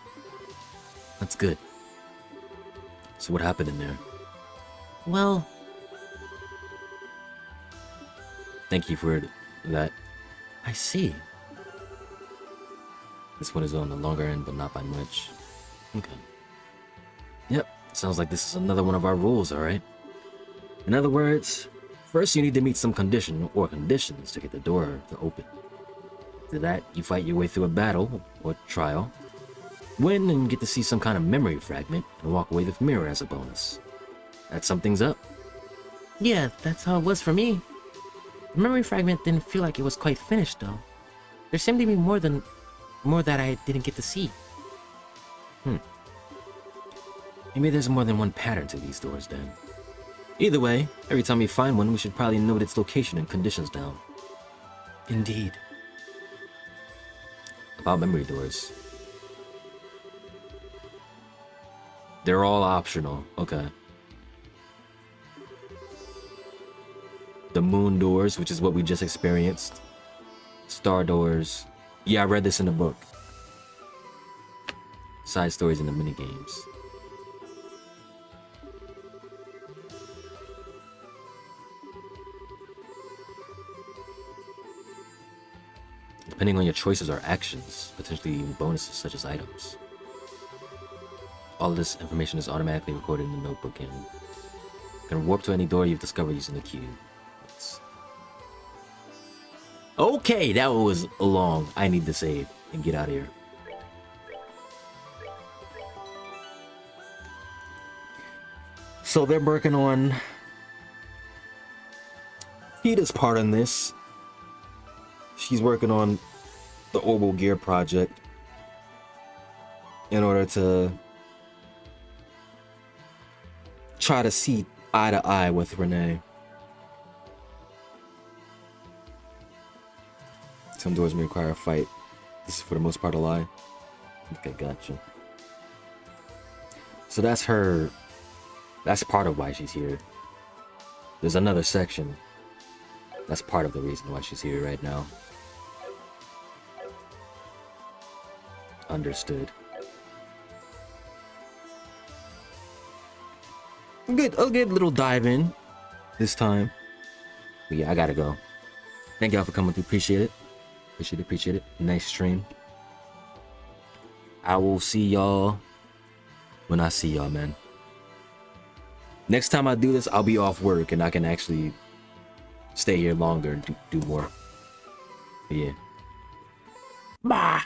Speaker 2: That's good. So what happened in there? Well... Thank you for that. I see. This one is on the longer end, but not by much. Okay. Yep, sounds like this is another one of our rules, alright? In other words, first you need to meet some condition or conditions to get the door to open. After that, you fight your way through a battle or trial, win and get to see some kind of memory fragment and walk away with mirror as a bonus. That sum things up. Yeah, that's how it was for me. The memory fragment didn't feel like it was quite finished though. There seemed to be more that I didn't get to see. Maybe there's more than one pattern to these doors then. Either way, every time we find one, we should probably note its location and conditions down. Indeed. About memory doors. They're all optional. Okay. The moon doors, which is what we just experienced. Star doors. Yeah, I read this in the book. Side stories in the minigames. Depending on your choices or actions, potentially even bonuses such as items. All of this information is automatically recorded in the notebook and Can warp to any door you've discovered using the cube. Okay, that one was long. I need to save and get out of here. So they're working on Hita's part in this. She's working on the Orbital Gear project in order to try to see eye to eye with Renee. Some doors may require a fight. This is for the most part a lie. Okay, gotcha. So that's her. That's part of why she's here. There's another section. That's part of the reason why she's here right now. Understood. I'll get a little dive in this time. But yeah, I gotta go. Thank y'all for coming through. Appreciate it. Appreciate it. Nice stream. I will see y'all when I see y'all, man. Next time I do this, I'll be off work and I can actually stay here longer and do more. But yeah. Bye.